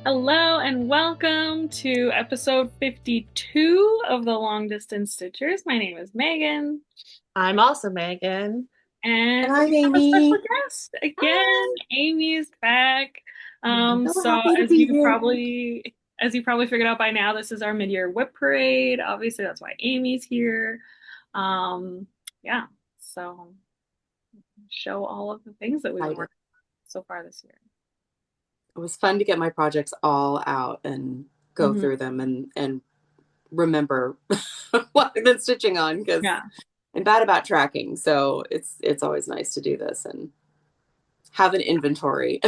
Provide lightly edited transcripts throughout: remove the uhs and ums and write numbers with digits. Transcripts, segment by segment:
Hello and welcome to episode 52 of the Long Distance Stitchers. My name is Megan, I'm also Megan. and And we I'm have a special Amy. guest again. Hi. Amy's back. So So happy to as be you here. probably figured out by now, this is our mid-year WIP parade. Obviously, that's why Amy's here. Um, yeah, so show all of the things that we've been Excited. working on so far this year. It was fun to get my projects all out and go Mhm. through them and remember what I've been stitching on because Yeah. I'm bad about tracking. So it's always nice to do this and have an inventory.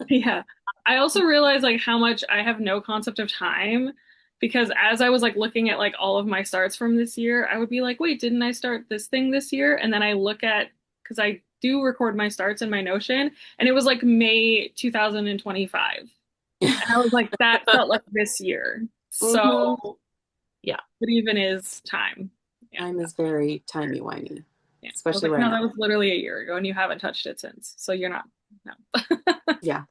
Yeah. I also realized like how much I have no concept of time because as I was like looking at like all of my starts from this year, I would be like, wait, didn't I start this thing this year? And then I look at because I do record my starts in my Notion and it was like May 2025. And I was like, that felt like this year. hmm So Yeah. it even is time. Yeah. Time is very timey-wimey, Yeah. I was especially like, right no, that now. was literally a year ago and you haven't touched it since. So you're not, no. Yeah.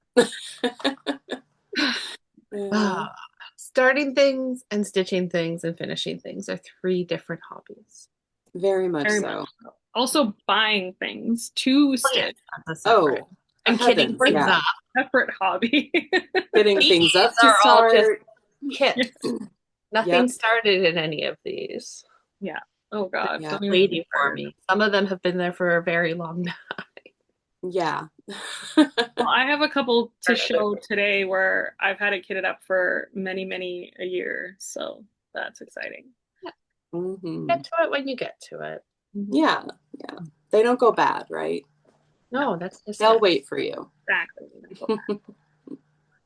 Yeah. Ah, starting things and stitching things and finishing things are three different hobbies. Very much Very much so. so. Also buying things to Oh, yeah, stitch, that's a separate. Oh, And kitting heavens, things yeah. up. separate hobby. Getting These things up to are all just start. kits. Nothing Yep. started in any of these. Yeah. Oh God. Yeah. Don't even get me Waiting for started. me. Some of them have been there for a very long time. Yeah. Well, I have a couple to Start other show things. today where I've had it kitted up for many, many a year. So that's exciting. Yeah. hmm Get to it when you get to it. Mhm. Yeah, yeah. They don't go bad, right? No, No, that's just They'll it. wait for you. exactly.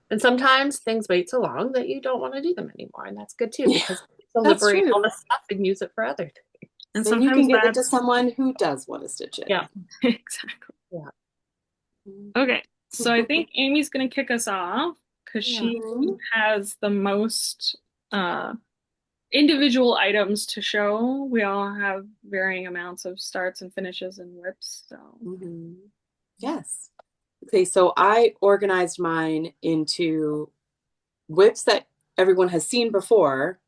And sometimes things wait so long that you don't want to do them anymore. And that's good too, Yeah, because you can that's liberate all true. the stuff and use it for other things. And Then you can sometimes give it to that's someone who does want to stitch it. Yeah. exactly. Yeah. Okay. So I think Amy's gonna kick us off because Yeah. she Mhm. has the most uh individual items to show. We all have varying amounts of starts and finishes and whips. So, Mhm. Yes. Okay, so I organized mine into whips that everyone has seen before,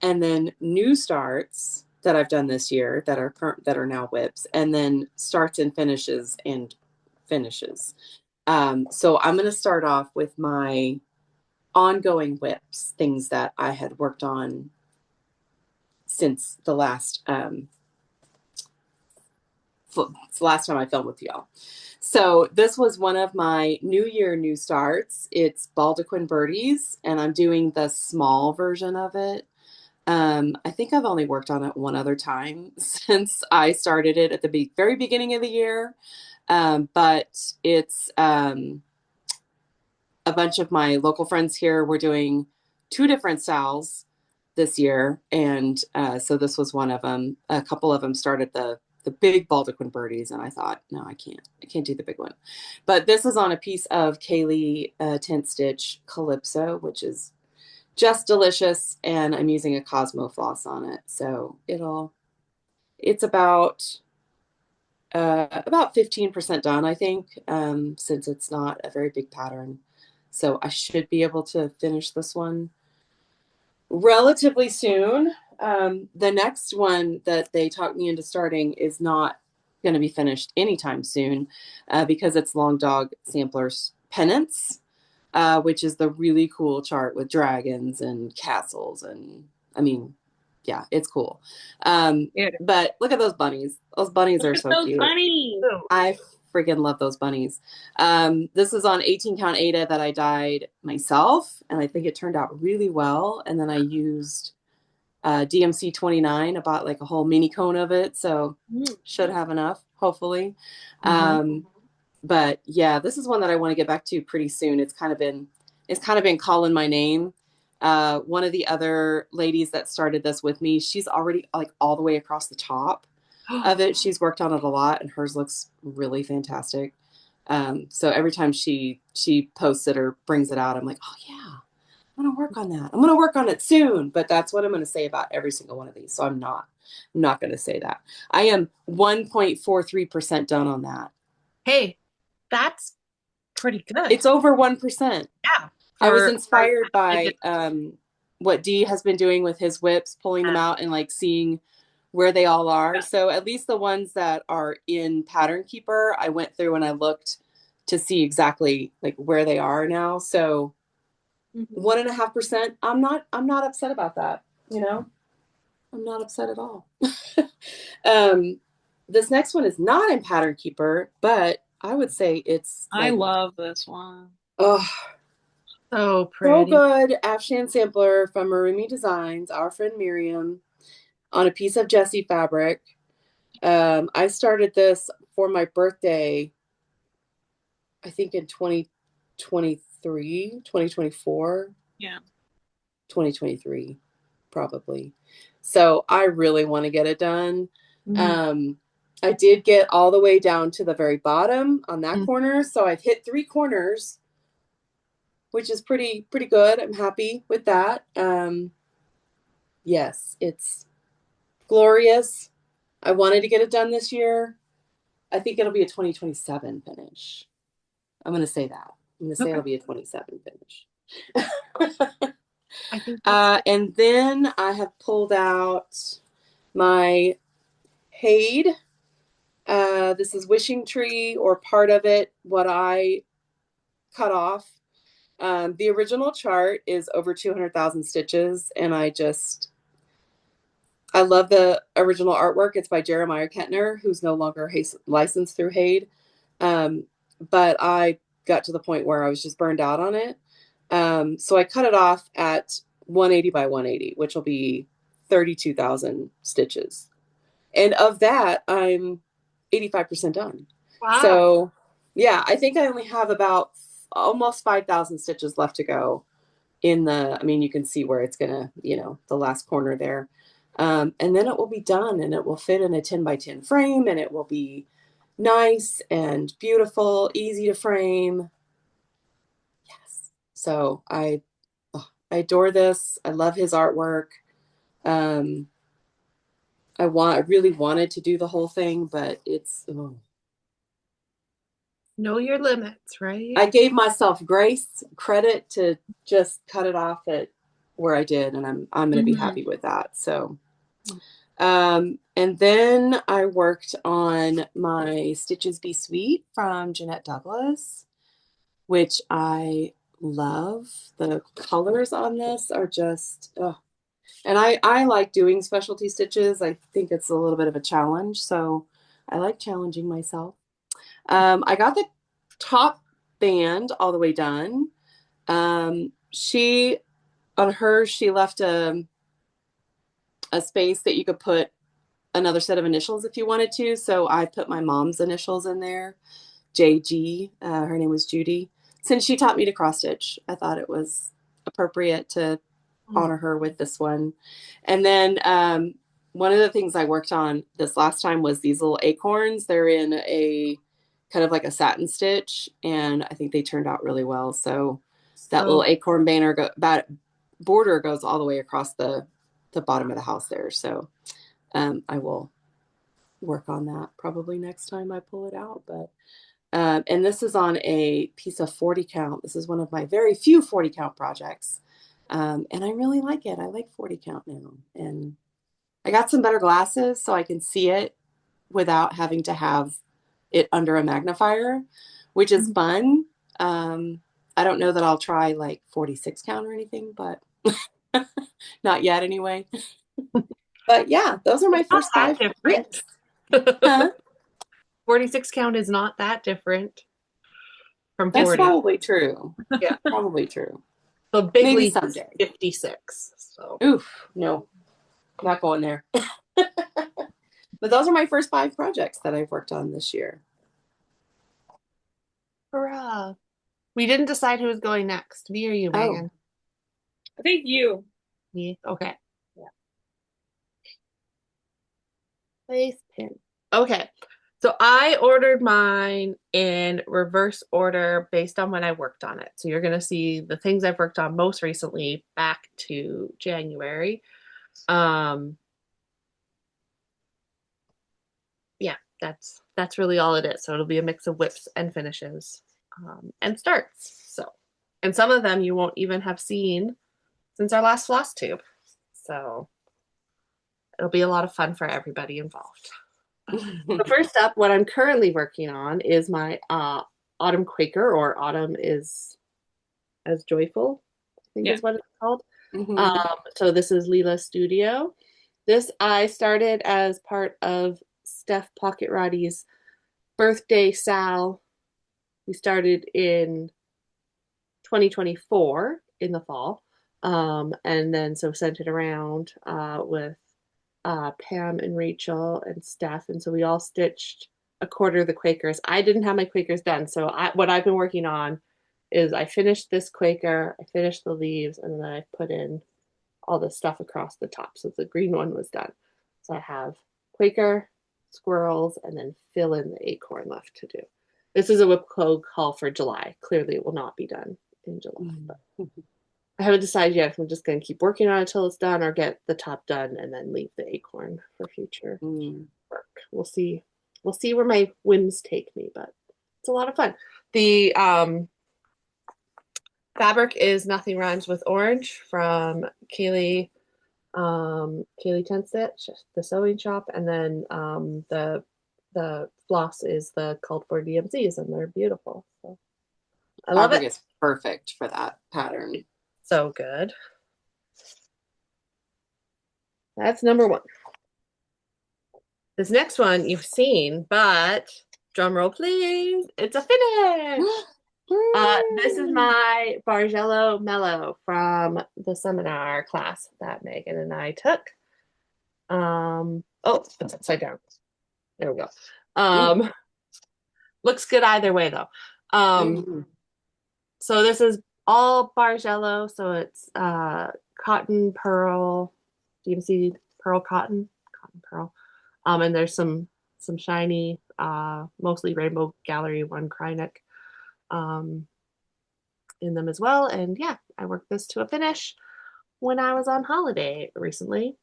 and then new starts that I've done this year that are current that are now whips, and then starts and finishes. So I'm going to start off with my ongoing whips, things that I had worked on since the last time I filmed with y'all. So this was one of my New Year new starts. It's Baldequin Birdies, and I'm doing the small version of it. I think I've only worked on it one other time since I started it at the very beginning of the year. But it's a bunch of my local friends here were doing two different styles this year, and so this was one of them. A couple of them started the big Baldequin birdies, and I thought, no, I can't do the big one. But this is on a piece of Kaylee tent stitch Calypso, which is just delicious, and I'm using a Cosmo floss on it, so it's about 15% done, I think, since it's not a very big pattern. So I should be able to finish this one relatively soon. The next one that they talked me into starting is not going to be finished anytime soon because it's Long Dog Sampler's Penance, which is the really cool chart with dragons and castles. And I mean, yeah, it's cool. yeah. But look at those bunnies. Those bunnies Look are at so those cute. bunnies. So, I freaking love those bunnies. This is on 18 count Ada that I dyed myself, and I think it turned out really well. And then I used DMC 29. I bought like a whole mini cone of it, so should have enough, hopefully. Mhm. But yeah, this is one that I want to get back to pretty soon. It's kind of been calling my name. One of the other ladies that started this with me, she's already like all the way across the top of it. She's worked on it a lot, and hers looks really fantastic. So every time she posts it or brings it out, I'm like, oh yeah, I'm gonna work on that. I'm gonna work on it soon. But that's what I'm gonna say about every single one of these. So I'm not gonna say that. I am 1.43% done on that. hey, that's pretty good. It's over 1%. Yeah. I was for inspired by what Dee has been doing with his WIPs, pulling them out and like seeing where they all are. So at least the ones that are in Pattern Keeper, I went through and I looked to see exactly like where they are now. So 1.5%, I'm not upset about that. You know, I'm not upset at all. This next one is not in Pattern Keeper, but I would say it's I like, love this one. oh, so so pretty. good. Afshan sampler from Marumi Designs, our friend Miriam, on a piece of Jessie fabric. I started this for my birthday, I think in 2023, 2024. Yeah. 2023, probably. So I really want to get it done. I did get all the way down to the very bottom on that corner. So I've hit 3 corners, which is pretty good. I'm happy with that. Yes, it's glorious. I wanted to get it done this year. I think it'll be a 2027 finish. I'm going to say that. I'm going to say it'll be a 27 finish. I think and then I have pulled out my Hade. This is Wishing Tree, or part of it, what I cut off. The original chart is over 200,000 stitches, and I love the original artwork. It's by Jeremiah Kettner, who's no longer licensed through Hade. But I got to the point where I was just burned out on it. So I cut it off at 180 by 180, which will be 32,000 stitches. And of that, I'm 85% done. wow. So yeah, I think I only have about almost 5,000 stitches left to go I mean, you can see where it's gonna, the last corner there. And then it will be done, and it will fit in a 10 by 10 frame, and it will be nice and beautiful, easy to frame. Yes. So I adore this. I love his artwork. I really wanted to do the whole thing, but it's, Know your limits, right? I gave myself credit to just cut it off at where I did, and I'm going to be happy with that. So, and then I worked on my Stitches Be Sweet from Jeanette Douglas, which I love. The colors on this are just, and I like doing specialty stitches. I think it's a little bit of a challenge, so I like challenging myself. I got the top band all the way done. She left a space that you could put another set of initials if you wanted to. So I put my mom's initials in there, JG. Her name was Judy. Since she taught me to cross stitch, I thought it was appropriate to honor her with this one. And then one of the things I worked on this last time was these little acorns. They're in a kind of like a satin stitch, and I think they turned out really well. So that little acorn border goes all the way across the bottom of the house there. So I will work on that probably next time I pull it out. But and this is on a piece of 40 count. This is one of my very few 40 count projects. And I really like it. I like 40 count now. And I got some better glasses so I can see it without having to have it under a magnifier, which is fun. I don't know that I'll try like 46 count or anything, but not yet anyway. But yeah, those are my first 5 different. Huh? 46 count is not that different from 40. That's probably true. Yeah. Probably true. So big Maybe leap someday. 56. So oof, no, not going there. But those are my first 5 projects that I've worked on this year. hurrah. We didn't decide who was going next. Me or you, Megan? I think you. Me? Okay. Yeah. Place pin. Okay. So I ordered mine in reverse order based on when I worked on it. So you're going to see the things I've worked on most recently back to January. Yeah, that's really all it is. So it'll be a mix of whips and finishes and starts. So And some of them you won't even have seen since our last Flosstube. So it'll be a lot of fun for everybody involved. So first up, what I'm currently working on is my Autumn Quaker, or Autumn is as Joyful, I think Yeah. is what it's called. Mhm. So this is Leela Studio. This I started as part of Steph Pocket Roddy's birthday sal. We started in 2024 in the fall. And then so sent it around with Pam and Rachel and Steph. And so we all stitched a quarter of the Quakers. I didn't have my Quakers done. So what I've been working on is I finished this Quaker, I finished the leaves, and then I put in all the stuff across the top. So the green one was done. So I have Quaker, squirrels, and then fill in the acorn left to do. This is a WIP code call for July. Clearly, it will not be done in July. But I haven't decided yet if I'm just going to keep working on it until it's done or get the top done and then leave the acorn for future work. We'll see. We'll see where my whims take me, but it's a lot of fun. The fabric is Nothing Rhymes with Orange from Kaylee Tent Stitch, the sewing shop, and then the floss is the called for DMCs, and they're beautiful. So I love Fabric it. is perfect for that pattern. So good. That's number one. This next one you've seen, but drum roll please, it's a finish. This is my Bargello Mellow from the seminar class that Megan and I took. Oh, it's upside down. There we go. Looks good either way though. So this is all Bargello, so it's cotton pearl, DMC pearl cotton pearl. And there's some shiny, mostly Rainbow Gallery one Krynic in them as well. And yeah, I worked this to a finish when I was on holiday recently.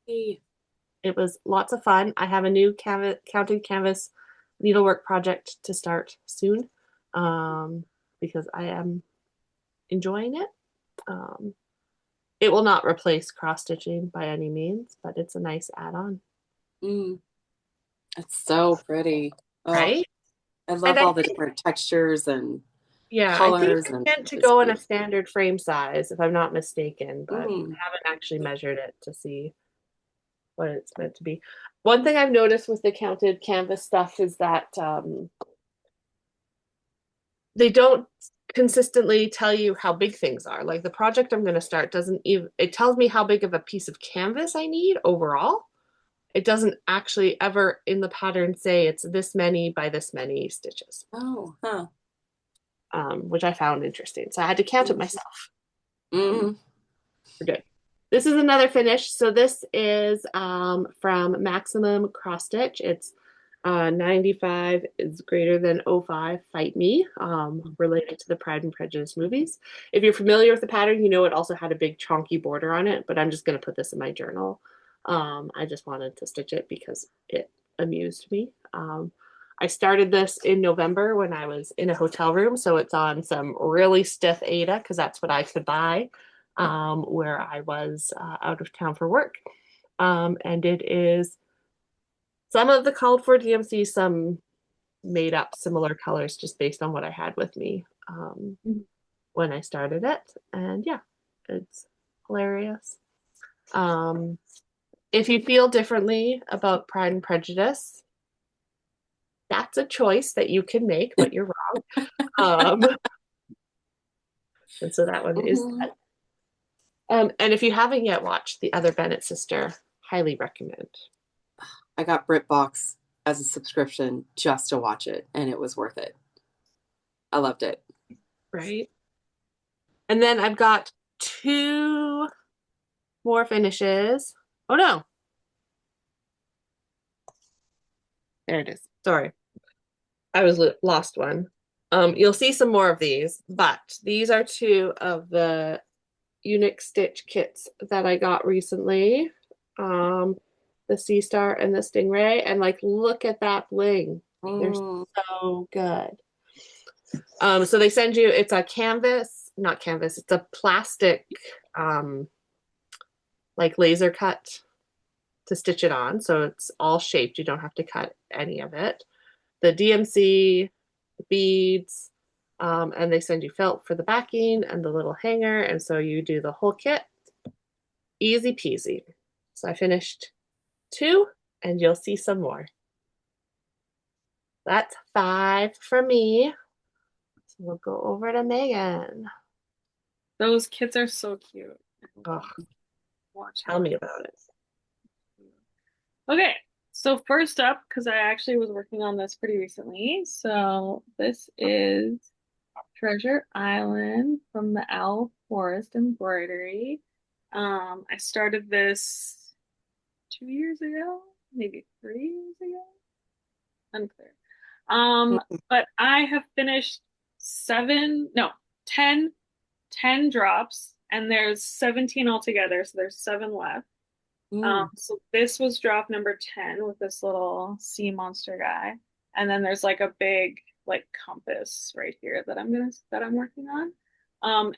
It was lots of fun. I have a new counted canvas needlework project to start soon because I am enjoying it. It will not replace cross stitching by any means, but it's a nice add-on. It's so pretty. Right? I love all the different textures and colors. I think it's meant to go in a standard frame size, if I'm not mistaken, but I haven't actually measured it to see what it's meant to be. One thing I've noticed with the counted canvas stuff is that they don't consistently tell you how big things are. Like the project I'm going to start doesn't even, it tells me how big of a piece of canvas I need overall. It doesn't actually ever in the pattern say it's this many by this many stitches. Which I found interesting. So I had to count it myself. We're good. This is another finish. So this is from Maximum Cross Stitch. It's 95 is greater than 05, Fight Me, related to the Pride and Prejudice movies. If you're familiar with the pattern, you know it also had a big chunky border on it, but I'm just going to put this in my journal. I just wanted to stitch it because it amused me. I started this in November when I was in a hotel room, so it's on some really stiff Aida because that's what I could buy where I was out of town for work. And it is some of the called for DMC, some made up similar colors just based on what I had with me when I started it. And yeah, it's hilarious. If you feel differently about Pride and Prejudice, that's a choice that you can make, but you're wrong. And so that one is that. And if you haven't yet watched The Other Bennett Sister, highly recommend. I got BritBox as a subscription just to watch it, and it was worth it. I loved it. Right. And then I've got 2 more finishes. Oh no. There it is. Sorry. I was lost one. You'll see some more of these, but these are 2 of the Unique Stitch kits that I got recently. The Sea Star and the Stingray, and like look at that bling. They're so good. So they send you, it's a canvas, not canvas, it's a plastic, like laser cut to stitch it on. So it's all shaped. You don't have to cut any of it. The DMC, the beads, and they send you felt for the backing and the little hanger. And so you do the whole kit. Easy peasy. So I finished 2, and you'll see some more. That's 5 for me. So we'll go over to Megan. Those kits are so cute. Oh, Watch tell me about it. Okay, so first up, because I actually was working on this pretty recently. So this is Treasure Island from the Owl Forest Embroidery. I started this 2 years ago, maybe 3 years ago. Unclear. But I have finished 7, no, 10 drops, and there's 17 altogether, so there's 7 left. So this was drop number 10 with this little sea monster guy. And then there's like a big like compass right here that I'm working on.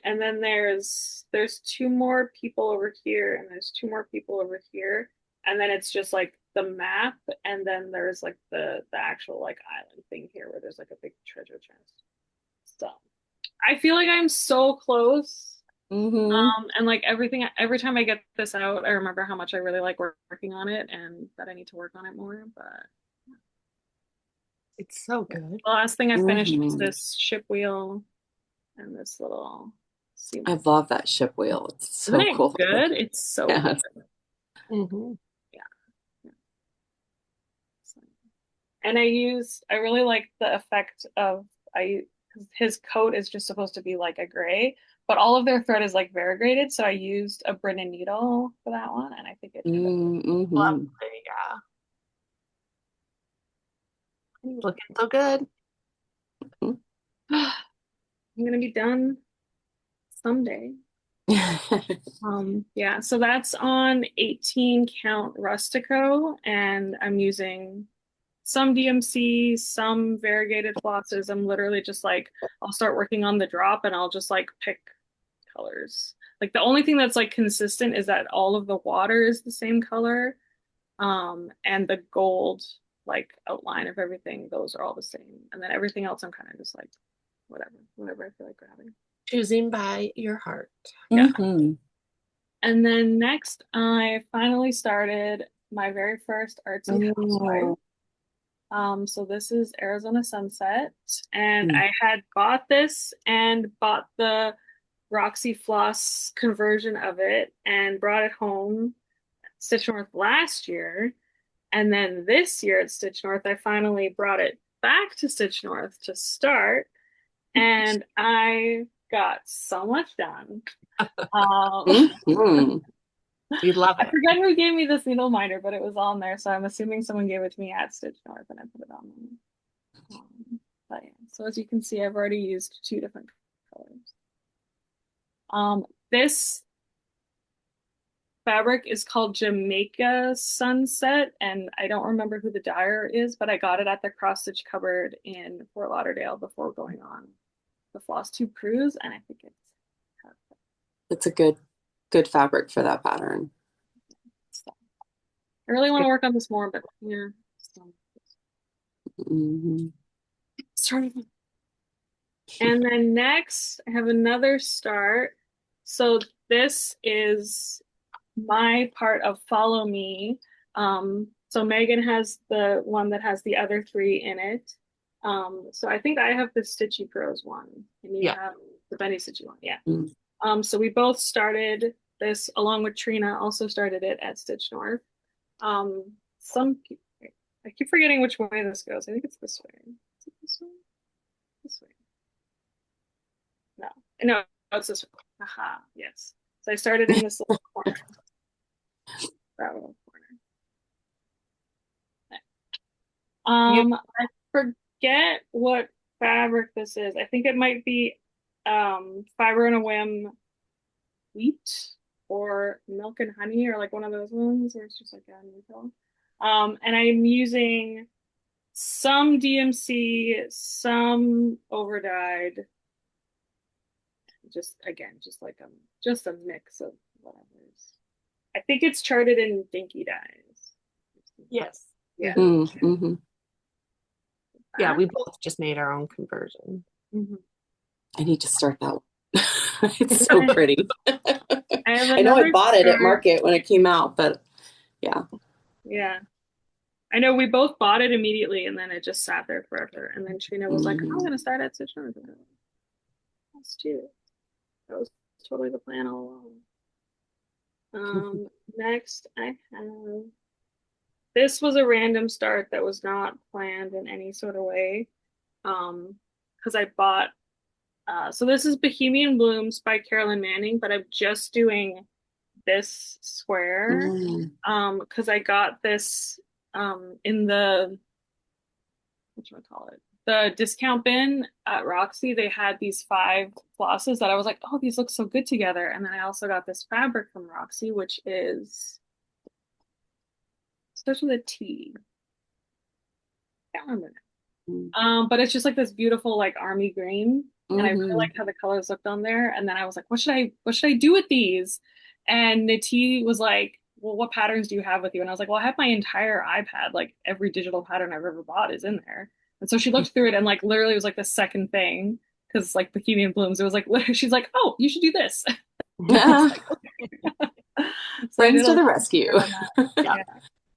And then there's 2 more people over here, and there's 2 more people over here. And then it's just like the map, and then there's like the actual like island thing here where there's like a big treasure chest. So I feel like I'm so close. And like every time I get this out, I remember how much I really like working on it and that I need to work on it more. But It's so good. the last thing I finished was this ship wheel and this little sea. I love that ship wheel. It's so Isn't it cool. good? It's so good. Yeah. Yeah. And I really like the effect of his coat is just supposed to be like a gray, but all of their thread is like variegated. So I used a Brennan needle for that one, and I think it turned out Lovely, yeah. Looking so good. I'm gonna be done someday. Yeah, so that's on 18 count Rustico, and I'm using some DMC, some variegated flosses. I'm literally just like, I'll start working on the drop and I'll just like pick colors. Like the only thing that's like consistent is that all of the water is the same color. And the gold like outline of everything, those are all the same. And then everything else I'm kind of just like whatever I feel like grabbing. Choosing by your heart. Yeah. And then next I finally started my very first artsy housewife. So this is Arizona Sunset, and I had bought this and bought the Roxy Floss conversion of it and brought it home at Stitch North last year. And then this year at Stitch North, I finally brought it back to Stitch North to start, and I got so much done. We love it. I forget who gave me this needle minder, but it was on there, so I'm assuming someone gave it to me at Stitch North, and I put it on there. But yeah, so as you can see, I've already used 2 different colors. This fabric is called Jamaica Sunset, and I don't remember who the dyer is, but I got it at the cross stitch cupboard in Fort Lauderdale before going on the Flosstube cruise, and I think it's a good fabric for that pattern. So, I really want to work on this more, but yeah. Starting. And then next, I have another start. So this is my part of Follow Me. So Megan has the one that has the other 3 in it. So I think I have the Stitchy Pros one, and you have the Benny Stitchy one. Yeah. So we both started this along with Trina, also started it at Stitch North. I keep forgetting which way this goes. I think it's this way. Is it this way? This way. No, it's this way. Aha, yes. So I started in this little corner. That little corner. I forget what fabric this is. I think it might be Fiber and a Whim wheat or milk and honey, or like one of those ones where it's just like a neutral. And I'm using some DMC, some overdyed. Just again, just a mix of whatever's. I think it's charted in dinky dyes. Yes. Yeah. Mm-hmm. Yeah, we both just made our own conversion. Mhm. I need to start that one. It's so pretty. I have I know I another bought it at start. Market when it came out, but yeah. Yeah. I know we both bought it immediately and then it just sat there forever. And then Trina was like, I'm gonna start at Stitchy. Let's do it. That was totally the plan all along. Next I have this was a random start that was not planned in any sort of way. Because I bought so this is Bohemian Blooms by Carolyn Manning, but I'm just doing this square. Because I got this in the what should I call it? The discount bin at Roxy. They had these 5 flosses that I was like, oh, these look so good together. And then I also got this fabric from Roxy, which is starts with a T. Can't remember. But it's just like this beautiful like army green. And I really like how the colors looked on there. And then I was like, what should I do with these? And the T was like, well, what patterns do you have with you? And I was like, well, I have my entire iPad, like every digital pattern I've ever bought is in there. And so she looked through it and like literally it was like the second thing because like Bohemian Blooms, it was like she's like, oh, you should do this. Yeah. So I did Friends to the rescue. yeah.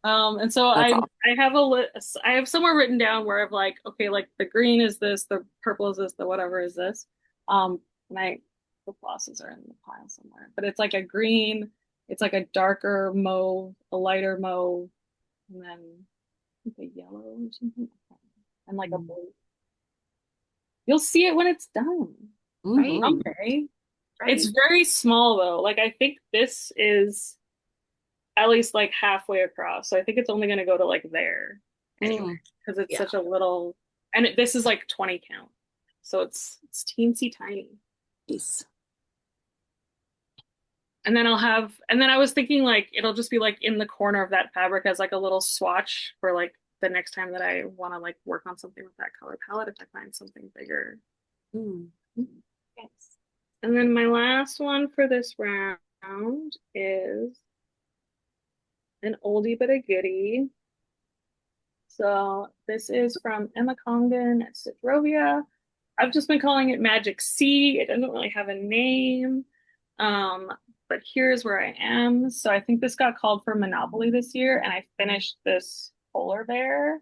And so That's I have a list. I have somewhere written down where I've like, okay, like the green is this, the purple is this, the whatever is this. And the flosses are in the pile somewhere, but it's like a green, it's like a darker mauve, a lighter mauve, and then I think a yellow or something, and like a blue. You'll see it when it's done. Right. Okay. Right. It's very small though. Like I think this is at least like halfway across. So I think it's only going to go to like there anyway because it's such a little, and this is like 20 count. So it's teensy tiny. Nice. And then I was thinking like it'll just be like in the corner of that fabric as like a little swatch for like the next time that I want to like work on something with that color palette if I find something bigger. Yes. And then my last one for this round is an oldie but a goodie. So this is from Emma Congdon at Citrovia. I've just been calling it Magic C. It doesn't really have a name. But here's where I am. So I think this got called for Monopoly this year, and I finished this polar bear.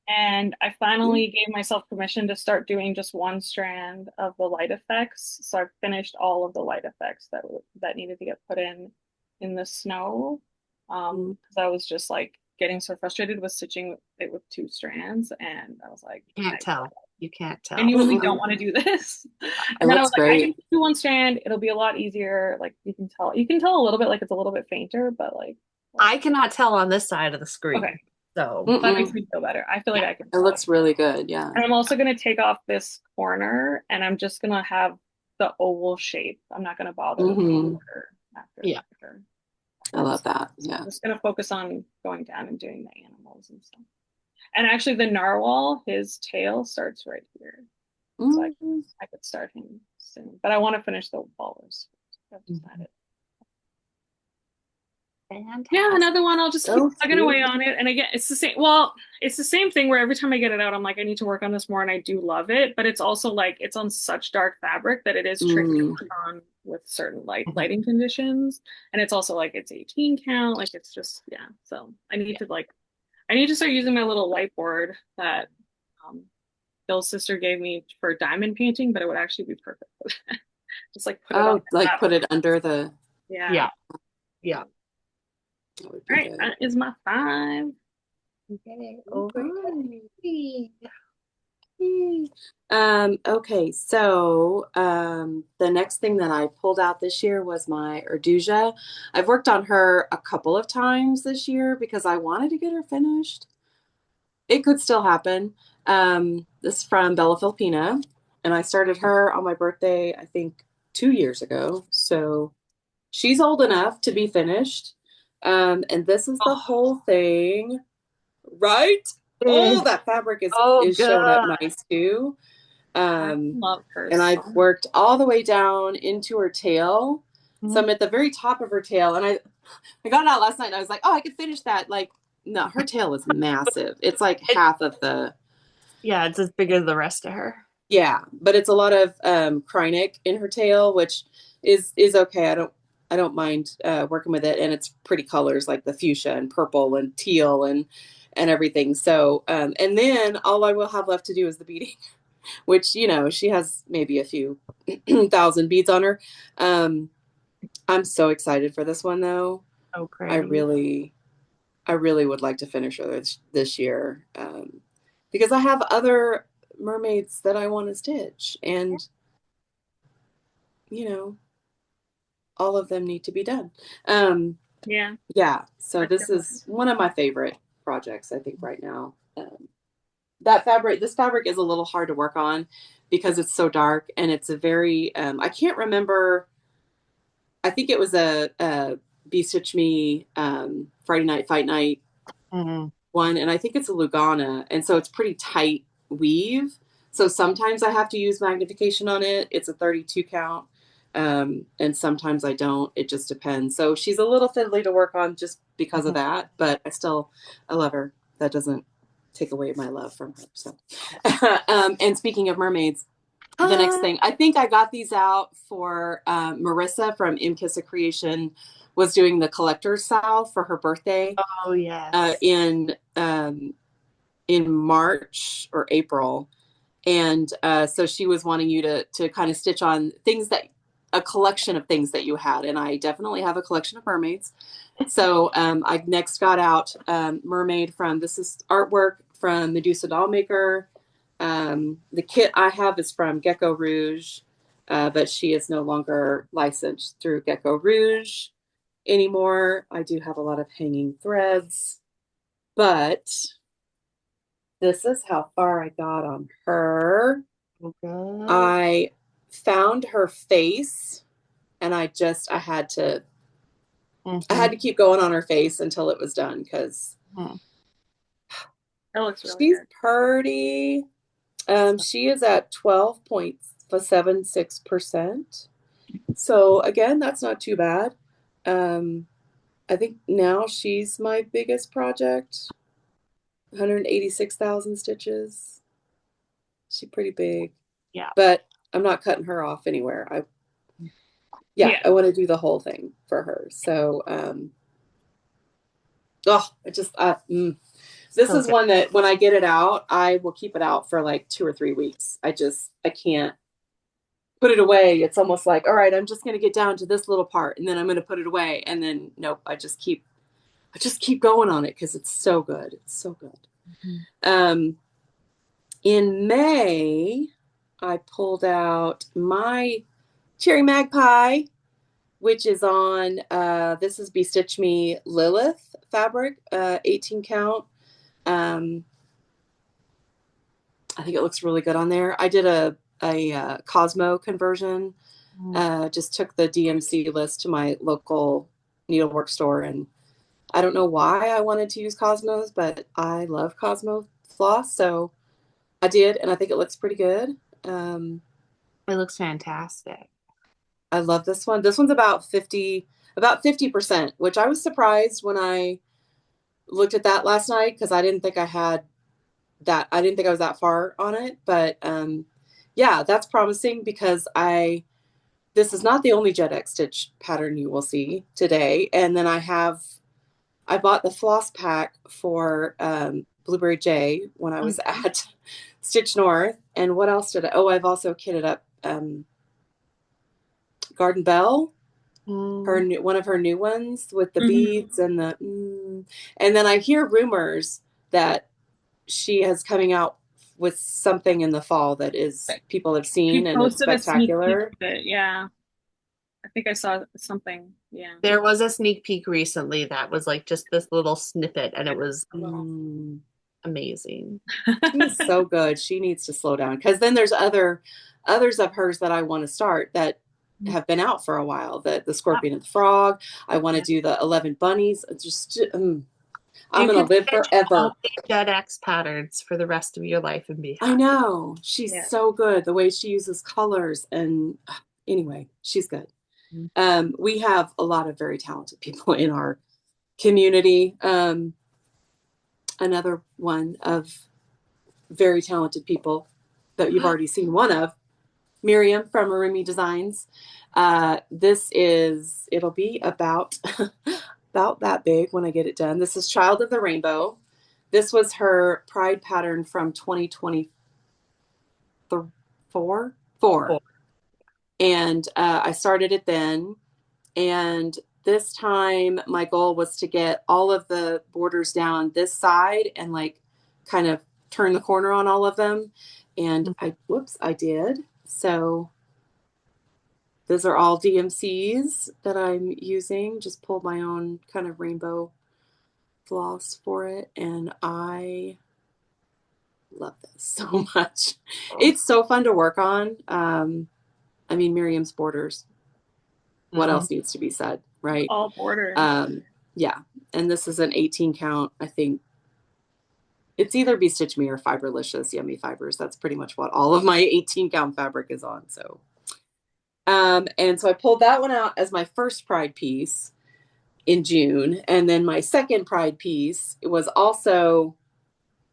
And I finally gave myself permission to start doing just one strand of the light effects. So I've finished all of the light effects that needed to get put in the snow. Because I was just like getting so frustrated with stitching it with 2 strands, and I was like, You can't tell. I genuinely don't want to do this. And then I was like, I can do one strand. It'll be a lot easier. Like you can tell a little bit, like it's a little bit fainter, but like I cannot tell on this side of the screen. Okay. So that makes me feel better. I feel like I can. It looks really good. Yeah. And I'm also going to take off this corner and I'm just going to have the oval shape. I'm not going to bother with the border after. I love that. Yeah. I'm just going to focus on going down and doing the animals and stuff. And actually the narwhal, his tail starts right here. So I could start him soon. But I want to finish the walrus. I've decided. Fantastic. Yeah, another one. I'll just keep plugging away on it. And again, it's the same. Well, it's the same thing where every time I get it out, I'm like, I need to work on this more, and I do love it. But it's also like it's on such dark fabric that it is tricky to work on with certain lighting conditions. And it's also like it's 18 count. Like it's just So I need to start using my little light board that Bill's sister gave me for diamond painting, but it would actually be perfect. Just like put it under the Yeah. All right, that is my 5. Okay, over to me. Okay, so the next thing that I pulled out this year was my Erdusia. I've worked on her a couple of times this year because I wanted to get her finished. It could still happen. This is from Bella Filipina, and I started her on my birthday, I think 2 years ago. So she's old enough to be finished. And this is the whole thing, right? Oh, that fabric Oh, is showing up good. nice too. I Um, love her and I've so much. worked all the way down into her tail. So Mhm. I'm at the very top of her tail, and I got it out last night, and I was like, oh, I could finish that. Like, no, her tail is massive. It's like It, half of the yeah, it's as big as the rest of her. yeah, but it's a lot of Krynic in her tail, which is okay. I don't mind working with it, and it's pretty colors like the fuchsia and purple and teal and everything. So and then all I will have left to do is the beading, which she has maybe a few thousand beads on her. Um, I'm so excited for this one though. So I pretty. really I really would like to finish her this year because I have other mermaids that I want to stitch, and you know all of them need to be done. Um, Yeah, yeah, so I this feel is one of my favorite projects I think right now. This fabric is a little hard to work on because it's so dark, and it's a very I can't remember. I think it was a Be Stitch Me Friday Night Fight Night Mhm. one, and I think it's a Lugana, and so it's pretty tight weave. So sometimes I have to use magnification on it. It's a 32 count, and sometimes I don't. It just depends. So she's a little fiddly to work on just because of Mhm. that, but I love her. That doesn't take away my love from her. So, and speaking of mermaids, the next thing, I think I got these out for Marissa from M Kiss a Creation was doing the collector's sale for her birthday Oh, yes. in March or April, and so she was wanting you to kind of stitch on things that a collection of things that you had, and I definitely have a collection of mermaids. So I next got out mermaid from this is artwork from Medusa Dollmaker. The kit I have is from Gecko Rouge, but she is no longer licensed through Gecko Rouge anymore. I do have a lot of hanging threads, but this is how far I got on her. Oh, good. I found her face, and I Mhm. had to keep going on her face until it was done because Mhm. that looks really she's good. pretty. She is at 12.76%. So again, that's not too bad. Um, I think now she's my biggest project, 186,000 stitches. She's pretty big, Yeah. but I'm not cutting her off anywhere. Yeah, Yeah, I want to do the whole thing for her. So, oh, this So is good. one that when I get it out, I will keep it out for like 2 or 3 weeks. I can't put it away. It's almost like, all right, I'm just going to get down to this little part and then I'm going to put it away. And then, nope, I just keep going on it because it's so good. It's so good. Mhm. Um, in May, I pulled out my Cherry Magpie, which is on, this is Be Stitch Me Lilith fabric, 18 count. Um, I think it looks really good on there. I did a Cosmo conversion. Mhm. Just took the DMC list to my local needlework store, and I don't know why I wanted to use Cosmos, but I love Cosmo floss, so I did, and I think it looks pretty good. Um, It looks fantastic. I love this one. This one's about 50%, which I was surprised when I looked at that last night because I didn't think I had that. I didn't think I was that far on it, but yeah, that's promising because this is not the only Jet X stitch pattern you will see today. And then I bought the floss pack for Blueberry J when I was Mhm. at Stitch North. And what else did I've also kitted up Garden Belle, Mhm. one of her new ones with the hmm beads and then I hear rumors that she has coming out with something in the fall that is people have seen She and it's posted a sneak peek spectacular. of it. Yeah, I think I saw something. Yeah. There was a sneak peek recently that was like just this little snippet, and it was Mm. amazing. She's so good. She needs to slow down because then there's others of hers that I want to start that have been out for a while. The Scorpion and the Frog. I want to Yeah. do the 11 Bunnies. I'm You gonna could live stitch all forever. the Gen X patterns for the rest of your life and be I happy. know. She's Yeah. so good. The way she uses colors and anyway, she's good. We have a lot of very talented people in our community. Another one of very talented people that you've already seen one of, Miriam from Arumi Designs. It'll be about about that big when I get it done. This is Child of the Rainbow. This was her Pride pattern from 2024, four. And I started it then. And this time my goal was to get all of the borders down this side and like kind of turn the corner on all of them. And I did. So those are all DMCs that I'm using. Just pulled my own kind of rainbow floss for it. And I love this so much. It's so fun to work on. I mean, Miriam's borders. What else needs to be said, right? All borders. Yeah. And this is an 18 count. I think it's either Be Stitch Me or Fiberlicious Yummy Fibers. That's pretty much what all of my 18 count fabric is on. So, and so I pulled that one out as my first Pride piece in June. And then my second Pride piece was also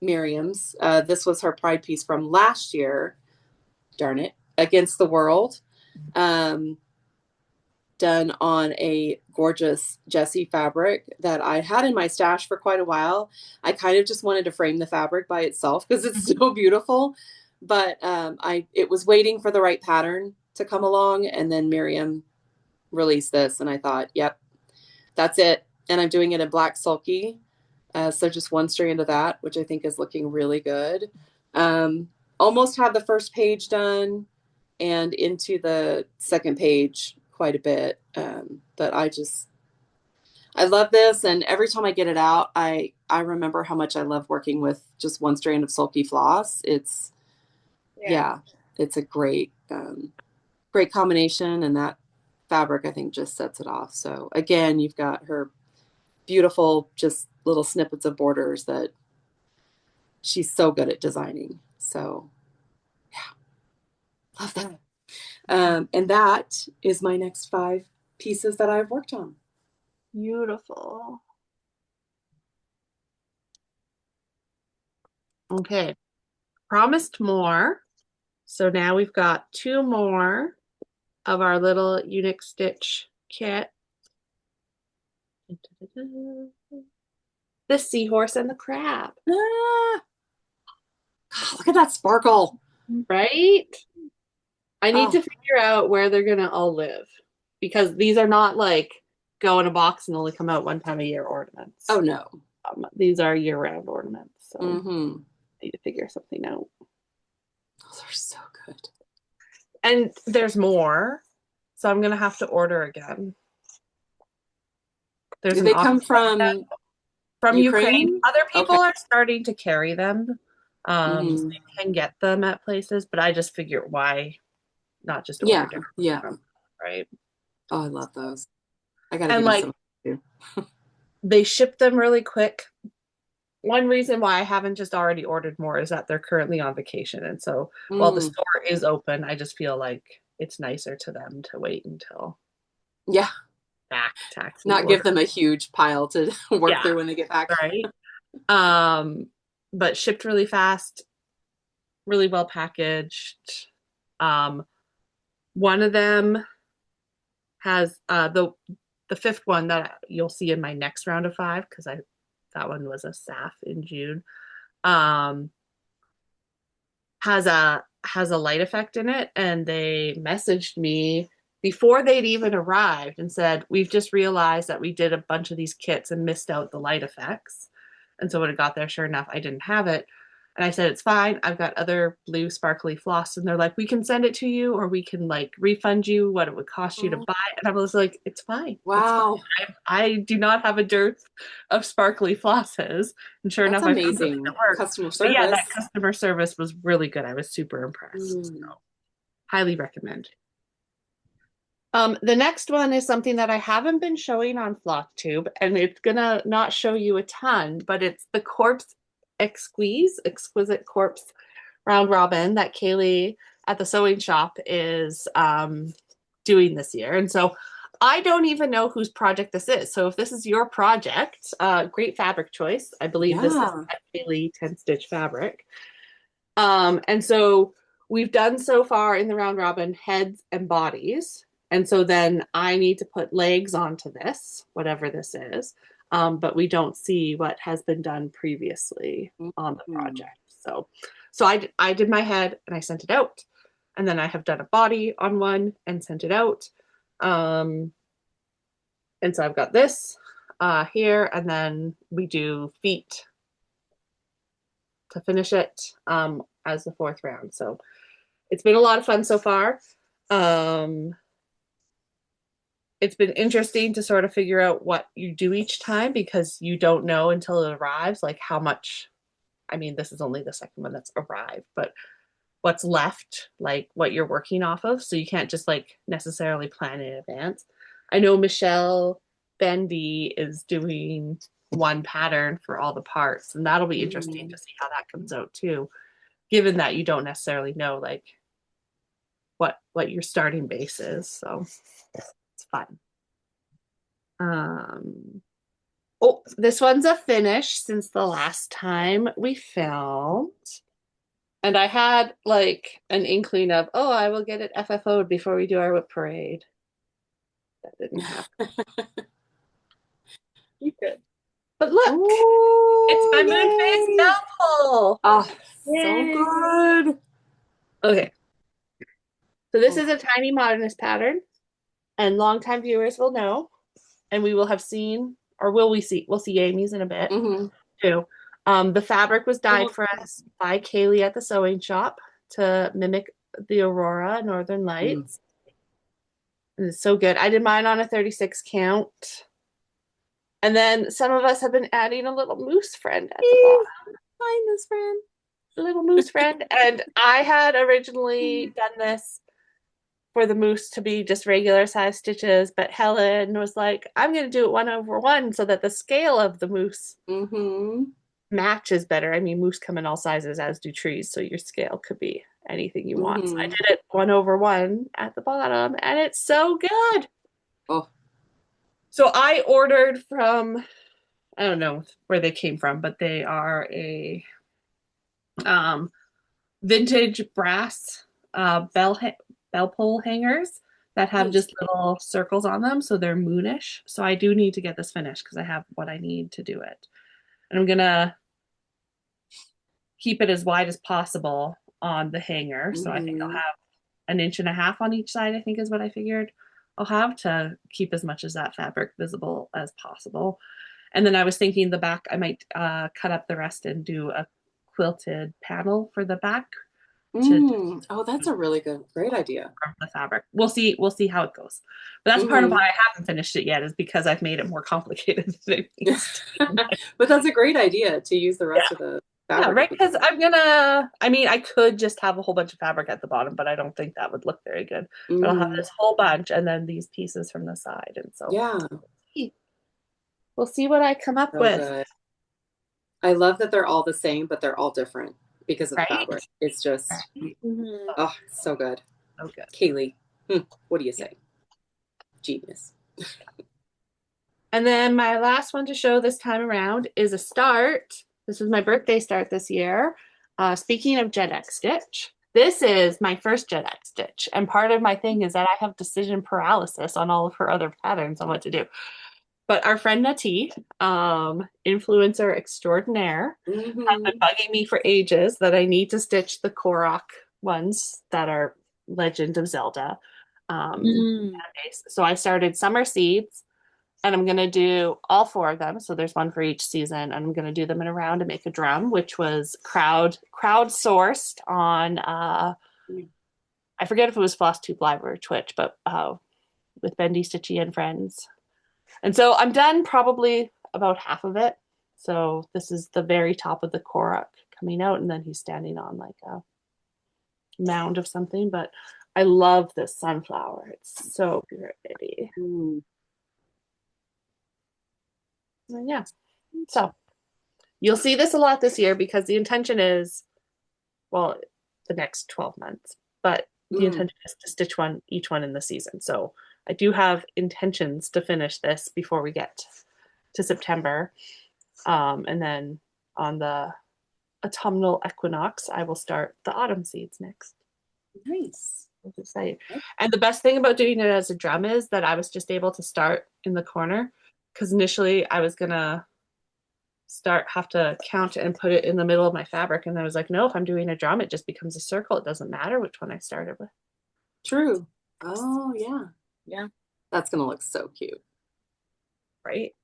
Miriam's. This was her Pride piece from last year. Darn it. Against the World. Done on a gorgeous Jessie fabric that I had in my stash for quite a while. I kind of just wanted to frame the fabric by itself because it's so beautiful. But it was waiting for the right pattern to come along. And then Miriam released this and I thought, yep, that's it. And I'm doing it in black sulky. So just one strand of that, which I think is looking really good. Almost had the first page done and into the second page quite a bit. But I love this. And every time I get it out, I remember how much I love working with just one strand of sulky floss. It's a great, great combination. And that fabric, I think, just sets it off. So again, you've got her beautiful, just little snippets of borders that she's so good at designing. So yeah, love that. And that is my next 5 pieces that I've worked on. Beautiful. Okay. Promised more. So now we've got 2 more of our little Unique Stitch kit. The seahorse and the crab. Ah, look at that sparkle. Right? I need to figure out where they're going to all live because these are not like go in a box and only come out one time a year ornaments. Oh, no. These are year-round ornaments. So I need to figure something out. Those are so good. And there's more. So I'm going to have to order again. Do they come from Ukraine? Other people Okay. are starting to carry them. So you can get them at places, but I just figure why not just order different from, right? Oh, I love those. I gotta and get like some too. they ship them really quick. One reason why I haven't just already ordered more is that they're currently on vacation. And so while the store is open, I just feel like it's nicer to them to wait until back tax. Not give them a huge pile to work through when they get back. Right. But shipped really fast, really well packaged. One of them has the 5th one that you'll see in my next round of 5 because that one was a SAF in June. Has a light effect in it, and they messaged me before they'd even arrived and said, we've just realized that we did a bunch of these kits and missed out the light effects. And so when it got there, sure enough, I didn't have it. And I said, it's fine. I've got other blue sparkly floss. And they're like, we can send it to you or we can like refund you what it would cost you to buy. And I was like, it's fine. Wow. It's fine. I do not have a dearth of sparkly flosses. And sure enough, amazing. Customer service. But yeah, that customer service was really good. I was super impressed. So, highly recommend. The next one is something that I haven't been showing on Flosstube, and it's gonna not show you a ton, but it's the Corpse Exquisite Corpse Round Robin that Kaylee at the sewing shop is doing this year. And so I don't even know whose project this is. So if this is your project, great fabric choice. I believe this is Yeah. a Kaylee 10 stitch fabric. And so we've done so far in the round robin heads and bodies. And so then I need to put legs onto this, whatever this is. But we don't see what has been done previously on the Mhm. project. So I did my head and I sent it out. And then I have done a body on one and sent it out. Um, and so I've got this here, and then we do feet to finish it as the fourth round. So it's been a lot of fun so far. Um, it's been interesting to sort of figure out what you do each time because you don't know until it arrives, like how much. I mean, this is only the second one that's arrived, but what's left, like what you're working off of. So you can't just like necessarily plan in advance. I know Michelle Bendy is doing one pattern for all the parts, and that'll be interesting to see how that comes out too, given that you don't necessarily know like what your starting base is. So it's fun. Oh, this one's a finish since the last time we filmed. And I had like an inkling of, oh, I will get it FFO'd before we do our WIP parade. That didn't happen. You could. But look, it's my Ooh, moon phase yay. double. Oh, so Yay. good. Okay. So this Oh. is a tiny modernist pattern, and longtime viewers will know, and we will have seen, or will we see? We'll see Amy's in a bit Mhm. too. The fabric was dyed for us by Kaylee at the sewing shop to mimic the Aurora Northern Mm. Lights. And it's so good. I did mine on a 36 count. And then some of us have been adding a little moose friend at the bottom. Hi, Miss Fran. A little moose friend. And I had originally done this for the moose to be just regular size stitches, but Helen was like, I'm going to do it 1/1 so that the scale of the moose Mm-hmm. matches better. I mean, moose come in all sizes, as do trees, so your scale could be anything you want. So I Mm-hmm. did it 1/1 at the bottom, and it's so good. Oh. So I ordered from, I don't know where they came from, but they are a um, vintage brass bell pull hangers that have Nice. just little circles on them, so they're moonish. So I do need to get this finished because I have what I need to do it, and I'm gonna keep it as wide as possible on the hanger. So I think I'll Mm-hmm. have 1.5 inches on each side, I think is what I figured I'll have to keep as much of that fabric visible as possible. And then I was thinking the back, I might cut up the rest and do a quilted panel for the back to Mm. Oh, that's a really great idea. from the fabric. We'll see how it goes. But that's part of why Mm-hmm. I haven't finished it yet, is because I've made it more complicated than it needs to be. But that's a great idea to use the Yeah. rest of the Yeah, fabric. right. Because I mean, I could just have a whole bunch of fabric at the bottom, but I don't think that would look very good. But I'll have Mm. this whole bunch and then these pieces from the side. And so Yeah, we'll see what I come up so with, good. I love that they're all the same, but they're all different because of the right? fabric. It's just, Mhm. oh, so good. So good. Kaylee, what do you Yeah. say? Genius. And then my last one to show this time around is a start. This is my birthday start this year. Speaking of Jet X Stitch, this is my first Jet X Stitch. And part of my thing is that I have decision paralysis on all of her other patterns on what to do. But our friend Nati, influencer extraordinaire, has been Mm-hmm. bugging me for ages that I need to stitch the Korok ones that are Legend of Zelda. Mm. So I started Summer Seeds, and I'm gonna do all four of them. So there's one for each season, and I'm gonna do them in a round to make a drum, which was crowdsourced on I forget if it was Flosstube Live or Twitch, but with Bendy Stitchy and friends. And so I'm done probably about half of it. So this is the very top of the Korok coming out, and then he's standing on like a mound of something. But I love this sunflower. It's so pretty. Mm. And yeah. So you'll see this a lot this year because the intention is, well, the next 12 months, but the Mm. intention is to stitch each one in the season. So I do have intentions to finish this before we get to September. And then on the autumnal equinox, I will start the autumn seeds next. Nice. I'm excited. And the best thing about doing it as a drum is that I was just able to start in the corner because initially I was gonna have to count and put it in the middle of my fabric, and I was like, no, if I'm doing a drum, it just becomes a circle. It doesn't matter which one I started with. True. Oh, yeah. Yeah. That's going to look so cute. Right?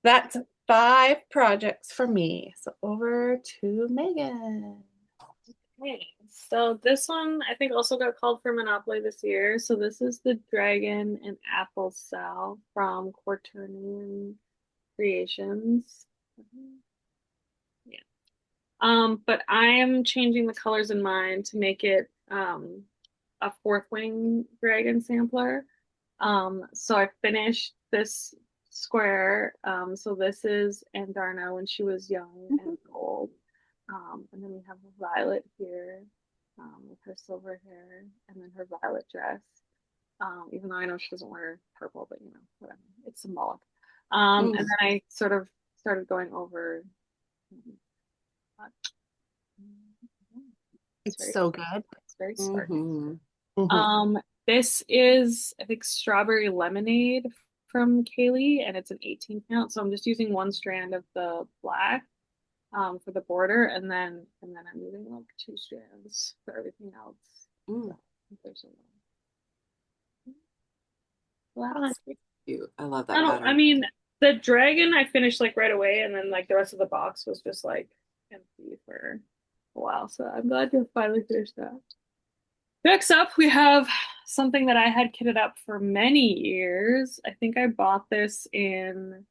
That's 5 projects for me. So over to Megan. Okay, so this one I think also got called for Monopoly this year. So this is the Dragon and Apple Cell from Quaternion Creations. Yeah. But I am changing the colors in mine to make it a fourth wing dragon sampler. So I finished this square. So this is Andarna when she was young and old. And then we have Violet here with her silver hair and then her violet dress. Even though I know she doesn't wear purple, but you know, whatever. It's symbolic. And then I sort of started going over. It's so good. It's very sparkly. Mm-hmm. This is, I think, Strawberry Lemonade from Kaylee, and it's an 18 count. So I'm just using one strand of the black for the border, and then I'm using like 2 strands for everything else. Mm. So there's a Cute. I love that I pattern. mean, the dragon I finished like right away, and then like the rest of the box was just like empty for a while. So I'm glad to finally finish that. Next up, we have something that I had kitted up for many years. I think I bought this in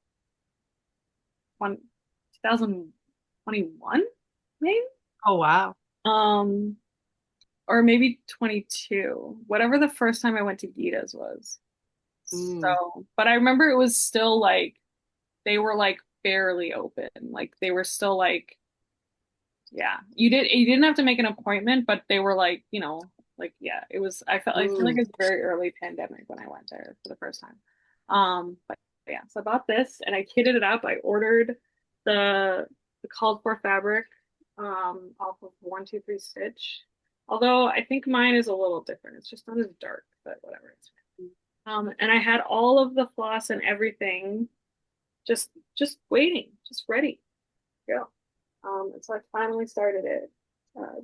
2021, maybe? Oh, wow. Um, or maybe 22, whatever the first time I went to Gita's was. So, but I remember it was still like they were like barely open. Like they were still like, yeah, you didn't have to make an appointment, but they were like, you know, like yeah, it was I feel like it was very early pandemic when I went there for the first time. But yeah, so I bought this and I kitted it up. I ordered the called for fabric off of 123 Stitch. Although I think mine is a little different. It's just not as dark, but whatever. It's and I had all of the floss and everything just waiting, just ready to go. And so I finally started it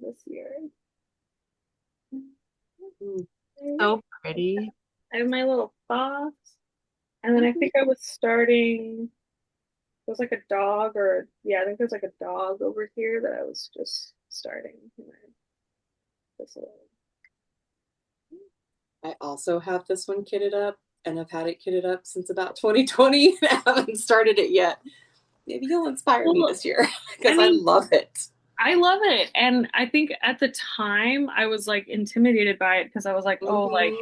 this year. So pretty. I have my little box, and then I think I was starting. There was like a dog, or yeah, I think there's like a dog over here that I was just starting. This little. I also have this one kitted up, and I've had it kitted up since about 2020. I haven't started it yet. Maybe you'll inspire me this year because I love it. I love it. And I think at the time I was like intimidated by it because I was like, oh, like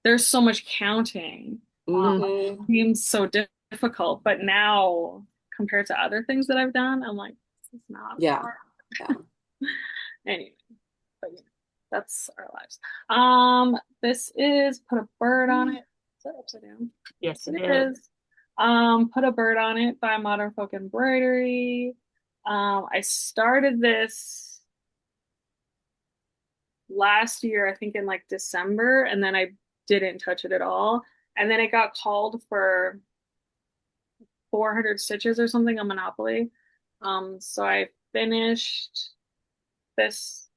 there's so much counting. It seems so difficult. But now compared to other things that I've done, I'm like, this is not hard. Yeah. Anyway, but yeah, that's our lives. This is put a bird on it. Is that upside down? Yes, it is. Put a bird on it by Modern Folk Embroidery. I started this last year, I think in like December, and then I didn't touch it at all. And then it got called for 400 stitches or something on Monopoly. So I finished this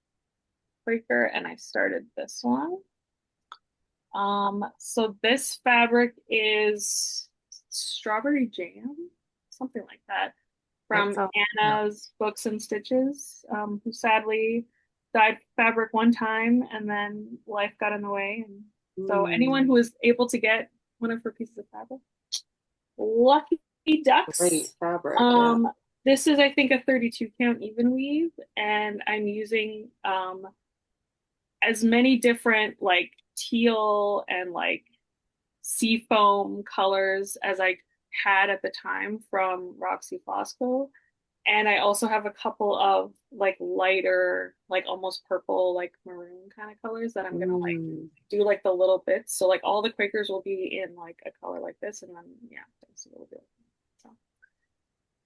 breaker and I started this one. So this fabric is strawberry jam, something like that, from Anna's Books and Stitches, who sadly dyed fabric one time and then life got in the way. And so anyone who was able to get one of her pieces of fabric, lucky ducks. Great fabric. This is, I think, a 32 count even weave, and I'm using, I as many different like teal and like seafoam colors as I had at the time from Roxy Flosco. And I also have a couple of like lighter, like almost purple, like maroon kind of colors that I'm gonna like Mm. do like the little bits. So like all the Quakers will be in like a color like this, and then yeah, just a little bit. So.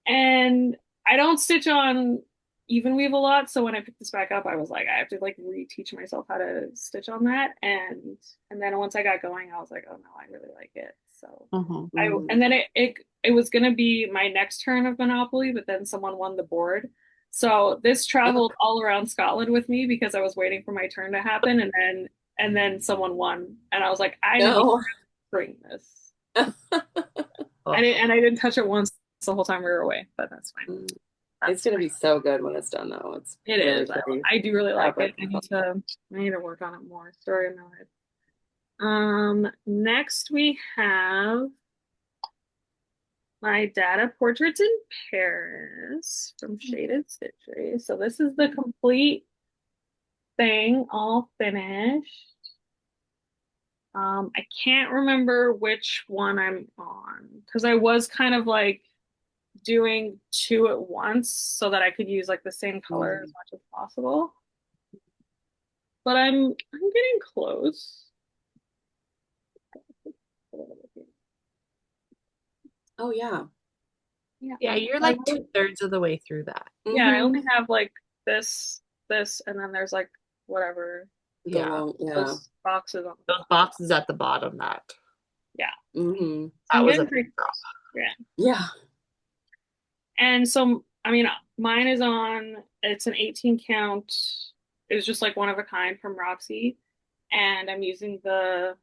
And I don't stitch on even weave a lot, so when I picked this back up, I was like, I have to like reteach myself how to stitch on that. And then once I got going, I was like, oh no, I really like it. So I Mm. and then it was gonna be my next turn of Monopoly, but then someone won the board. So this traveled all around Scotland with me because I was waiting for my turn to happen, and then someone won, and I was like, I need to No. bring this. Oh, I didn't touch it once the whole time we were away, but that's fine. It's That's gonna fine. be so good when it's done, though. It's It really is. pretty I do really like it. fabric. I need to work on it more. Story of my life. Next we have my data portraits in Paris from Shaded Stitchery. So this is the complete thing, all finished. I can't remember which one I'm on because I was kind of like doing two at once so that I could use like the same color as Mm. much as possible. But I'm getting close. Oh yeah. Yeah. yeah, you're I like two-thirds of the way through that. yeah, I Hmm. only have like this, and then there's like whatever Yeah, Yeah. those boxes on the those bottom. boxes at the bottom, that Yeah. Hmm. So that I'm was a getting big pretty drop. close. Yeah. Yeah. And so I mean mine is on it's an 18 count. It was just like one of a kind from Roxy. And I'm using the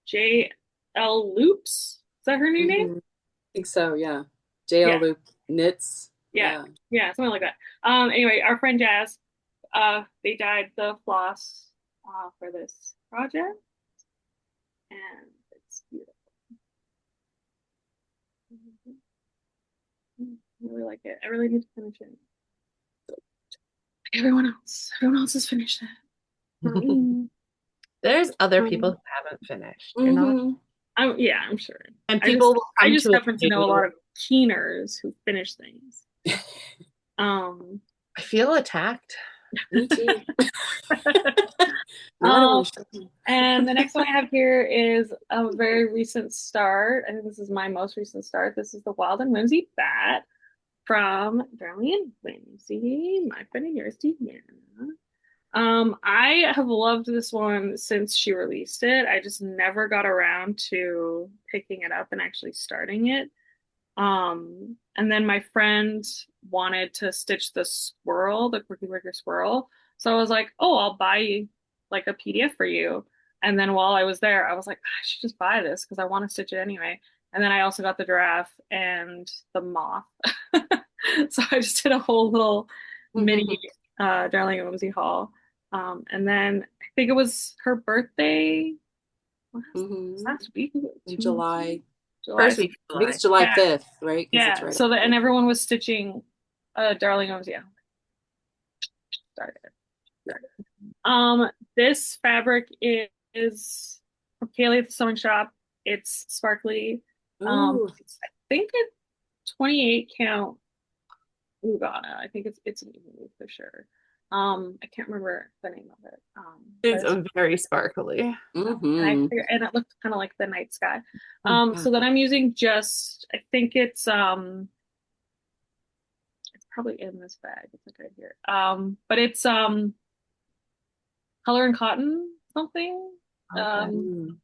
JL Loops. Is that her new name? Hmm. I think so. Yeah. JL Yeah. Loop knits. Yeah. Yeah. Yeah, something like that. Anyway, our friend Jazz, they dyed the floss for this project, and it's beautiful. I really like it. I really need to finish it. Everyone else has finished that. Not me. There's other people Um, who haven't finished. You're not, Hmm. yeah, I'm sure. and people will I come just to a happen to know a lot few. of keeners who finish things. Um, I feel attacked. Me too. Not um, emotional. and the next one I have here is a very recent start. I think this is my most recent start. This is the Wild and Whimsy Bat from Darling and Whimsy, my friend and yours, Deanna. I have loved this one since she released it. I just never got around to picking it up and actually starting it. And then my friend wanted to stitch the squirrel, the Quirky Wicker squirrel. So I was like, oh, I'll buy like a PDF for you. And then while I was there, I was like, I should just buy this because I want to stitch it anyway. And then I also got the giraffe and the moth. So I just did a whole little mini Darling and Whimsy haul. And then I think it was her birthday Hmm. last week, In 2 weeks ago? July. July. First week of I think July. it's July Yeah, 5th, right? Because it's yeah. right So that and after. everyone was stitching Darling Owns, yeah. Started. This fabric is from Kaylee at the Sewing Shop. It's sparkly. Ooh. I think it's 28 count Ugana. I think it's an Ugana for sure. I can't remember the name of it. But It's it's very sparkly. Hmm. and it looked kind of like the night sky. Yeah. So then I'm using just I think it's probably in this bag. It's like right here. But it's color and cotton something. Okay. Um,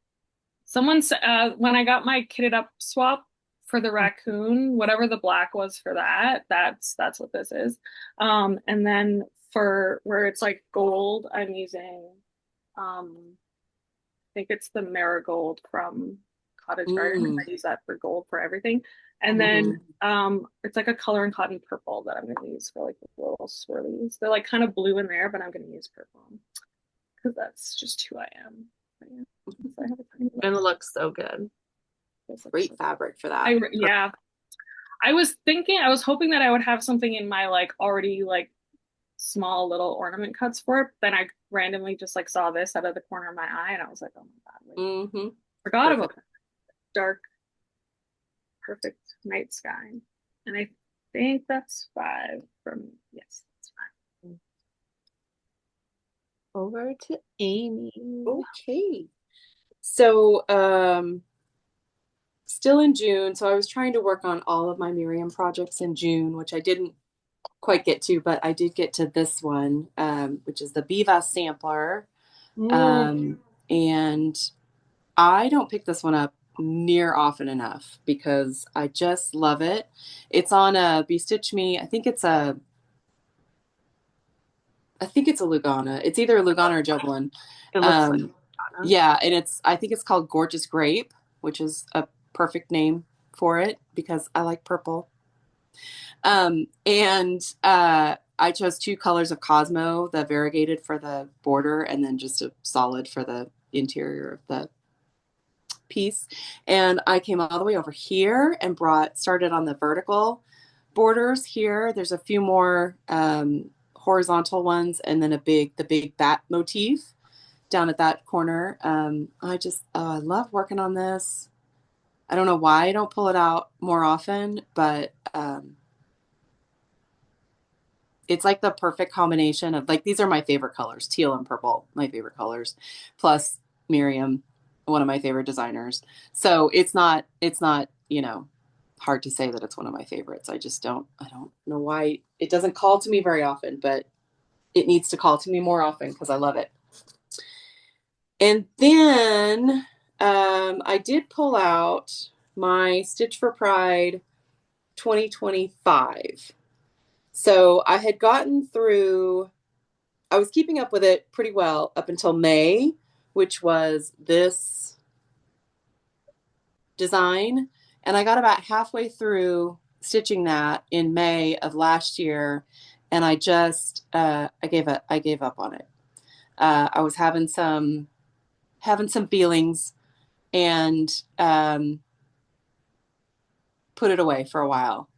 when I got my kitted up swap for the raccoon, whatever the black was for that, that's what this is. And then for where it's like gold, I'm using I think it's the marigold from Cottage Garden. Mm. I use that for gold for everything. And then Hmm. it's like a color and cotton purple that I'm going to use for like the little swirlies. They're like kind of blue in there, but I'm going to use purple because that's just who I am. But yeah, so I have a tiny Gonna look so good. Great fabric for that. yeah. I was hoping that I would have something in my like already like small little ornament cuts for it. Then I randomly just like saw this out of the corner of my eye, and I was like, oh my God, like, Mm-hmm. forgot about Perfect. that dark, perfect night sky. And I think that's 5 from, yes, that's 5. Over to Amy. Okay. So, still in June. So I was trying to work on all of my Miriam projects in June, which I didn't quite get to, but I did get to this one, which is the Biva sampler. And I don't pick this one up near often enough because I just love it. It's on a Be Stitch Me. I think it's a Lugana. It's either a Lugana or Joplin. It looks like Yeah, and I think it's called Gorgeous Grape, which is a perfect name for it because I like purple. And I chose 2 colors of Cosmo, the variegated for the border, and then just a solid for the interior of the piece. And I came all the way over here and started on the vertical borders here. There's a few more horizontal ones, and then the big bat motif down at that corner. I love working on this. I don't know why I don't pull it out more often, but it's like the perfect combination of like, these are my favorite colors, teal and purple, my favorite colors, plus Miriam, one of my favorite designers. So it's not, hard to say that it's one of my favorites. I don't know why it doesn't call to me very often, but it needs to call to me more often because I love it. And then I did pull out my Stitch for Pride 2025. So I had gotten through, I was keeping up with it pretty well up until May, which was this design. And I got about halfway through stitching that in May of last year. And I just, I gave up on it. I was having some feelings and put it away for a while.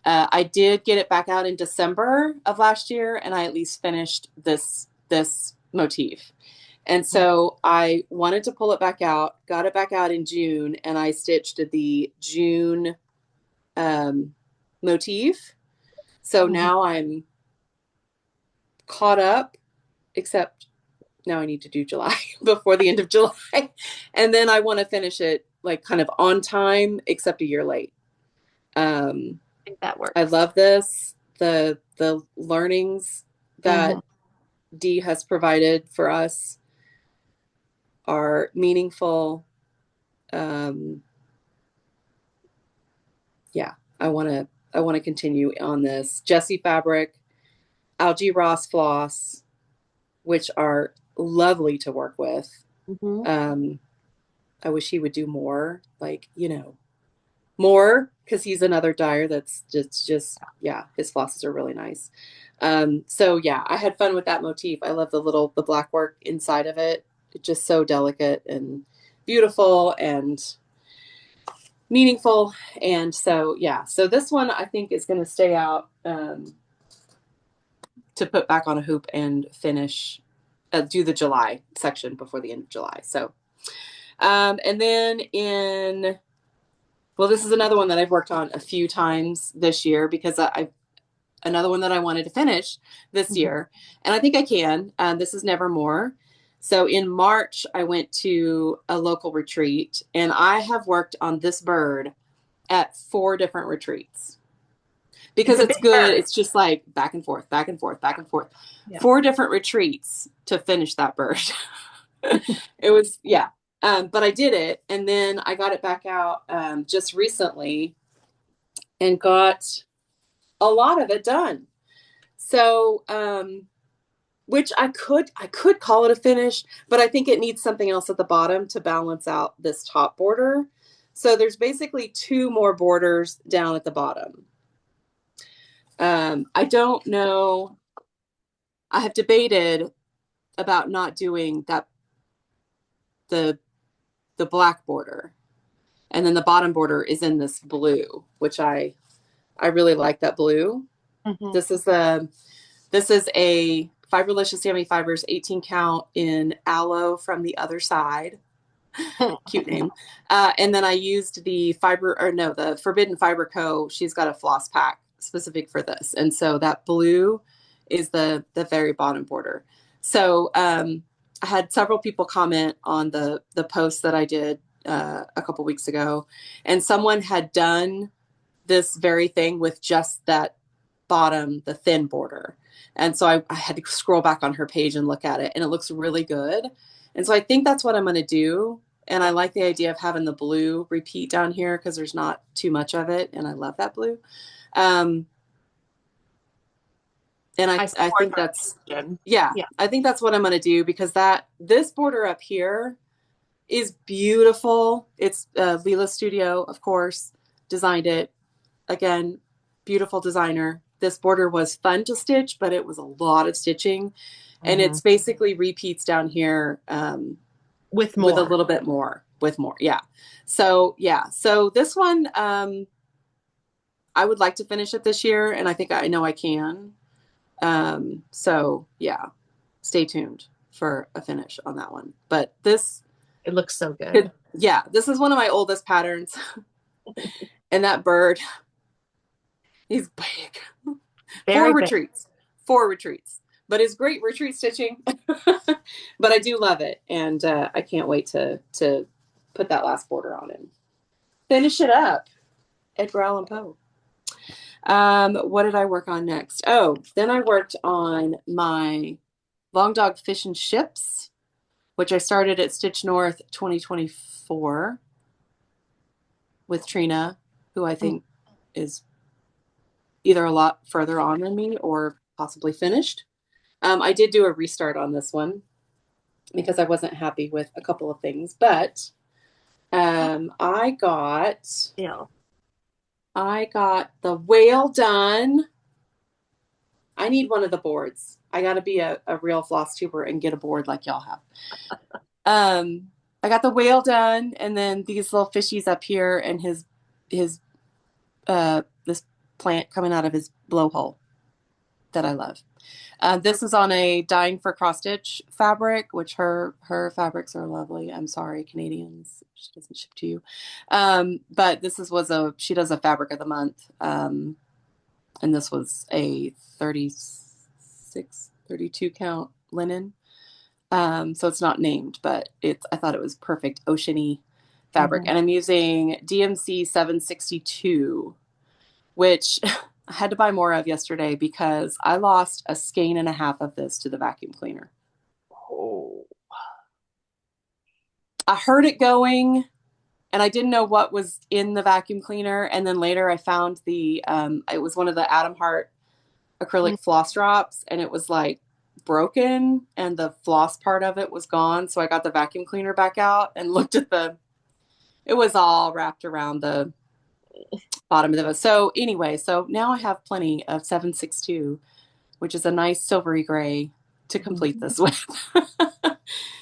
I did get it back out in December of last year, and I at least finished this motif. And so I wanted to pull it back out, got it back out in June, and I stitched the June motif. So now I'm caught up, except now I need to do July before the end of July. And then I want to finish it like kind of on time, except a year late. I think that works. I love this. The learnings that Dee has provided for us are meaningful. Yeah, I want to continue on this. Jessie fabric, Algae Ross floss, which are lovely to work with. I wish he would do more, like, more, because he's another dyer that's just yeah, his flosses are really nice. So yeah, I had fun with that motif. I love the black work inside of it. It's just so delicate and beautiful and meaningful. And so yeah, so this one I think is going to stay out to put back on a hoop and finish, do the July section before the end of July. So and then well, this is another one that I've worked on a few times this year because another one that I wanted to finish this year, and I think I can. This is Nevermore. So in March, I went to a local retreat, and I have worked on this bird at 4 different retreats because it's good. Bird. It's just like back and forth, back and forth, back and forth. Yeah. 4 different retreats to finish that bird. It was, yeah. But I did it, and then I got it back out just recently and got a lot of it done. So, which I could call it a finish, but I think it needs something else at the bottom to balance out this top border. So there's basically 2 more borders down at the bottom. I don't know. I have debated about not doing that, the black border, and then the bottom border is in this blue, which I really like that blue. This is the This is a Fiberlicious Yummy Fibers 18 count in aloe from the other side. Cute name. And then I used the Forbidden Fiber Co. She's got a floss pack specific for this. And so that blue is the very bottom border. So I had several people comment on the post that I did a couple weeks ago, and someone had done this very thing with just that bottom, the thin border. And so I had to scroll back on her page and look at it, and it looks really good. And so I think that's what I'm going to do. And I like the idea of having the blue repeat down here because there's not too much of it. And I love that blue. And I think that's, yeah, I think that's what I'm going to do, because this border up here is beautiful. It's Leela Studio, of course, designed it. Again, beautiful designer. This border was fun to stitch, but it was a lot of stitching. And it's basically repeats down here with a little bit more, yeah. So this one, I would like to finish it this year, and I know I can. So yeah, stay tuned for a finish on that one. But it looks so good. This is one of my oldest patterns. And that bird, he's big. Four retreats, but it's great retreat stitching. But I do love it, and I can't wait to put that last border on and finish it up. Edgar Allan Poe. What did I work on next? Oh, then I worked on my Long Dog Fish and Ships, which I started at Stitch North 2024 with Trina, who I think is either a lot further on than me or possibly finished. I did do a restart on this one because I wasn't happy with a couple of things, but I got the whale done. I need one of the boards. I got to be a real floss tuber and get a board like y'all have. I got the whale done, and then these little fishies up here, and his this plant coming out of his blowhole that I love. This is on a Dying for Cross Stitch fabric, which her fabrics are lovely. I'm sorry, Canadians, she doesn't ship to you. But she does a fabric of the month. And this was a 32 count linen. So it's not named, but I thought it was perfect oceany fabric. And I'm using DMC 762, which I had to buy more of yesterday because I lost a skein and a half of this to the vacuum cleaner. Oh. I heard it going, and I didn't know what was in the vacuum cleaner. And then later I found it was one of the Adam Hart acrylic floss drops, and it was like broken and the floss part of it was gone. So I got the vacuum cleaner back out and looked at it was all wrapped around the bottom of the. So anyway, so now I have plenty of 762, which is a nice silvery gray to complete this with.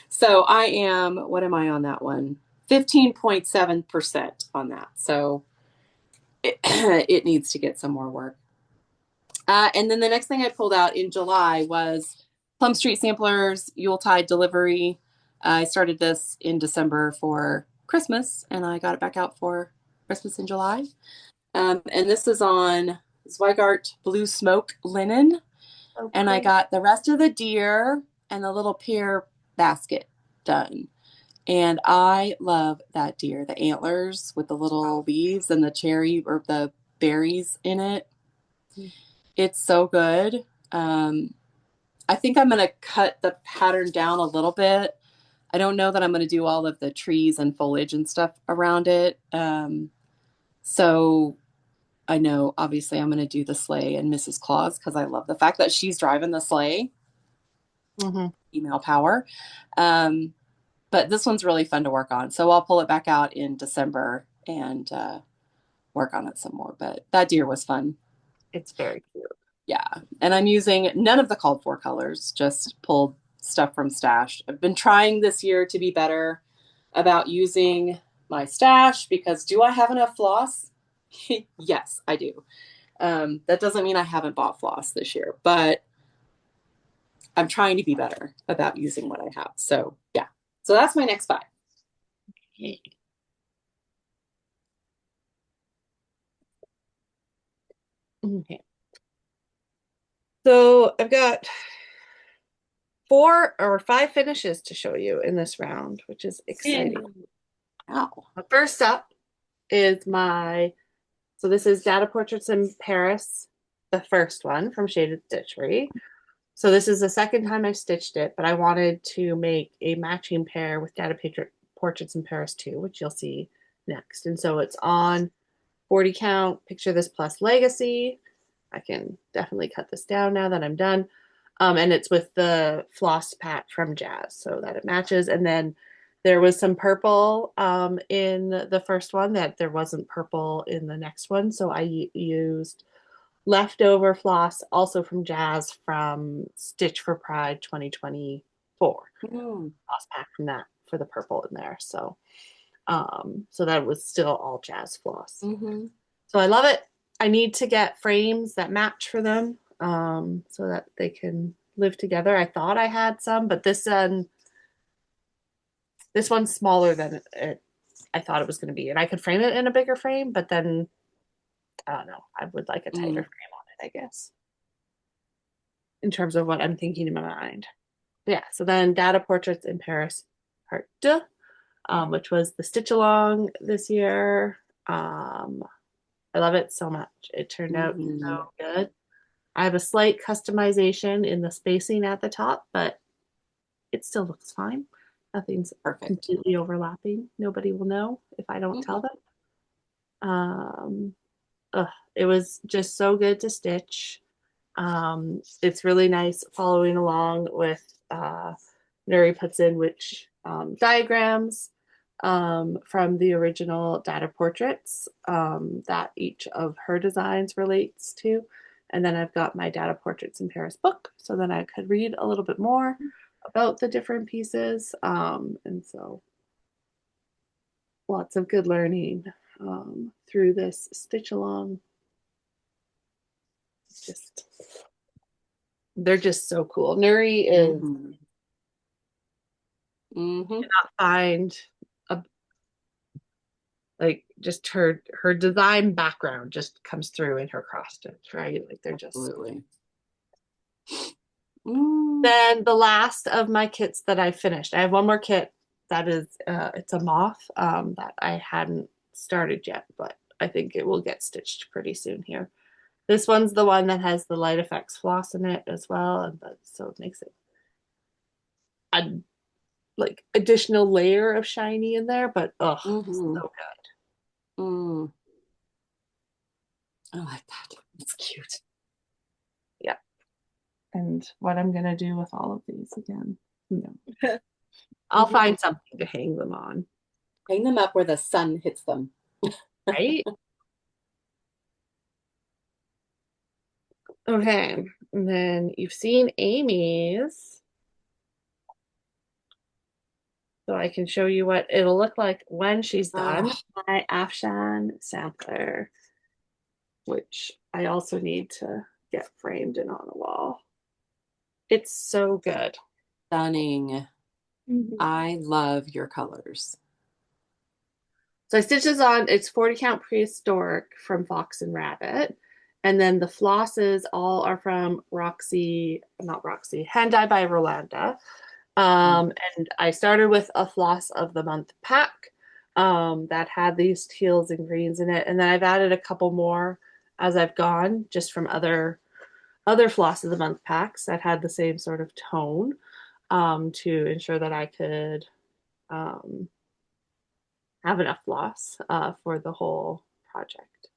So what am I on that one? 15.7% on that. So it needs to get some more work. And then the next thing I pulled out in July was Plum Street Samplers Yuletide delivery. I started this in December for Christmas, and I got it back out for Christmas in July. And this is on Zweigart Blue Smoke linen. Okay. And I got the rest of the deer and the little pear basket done. And I love that deer, the antlers with the little leaves and the cherry or the berries in it. It's so good. I think I'm going to cut the pattern down a little bit. I don't know that I'm going to do all of the trees and foliage and stuff around it. So I know obviously I'm going to do the sleigh and Mrs. Claus because I love the fact that she's driving the sleigh. Female power. But this one's really fun to work on. So I'll pull it back out in December and work on it some more. But that deer was fun. It's very cute. Yeah. And I'm using none of the called for colors, just pulled stuff from stash. I've been trying this year to be better about using my stash because do I have enough floss? Yes, I do. That doesn't mean I haven't bought floss this year, but I'm trying to be better about using what I have. So yeah. So that's my next 5. Okay. So I've got 4 or 5 finishes to show you in this round, which is exciting. Wow. First up is so this is Data Portraits in Paris, the first one from Shaded Stitchery. So this is the second time I've stitched it, but I wanted to make a matching pair with Data Portraits in Paris 2, which you'll see next. And so it's on 40 count, picture this plus legacy. I can definitely cut this down now that I'm done. And it's with the floss pat from Jazz so that it matches. And then there was some purple in the first one that there wasn't purple in the next one. So I used leftover floss also from Jazz from Stitch for Pride 2024. Floss pack from that for the purple in there. So so that was still all Jazz floss. So I love it. I need to get frames that match for them so that they can live together. I thought I had some, but this one's smaller than I thought it was going to be. And I could frame it in a bigger frame, but then I don't know. I would like a tighter frame on it, I guess, in terms of what I'm thinking in my mind. Yeah, so then Data Portraits in Paris Part 2, which was the stitch along this year. I love it so much. It turned out so good. I have a slight customization in the spacing at the top, but it still looks fine. Nothing's completely overlapping. Nobody will know if I don't tell them. It was just so good to stitch. It's really nice following along with Nuri puts in which diagrams from the original Data Portraits that each of her designs relates to. And then I've got my Data Portraits in Paris book, so then I could read a little bit more about the different pieces. And so lots of good learning through this stitch along. They're just so cool. Nuri is cannot find just her design background just comes through in her cross stitch, right? Like they're just absolutely. Then the last of my kits that I finished. I have one more kit that is it's a moth that I hadn't started yet, but I think it will get stitched pretty soon here. This one's the one that has the Light Effects floss in it as well, and so it makes it a additional layer of shiny in there, but so good. I like that. It's cute. Yeah. And what I'm gonna do with all of these again, I'll find something to hang them on. Hang them up where the sun hits them. Right? Okay. And then you've seen Amy's. So I can show you what it'll look like when she's done. My Afshan sampler, which I also need to get framed and on a wall. It's so good. Stunning. I love your colors. So I stitched this on, it's 40 count prehistoric from Fox and Rabbit. And then the flosses all are from Hand Dye by Rolanda. And I started with a floss of the month pack that had these teals and greens in it. And then I've added a couple more as I've gone, just from other floss of the month packs that had the same sort of tone to ensure that I could have enough floss for the whole project.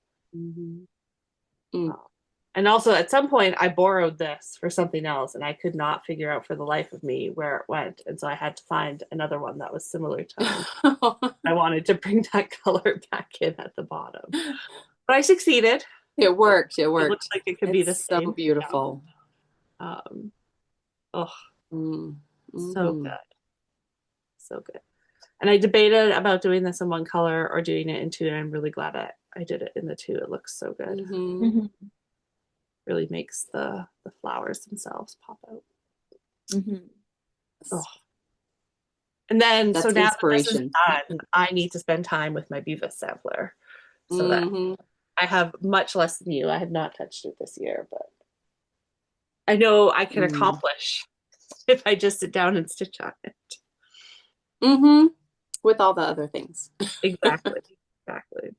And also at some point I borrowed this for something else and I could not figure out for the life of me where it went. And so I had to find another one that was similar to I wanted to bring that color back in at the bottom. But I succeeded. It worked. It looks like it could be the same. So beautiful. So good. So good. And I debated about doing this in one color or doing it in two, and I'm really glad I did it in the two. It looks so good. Really makes the flowers themselves pop out. Mhm. Oh. And then, so That's now that this is inspiration. done, I need to spend time with my Beavis sampler so that Hmm. I have much less than you. I have not touched it this year, but I know I can Mm. accomplish if I just sit down and stitch on it. Hmm. With all the other things. Exactly. Exactly.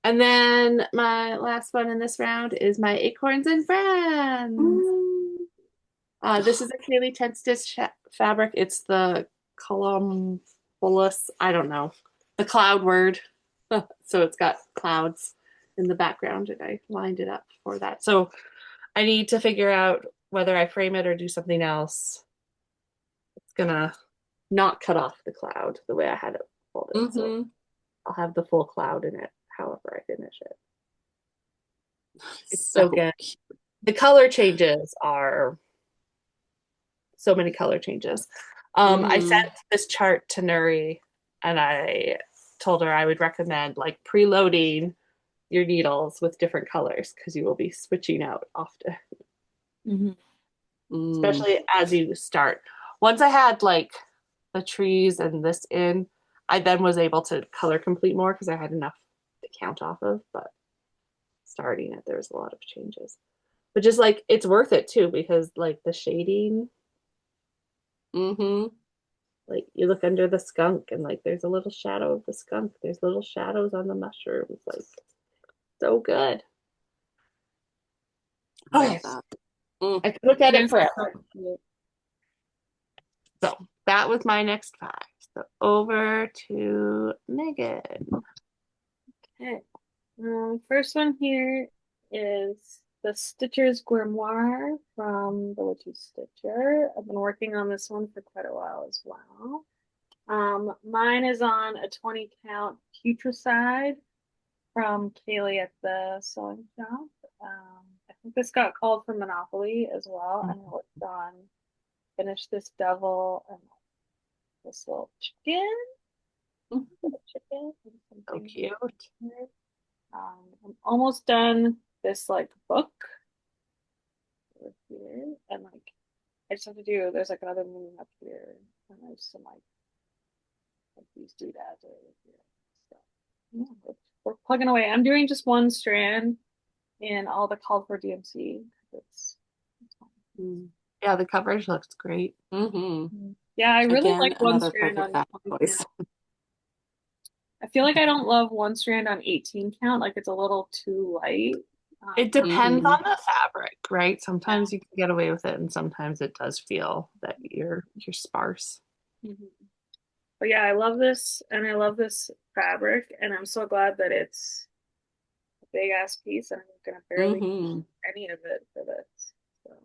And then my last one in this round is my Acorns and Friends. Mm. This is a Kaylee 10 stitch fabric. It's the columbulus, I don't know, the cloud word. So it's got clouds in the background, and I lined it up for that. So I need to figure out whether I frame it or do something else. It's gonna not cut off the cloud the way I had it folded. So Hmm. I'll have the full cloud in it, however I finish it. It's so So good. The color changes are so many color changes. I sent hmm. this chart to Nuri and I told her I would recommend like preloading your needles with different colors because you will be switching out often, Mhm. Mm. especially as you start. Once I had like the trees and this in, I then was able to color complete more because I had enough to count off of. But starting it, there was a lot of changes. But just like it's worth it too because like the shading, Hmm. like you look under the skunk and like there's a little shadow of the skunk. There's little shadows on the mushrooms. Like so good. I love Okay, that. Mm. I could look at It it is forever. so cute. So that was my next five. So over to Megan. Okay. First one here is the Stitcher's Grimoire from the Witchy Stitcher. I've been working on this one for quite a while as well. Mine is on a 20 count Putricide from Kaylee at the sewing shop. I think this got called for Monopoly as well, and I worked on Finish This Devil and this little chicken, Mhm. little chicken, and So something cute. here. I'm almost done this like book over here, and like I just have to do. There's like another moon up here, and there's some like these doodads over here. So yeah, we're plugging away. I'm doing just one strand in all the called for DMC. It's fun. Mm. Yeah, the coverage looks great. Hmm. Yeah, I really Again, like one another strand perfect on fat 20 choice. count. I feel like I don't love one strand on 18 count. Like it's a little too light. It For depends Hmm. on the fabric, right? yeah. Sometimes you can get away with it, and sometimes it does feel that you're sparse. Mhm. But yeah, I love this and I love this fabric, and I'm so glad that it's a big ass piece and I'm gonna barely use Hmm. any of it for this. So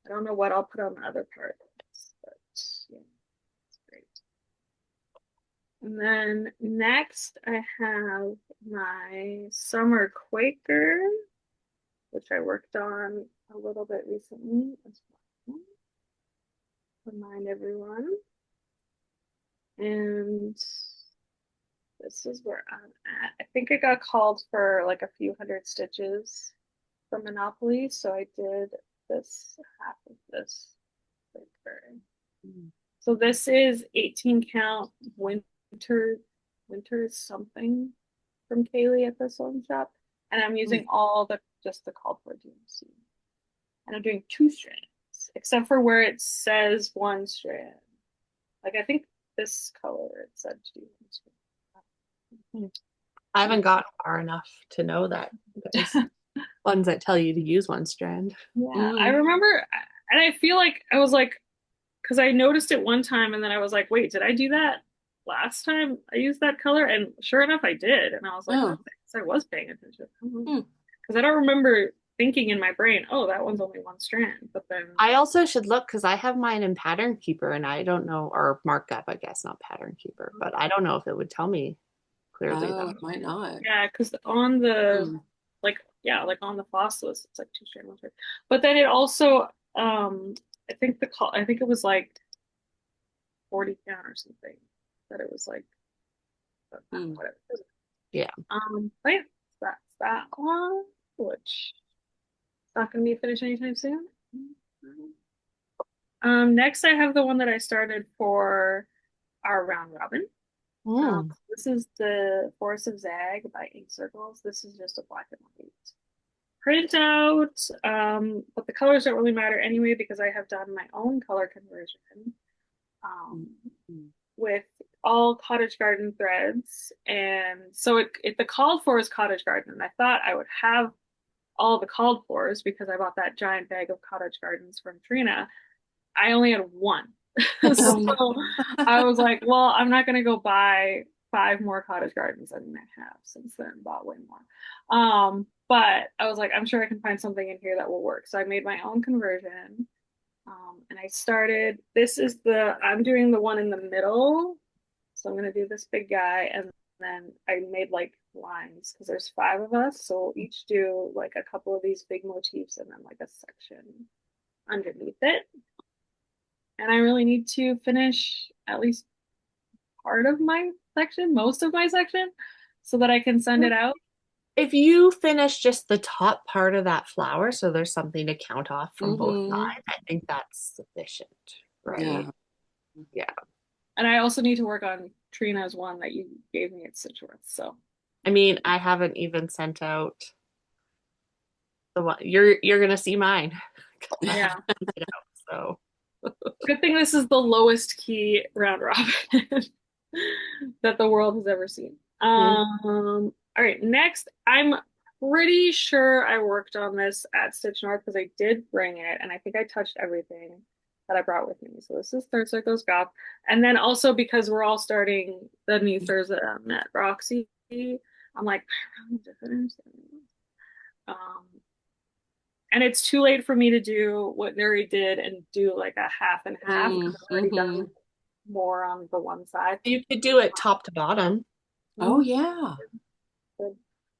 I don't know what I'll put on the other part, but yeah, it's great. And then next I have my Summer Quaker, which I worked on a little bit recently as well. Remind everyone. And this is where I'm at. I think it got called for like a few hundred stitches for Monopoly, so I did this half of this paper. So this is 18 count winter something from Kaylee at the sewing shop, and I'm using all the just the called for DMC, and I'm doing two strands, except for where it says one strand. Like I think this color it said to do one strand. I haven't gotten far enough to know that there's ones that tell you to use one strand. Yeah, I Mm. remember, and I feel like I was like, because I noticed it one time, and then I was like, wait, did I do that last time I used that color? And sure enough, I did. And I was like, oh, Oh. I guess I was paying attention. Mm. Because I don't remember thinking in my brain, oh, that one's only one strand. But then, I also should look because I have mine in Pattern Keeper and I don't know, or markup, I guess, not Pattern Keeper, but I don't know if it would tell me clearly Oh, though. it might not. yeah, because on the, Mm. like, yeah, like on the FOSS list, it's like two strand, one strand. But then it also, I think it was like 40 count or something that it was like, Mm. whatever. Yeah. But yeah, that's that one, which is not going to be finished anytime soon. Next I have the one that I started for our round robin. Mm. This is the Forest of Zag by Ink Circles. This is just a black and white printout, but the colors don't really matter anyway because I have done my own color conversion um, Mhm. with all cottage garden threads. And so the called for is cottage garden. And I thought I would have all the called fors because I bought that giant bag of cottage gardens from Trina. I only had one. Oh no. So I was like, well, I'm not going to go buy five more cottage gardens. I mean, I have since then bought way more. But I was like, I'm sure I can find something in here that will work. So I made my own conversion. And I started, I'm doing the one in the middle. So I'm going to do this big guy. And then I made like lines because there's five of us. So we'll each do like a couple of these big motifs and then like a section underneath it. And I really need to finish at least part of my section, most of my section, so that I can send it out. If you finish just the top part of that flower, so there's something to count off from both Hmm. sides, I think that's sufficient, right? Yeah. Yeah. And I also need to work on Trina's one that you gave me at Stitchworth. So I mean, I haven't even sent out the one you're gonna see mine. 'Cause I yeah, haven't sent it out, so good thing this is the lowest key round robin that the world has ever seen. mm, All right, next, I'm pretty sure I worked on this at Stitch North because I did bring it, and I think I touched everything that I brought with me. So this is Third Circle's Golf, and then also because we're all starting the new Thursday at Roxy, I'm like, I really did finish this. Um, and it's too late for me to do what Nuri did and do like a half and half because I've already Mm-hmm. done more on the one side. you could do it top to bottom. Oh Mhm. yeah.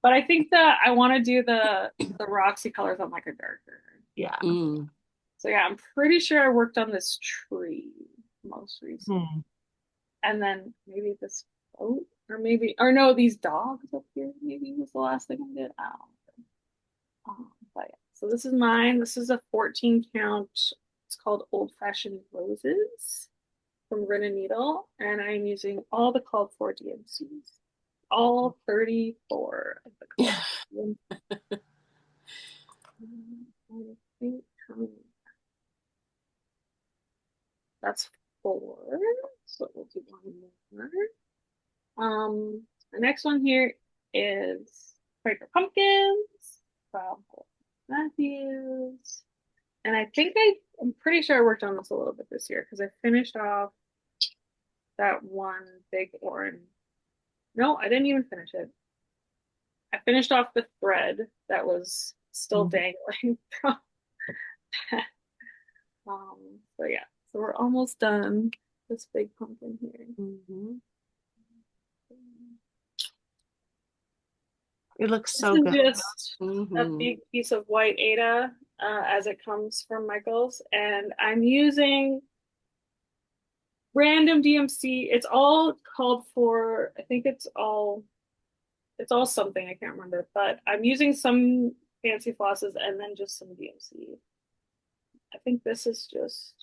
But I think that I want to do the Roxy colors on like a darker. Yeah. Mm. So yeah, I'm pretty sure I worked on this tree most recently. Hmm. And then maybe this boat or maybe or no, these dogs up here maybe was the last thing I did. I don't know. But yeah. So this is mine. This is a 14 count. It's called Old Fashioned Roses from Rin and Needle, and I'm using all the called for DMCs, all 34 of the called for. I think that's four, so we'll do one more. The next one here is Quaker Pumpkins from Matthews, and I'm pretty sure I worked on this a little bit this year because I finished off that one big orange. No, I didn't even finish it. I finished off the thread that was still Mhm. dangling from that. So yeah, so we're almost done this big pumpkin here. Mm-hmm. It looks This so is good. just a Mm-hmm. big piece of white Ada as it comes from Michaels, and I'm using random DMC. It's all called for, I think it's all something, I can't remember, but I'm using some fancy flosses and then just some DMC. I think this is just,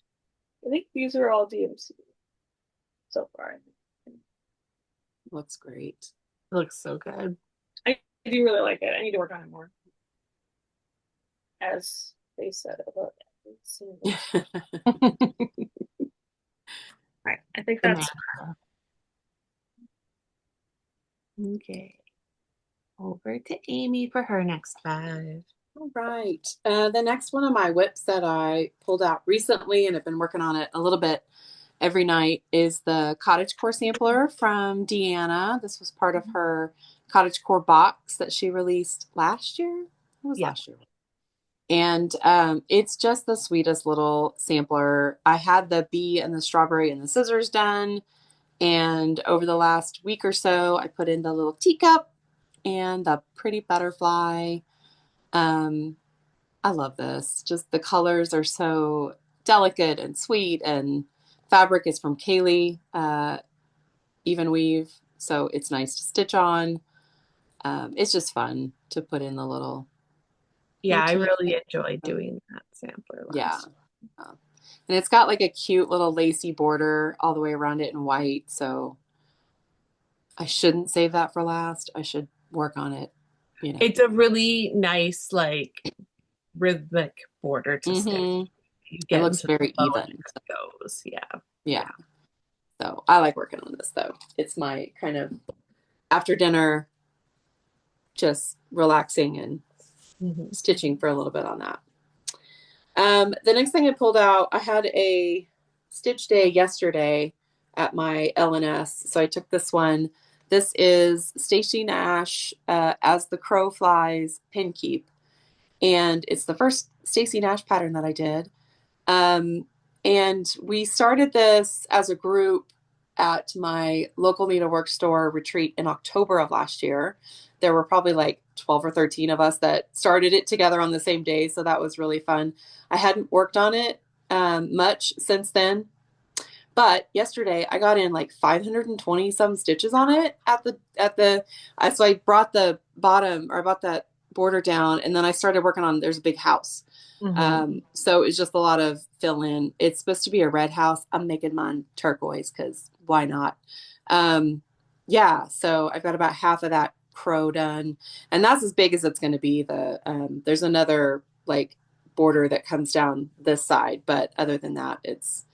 I think these are all DMC so far. Looks great. It looks so good. I do really like it. I need to work on it more, as they said about every single. All right, I think that's Samantha. Okay. Over to Amy for her next five. All right. The next one of my whips that I pulled out recently and have been working on it a little bit every night is the Cottage Core sampler from Deanna. This was part of her Cottage Core box that she released last year. It was Yeah. last year. And it's just the sweetest little sampler. I had the bee and the strawberry and the scissors done. And over the last week or so, I put in the little teacup and the pretty butterfly. Um, I love this. Just the colors are so delicate and sweet, and fabric is from Kaylee, even weave, so it's nice to stitch on. It's just fun to put in the little Yeah, I motif. really enjoyed doing that sampler Yeah. last. And it's got like a cute little lacy border all the way around it in white. So I shouldn't save that for last. I should work on it, you know. It's a really nice, like, rhythmic border to stitch. Mm-hmm. You It get looks into the very flow and even. it goes. Yeah. Yeah. So I like working on this though. It's my kind of after dinner, just relaxing and Mhm. stitching for a little bit on that. The next thing I pulled out, I had a stitch day yesterday at my LNS. So I took this one. This is Stacey Nash, As the Crow Flies Pin Keep. And it's the first Stacey Nash pattern that I did. And we started this as a group at my local needlework store retreat in October of last year. There were probably like 12 or 13 of us that started it together on the same day. So that was really fun. I hadn't worked on it much since then. But yesterday I got in like 520 some stitches on it so I brought the bottom or I brought that border down and then I started working on, there's a big house. So it's just a lot of fill in. It's supposed to be a red house. I'm making mine turquoise because why not? Yeah, so I've got about half of that crow done, and that's as big as it's going to be. There's another like border that comes down this side, but other than that, it's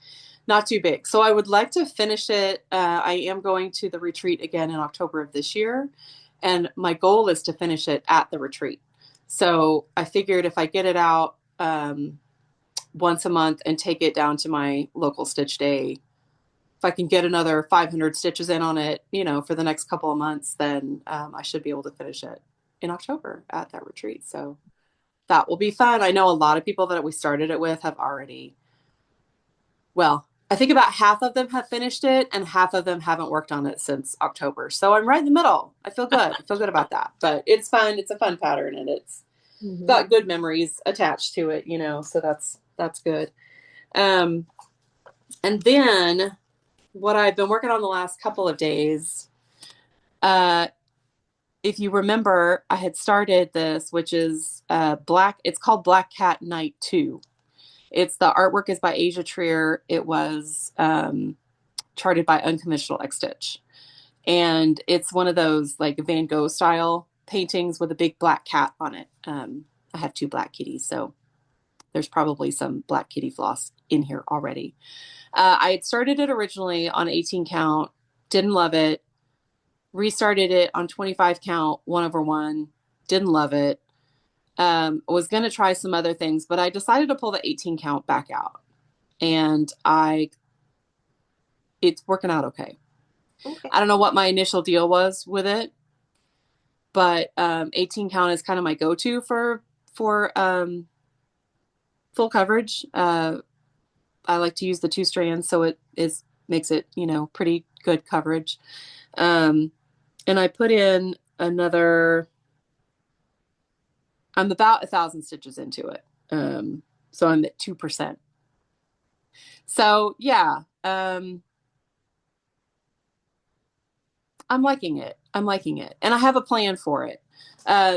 not too big. So I would like to finish it. I am going to the retreat again in October of this year, and my goal is to finish it at the retreat. So I figured if I get it out once a month and take it down to my local stitch day, if I can get another 500 stitches in on it, you know, for the next couple of months, then I should be able to finish it in October at that retreat. So that will be fun. I know a lot of people that we started it with have already, well, I think about half of them have finished it and half of them haven't worked on it since October. So I'm right in the middle. I feel good. I feel good about that. But it's fun. It's a fun pattern and it's got good memories attached to it, you know, so that's good. And then what I've been working on the last couple of days, if you remember, I had started this, which is it's called Black Cat Night 2. It's the artwork is by Asia Trier. It was charted by Unconventional X Stitch. And it's one of those like Van Gogh style paintings with a big black cat on it. I have 2 black kitties, so there's probably some black kitty floss in here already. I had started it originally on 18 count, didn't love it. Restarted it on 25 count, 1/1, didn't love it. Was going to try some other things, but I decided to pull the 18 count back out. And it's working out okay. I don't know what my initial deal was with it, but 18 count is kind of my go-to for full coverage. I like to use the 2 strands, so it makes it, you know, pretty good coverage. And I put in I'm about 1,000 stitches into it. So I'm at 2%. So yeah, I'm liking it. I'm liking it. And I have a plan for it.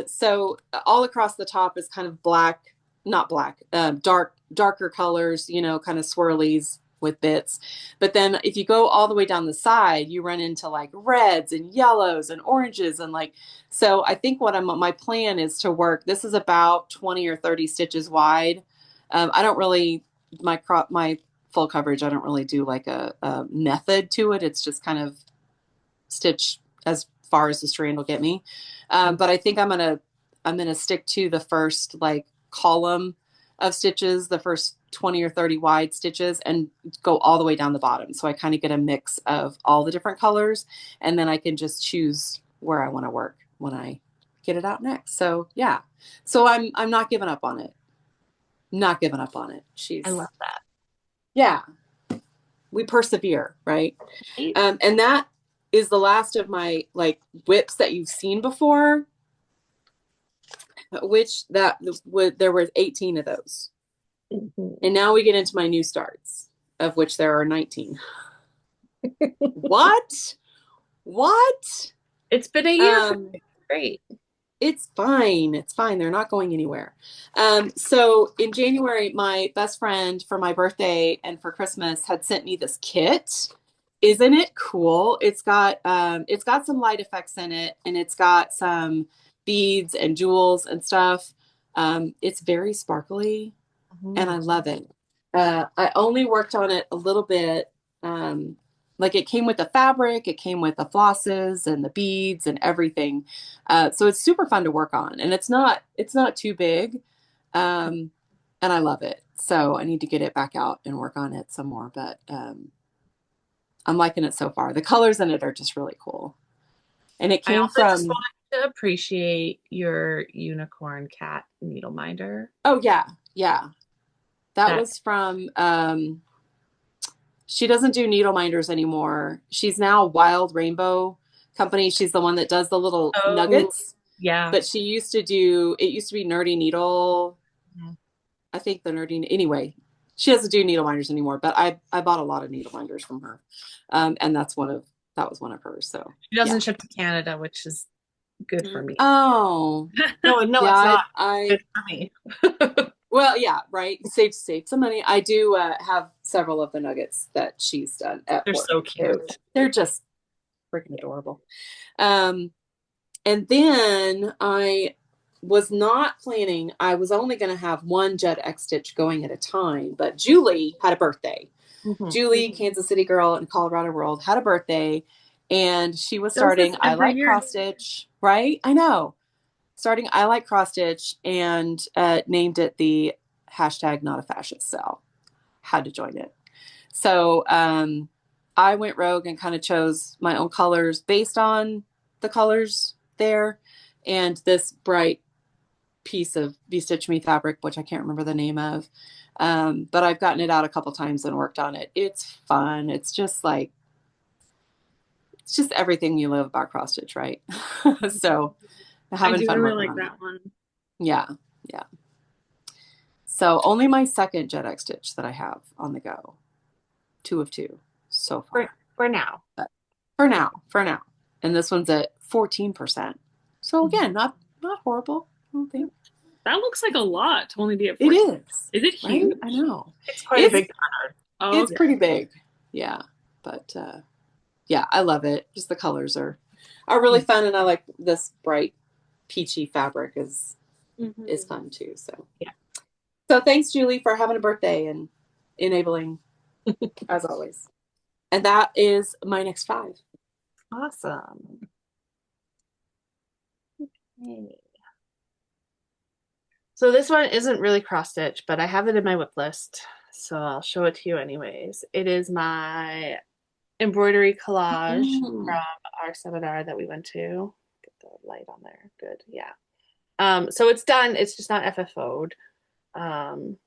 So all across the top is kind of black, not black, darker colors, you know, kind of swirlies with bits. But then if you go all the way down the side, you run into like reds and yellows and oranges and like, so I think my plan is to work, this is about 20 or 30 stitches wide. I don't really, my full coverage, I don't really do like a method to it. It's just kind of stitch as far as the strand will get me. But I think I'm gonna stick to the first like column of stitches, the first 20 or 30 wide stitches, and go all the way down the bottom. So I kind of get a mix of all the different colors, and then I can just choose where I want to work when I get it out next. So yeah, so I'm not giving up on it. Not giving up on it. I love that. Yeah, we persevere, right? And that is the last of my like WIPs that you've seen before, which there were 18 of those. And now we get into my new starts, of which there are 19. What? It's been a year. Great. It's fine. It's fine. They're not going anywhere. So in January, my best friend for my birthday and for Christmas had sent me this kit. Isn't it cool? It's got some light effects in it, and it's got some beads and jewels and stuff. It's very sparkly, and I Mhm. love it. I only worked on it a little bit. Like it came with the fabric, it came with the flosses and the beads and everything. So it's super fun to work on, and it's not too big. Um, and I love it. So I need to get it back out and work on it some more, but I'm liking it so far. The colors in it are just really cool. And it I came also just from, wanted to appreciate your unicorn cat needle minder. oh yeah, yeah. That That was from she doesn't do needle minders anymore. She's now Wild Rainbow Company. She's the one that does the little oh nuggets. yeah. But it used to be Nerdy Needle. Mhm. I think the Nerdy, anyway, she doesn't do needle minders anymore, but I bought a lot of needle minders from her. And that was one of hers. So She yeah. doesn't ship to Canada, which is good for Mm. me. Oh, No, no, yeah, it's not I good for me. well, yeah, right. Save some money. I do have several of the nuggets that she's done at They're work. so cute. They're just freaking adorable. Um, and then I was not planning, I was only going to have one Jet X stitch going at a time, but Julie had a birthday. Mhm. Julie, Kansas City girl in Colorado World, had a birthday, and she was Does this starting I every Like year? Cross Stitch, right? I know. Starting I Like Cross Stitch and named it the hashtag not a fascist cell. Had to join it. So I went rogue and kind of chose my own colors based on the colors there. And this bright piece of Be Stitch Me fabric, which I can't remember the name of. But I've gotten it out a couple times and worked on it. It's fun. It's just everything you love about cross stitch, right? So I having do fun really working like on it. that one. Yeah. Yeah. So only my second Jet X stitch that I have on the go. Two of two so For far. for now. But for now. And this one's at 14%. So again, not horrible, I don't think. That looks like a lot to only be at It 14. is, Is it right? huge? I know. It's quite a It's big card. Oh, it's okay. pretty big. Yeah. But yeah, I love it. Just the colors are really fun, and I like this bright peachy fabric is Mhm. fun too. So Yeah. so thanks, Julie, for having a birthday and enabling as always. And that is my next five. Awesome. Okay. So this one isn't really cross stitch, but I have it in my WIP list, so I'll show it to you anyways. It is my embroidery collage Mm. from our seminar that we went to. Get the light on there. Good. Yeah. So it's done. It's just not FFO'd. Um,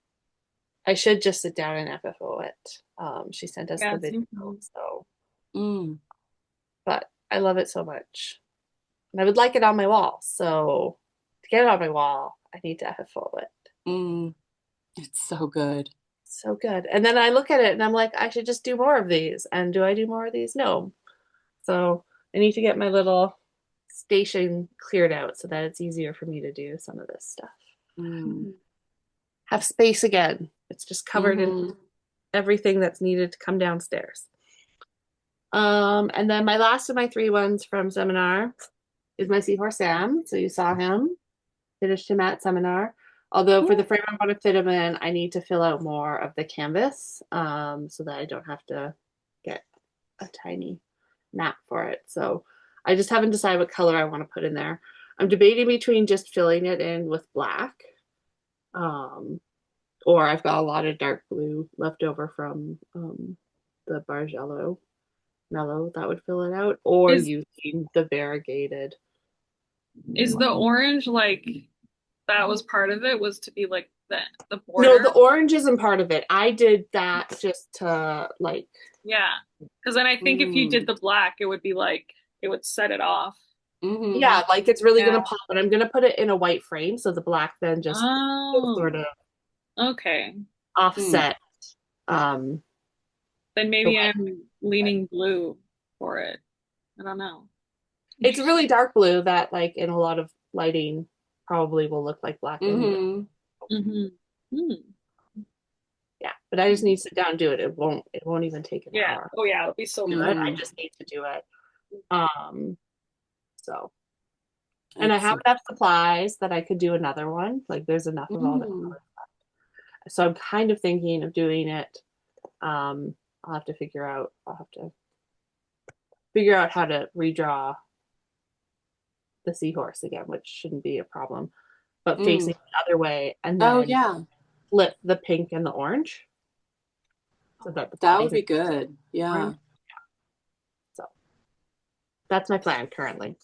I should just sit down and FFO it. She sent us Yeah, the it video, seems cool. so Mm. but I love it so much. And I would like it on my wall. So to get it on my wall, I need to FFO it. Mm. It's so good. So good. And then I look at it and I'm like, I should just do more of these. And do I do more of these? No. So I need to get my little station cleared out so that it's easier for me to do some of this stuff. Mm. Have space again. It's just covered in Mm-hmm. everything that's needed to come downstairs. And then my last of my three ones from seminar is my Seahorse Sam. So you saw him, finished him at seminar. Although for the frame I want to fit him in, I need to fill out more of the canvas so that I don't have to get a tiny map for it. So I just haven't decided what color I want to put in there. I'm debating between just filling it in with black, or I've got a lot of dark blue left over from the Bargello Mellow that would fill it out, or Is using the variegated. is the orange like that was part of it was to be like the No, border? the orange isn't part of it. I did that just to like, Yeah. Because then I think if you did Mm. the black, it would be like it would set it off. Mm-hmm. yeah, like it's really Yeah. gonna pop, but I'm gonna put it in a white frame so the black then just sort Oh, of okay. Mm. offset um Then the maybe white. I'm leaning blue for it. I don't know. It's really dark blue that like in a lot of lighting probably will look like black and white. Mm-hmm. Mm-hmm. Yeah, but I just need to sit down and do it. It won't even take an Yeah. hour Oh yeah, it'll be so to do good. it. I Mm-hmm. just need to do it. Um, so and I have Excellent. enough supplies that I could do another one. Like there's enough of all that. Mm. So I'm kind of thinking of doing it. I'll have to figure out how to redraw the seahorse again, which shouldn't be a problem. But Mm. facing the other way and Oh then yeah, flip the pink and the orange so that the that bodies would are be good. Yeah, orange. So that's my plan currently.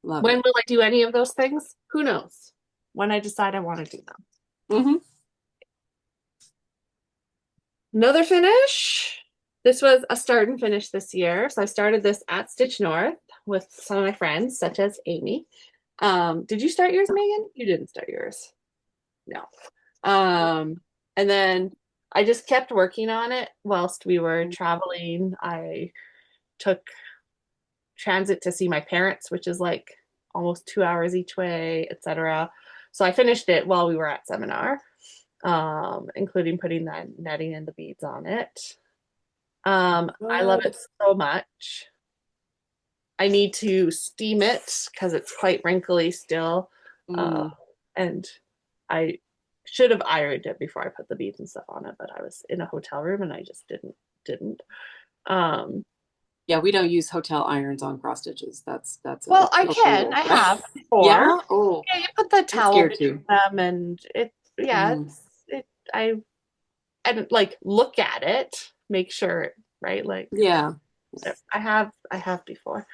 love When it. will I do any of those things? Who knows? When I decide I want to do them. Mm-hmm. Another finish. This was a start and finish this year. So I started this at Stitch North with some of my friends, such as Amy. Did you start yours, Megan? You didn't start yours. No. And then I just kept working on it whilst we were traveling. I took transit to see my parents, which is like almost 2 hours each way, etc. So I finished it while we were at seminar, including putting the netting and the beads on it. I love it Good. so much. I need to steam it because it's quite wrinkly still. Uh, Mm. and I should have ironed it before I put the beads and stuff on it, but I was in a hotel room and I just didn't. Um, Yeah, we don't use hotel irons on cross stitches. That's well, I a can. rule. I have before. Yeah. Oh, Yeah, you put the I'm towel scared between to. them and yeah, Mm. I and like look at it, make sure, right? Like Yeah. I have before.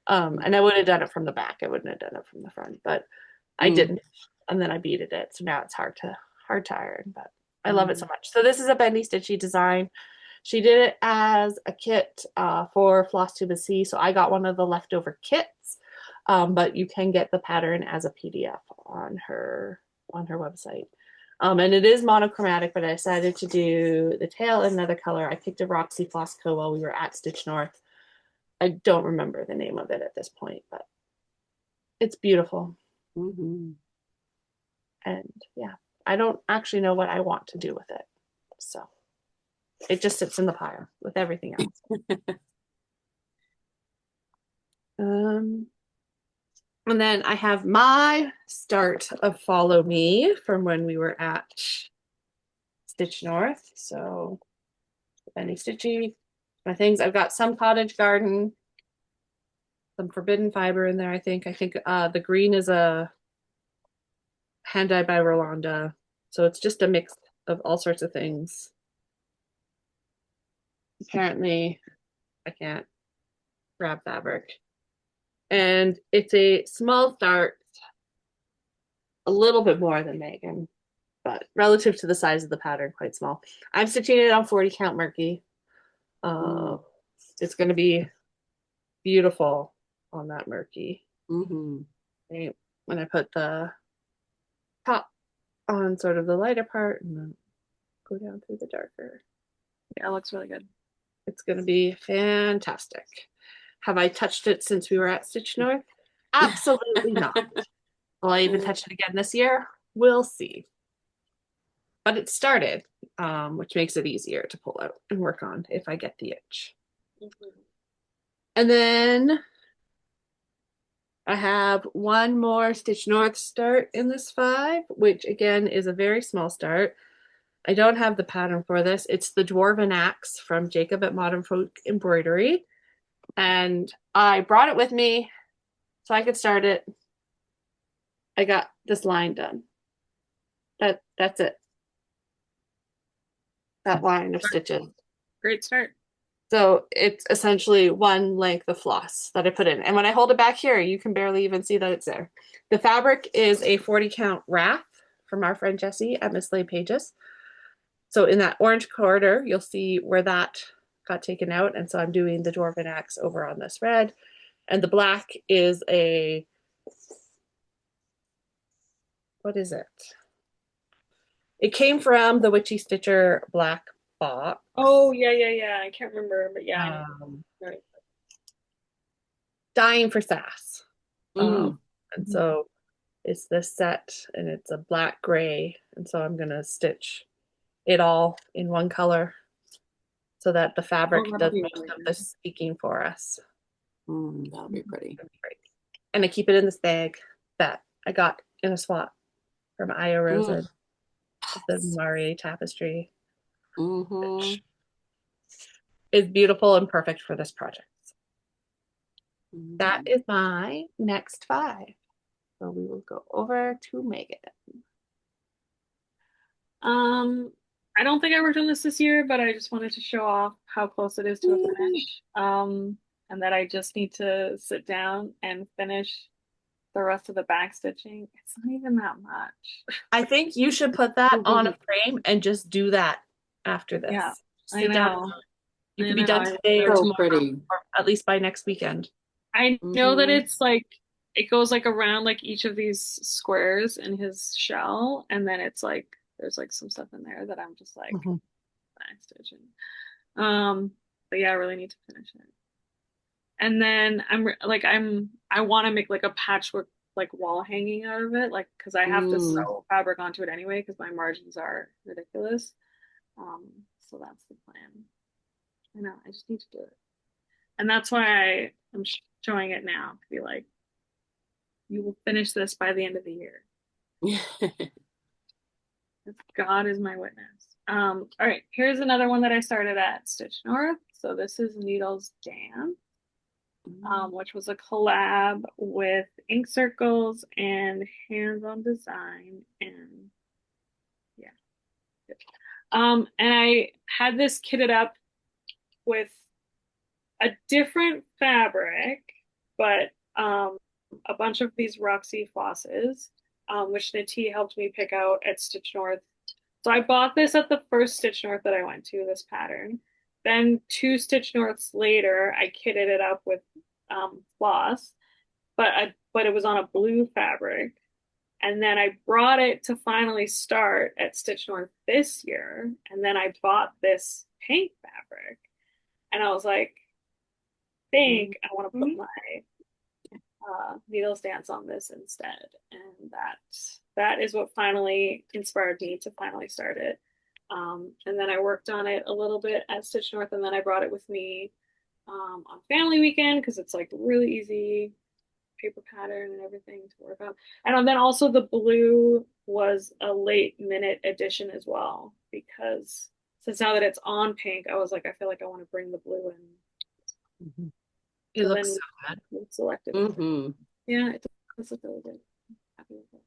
And I would have done it from the back. I wouldn't have done it from the front, but I Mm. didn't. And then I beaded it. So now it's hard to iron, but I love it so Mm. much. So this is a bendy stitchy design. She did it as a kit for Flosstube C. So I got one of the leftover kits. But you can get the pattern as a PDF on her website. And it is monochromatic, but I decided to do the tail in another color. I picked a Roxy Floss Co. while we were at Stitch North. I don't remember the name of it at this point, but it's beautiful. Mm-hmm. And yeah, I don't actually know what I want to do with it. So it just sits in the pile with everything else. Um, and then I have my start of Follow Me from when we were at Stitch North. So Benny Stitchy, my things. I've got some Cottage Garden, some Forbidden Fiber in there, I think. I think the green is a hand dyed by Rolanda. So it's just a mix of all sorts of things. Apparently, I can't grab fabric. And it's a small start, a little bit more than Megan, but relative to the size of the pattern, quite small. I'm stitching it on 40 count Murky. Uh, Mm. it's going to be beautiful on that Murky. Mm-hmm. Right? When I put the top on sort of the lighter part and then go down through the darker. Yeah, it looks really good. It's going to be fantastic. Have I touched it since we were at Stitch North? Absolutely not. Will I even touch it again this year? We'll see. But it started, which makes it easier to pull out and work on if I get the itch. Mm-hmm. And then I have one more Stitch North start in this 5, which again is a very small start. I don't have the pattern for this. It's the Dwarven Axe from Jacob at Modern Folk Embroidery. And I brought it with me so I could start it. I got this line done. That's it. That line of stitches. Great start. So it's essentially one length of floss that I put in. And when I hold it back here, you can barely even see that it's there. The fabric is a 40 count wrath from our friend Jessie at Miss Lay Pages. So in that orange corridor, you'll see where that got taken out. And so I'm doing the Dwarven Axe over on this red. And the black is a, what is it? It came from the Witchy Stitcher black box. Oh yeah. I can't remember, but yeah, I know. Right. Dying for Sass. Mm. And so it's this set and it's a black gray. And so I'm gonna stitch it all in one color so that the Oh, fabric that'll does be most really of the good. speaking for us. That'll be pretty. And I keep it in this bag that I got in a swap from Aya Rosa, the Marie tapestry, Mm-hmm. which is beautiful and perfect for this project. That is my next 5. So we will go over to Megan. I don't think I worked on this year, but I just wanted to show off how close it is to a finish. And that I just need to sit down and finish the rest of the back stitching. It's not even that much. I think you should put that on a frame and just do that after Yeah, this. I Sit down. know. You I could be know. done today or So tomorrow, pretty. or at least by next weekend. I know that it's like it goes like around like each of these squares in his shell, and then it's like there's like some stuff in there that I'm just like back stitching. But yeah, I really need to finish it. And then I want to make like a patchwork like wall hanging out of it, like because I have to sew fabric onto it anyway because my margins are ridiculous. So that's the plan. I know, I just need to do it. And that's why I'm showing it now to be like, you will finish this by the end of the year. God is my witness. All right, here's another one that I started at Stitch North. So this is Needles Dance, which was a collab with Ink Circles and Hands on Design. And yeah. And I had this kitted up with a different fabric, but a bunch of these Roxy flosses, which Nati helped me pick out at Stitch North. So I bought this at the first Stitch North that I went to, this pattern. Then 2 Stitch Norths later, I kitted it up with floss, but it was on a blue fabric. And then I brought it to finally start at Stitch North this year. And then I bought this pink fabric. And I was like, think I want to put my Needles Dance on this instead. And that is what finally inspired me to finally start it. And then I worked on it a little bit at Stitch North, and then I brought it with me on family weekend because it's like really easy paper pattern and everything to work on. And then also the blue was a late minute addition as well because since now that it's on pink, I was like, I feel like I want to bring the blue in. It looks so good. Selected. Yeah, it does look really good. Happy with it.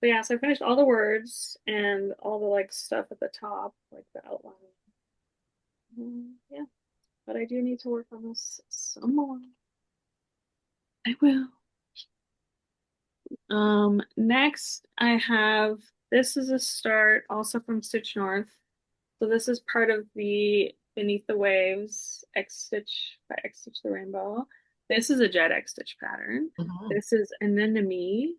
But yeah, so I finished all the words and all the like stuff at the top, like the outline. Yeah, but I do need to work on this some more. I will. Next I have this is a start also from Stitch North. So this is part of the Beneath the Waves X Stitch by X Stitch the Rainbow. This is a Jet X Stitch pattern. This is Anemone.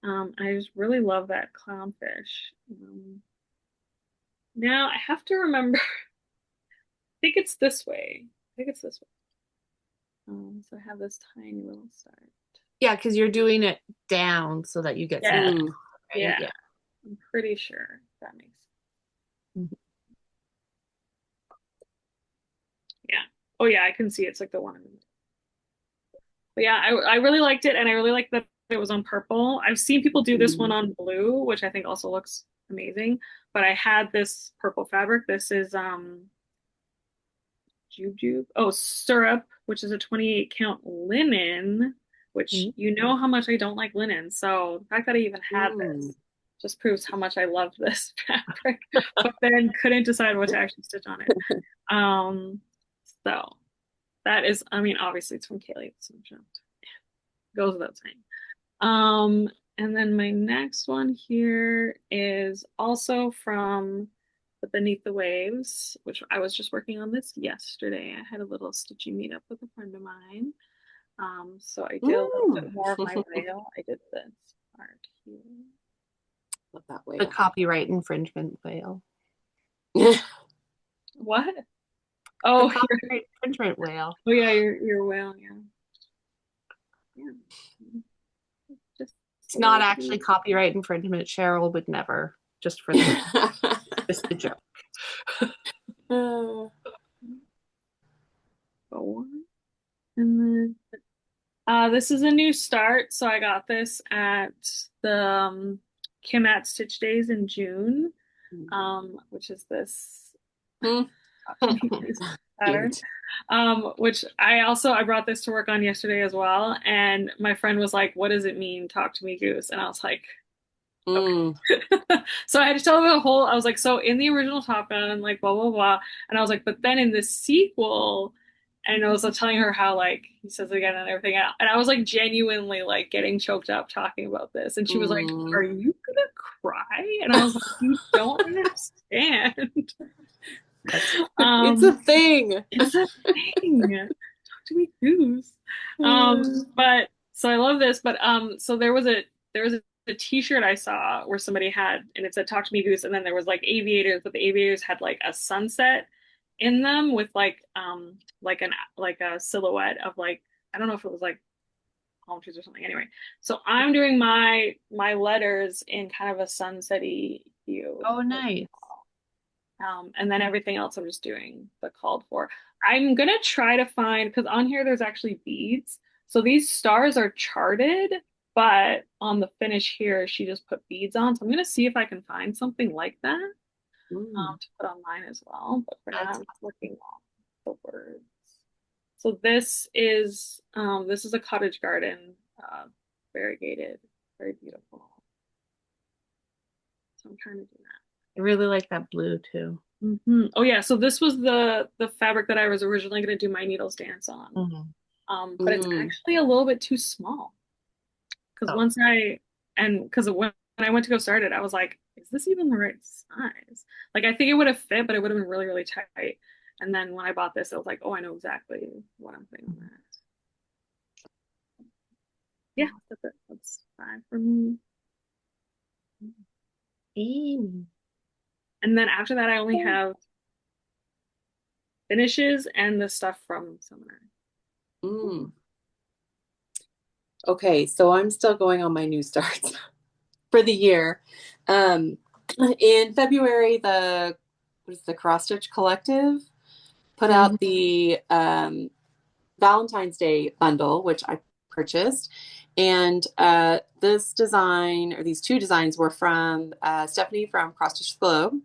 I just really love that clownfish. Now I have to remember. I think it's this way. I think it's this way. So I have this tiny little start. Yeah, because you're doing it down so that you get some. Right? Yeah, I'm pretty sure that makes sense. Yeah. Oh yeah, I can see it's like the one. But yeah, I really liked it, and I really liked that it was on purple. I've seen people do this one on blue, which I think also looks amazing. But I had this purple fabric. This is Syrup, which is a 28 count linen, which you know how much I don't like linen. So the fact that I even had this just proves how much I loved this fabric, but then couldn't decide what to actually stitch on it. So that is, I mean, obviously it's from Kaylee, so goes without saying. And then my next one here is also from the Beneath the Waves, which I was just working on this yesterday. I had a little stitchy meetup with a friend of mine. So I did a little bit more of my veil. I did this part here. Love that whale. The copyright infringement whale. What? Oh, copyright infringement whale. Oh yeah, your whale, yeah. Yeah. It's not actually copyright infringement. Cheryl would never, just for the just a joke. Four. And then this is a new start. So I got this at the Kim at Stitch Days in June, which is this pattern. Which I brought this to work on yesterday as well. And my friend was like, "What does it mean? Talk to me, Goose." And I was like, okay. So I had to tell him I was like, so in the original Top Gun, like blah blah blah, and I was like, but then in the sequel, and I was telling her how like he says it again and everything, and I was like genuinely like getting choked up talking about this, and she was like, "Are you gonna cry?" And I was like, "You don't understand." It's a thing. It's a thing. Talk to me, Goose. But so I love this, but so there was a t-shirt I saw where somebody had, and it said "Talk to me, Goose," and then there was like aviators, but the aviators had like a sunset in them with like a silhouette of like, I don't know if it was like palm trees or something. Anyway, so I'm doing my letters in kind of a sunsetty hue. Oh, nice. And then everything else I'm just doing the called for. I'm gonna try to find, because on here there's actually beads. So these stars are charted, but on the finish here, she just put beads on. So I'm gonna see if I can find something like that to put on mine as well. But for now, I'm looking at the words. So this is a cottage garden, variegated, very beautiful. So I'm trying to do that. I really like that blue too. Oh yeah, so this was the fabric that I was originally going to do my needles dance on. But it's actually a little bit too small. Because when I went to go start it, I was like, is this even the right size? Like I think it would have fit, but it would have been really, really tight. And then when I bought this, I was like, oh, I know exactly what I'm putting on that. Yeah, that's it. That's 5 for me. And then after that, I only have finishes and the stuff from summer. Okay, so I'm still going on my new starts for the year. In February, the Cross Stitch Collective put out the Valentine's Day bundle, which I purchased. And this design, or these two designs, were from Stephanie from Cross Stitch Globe.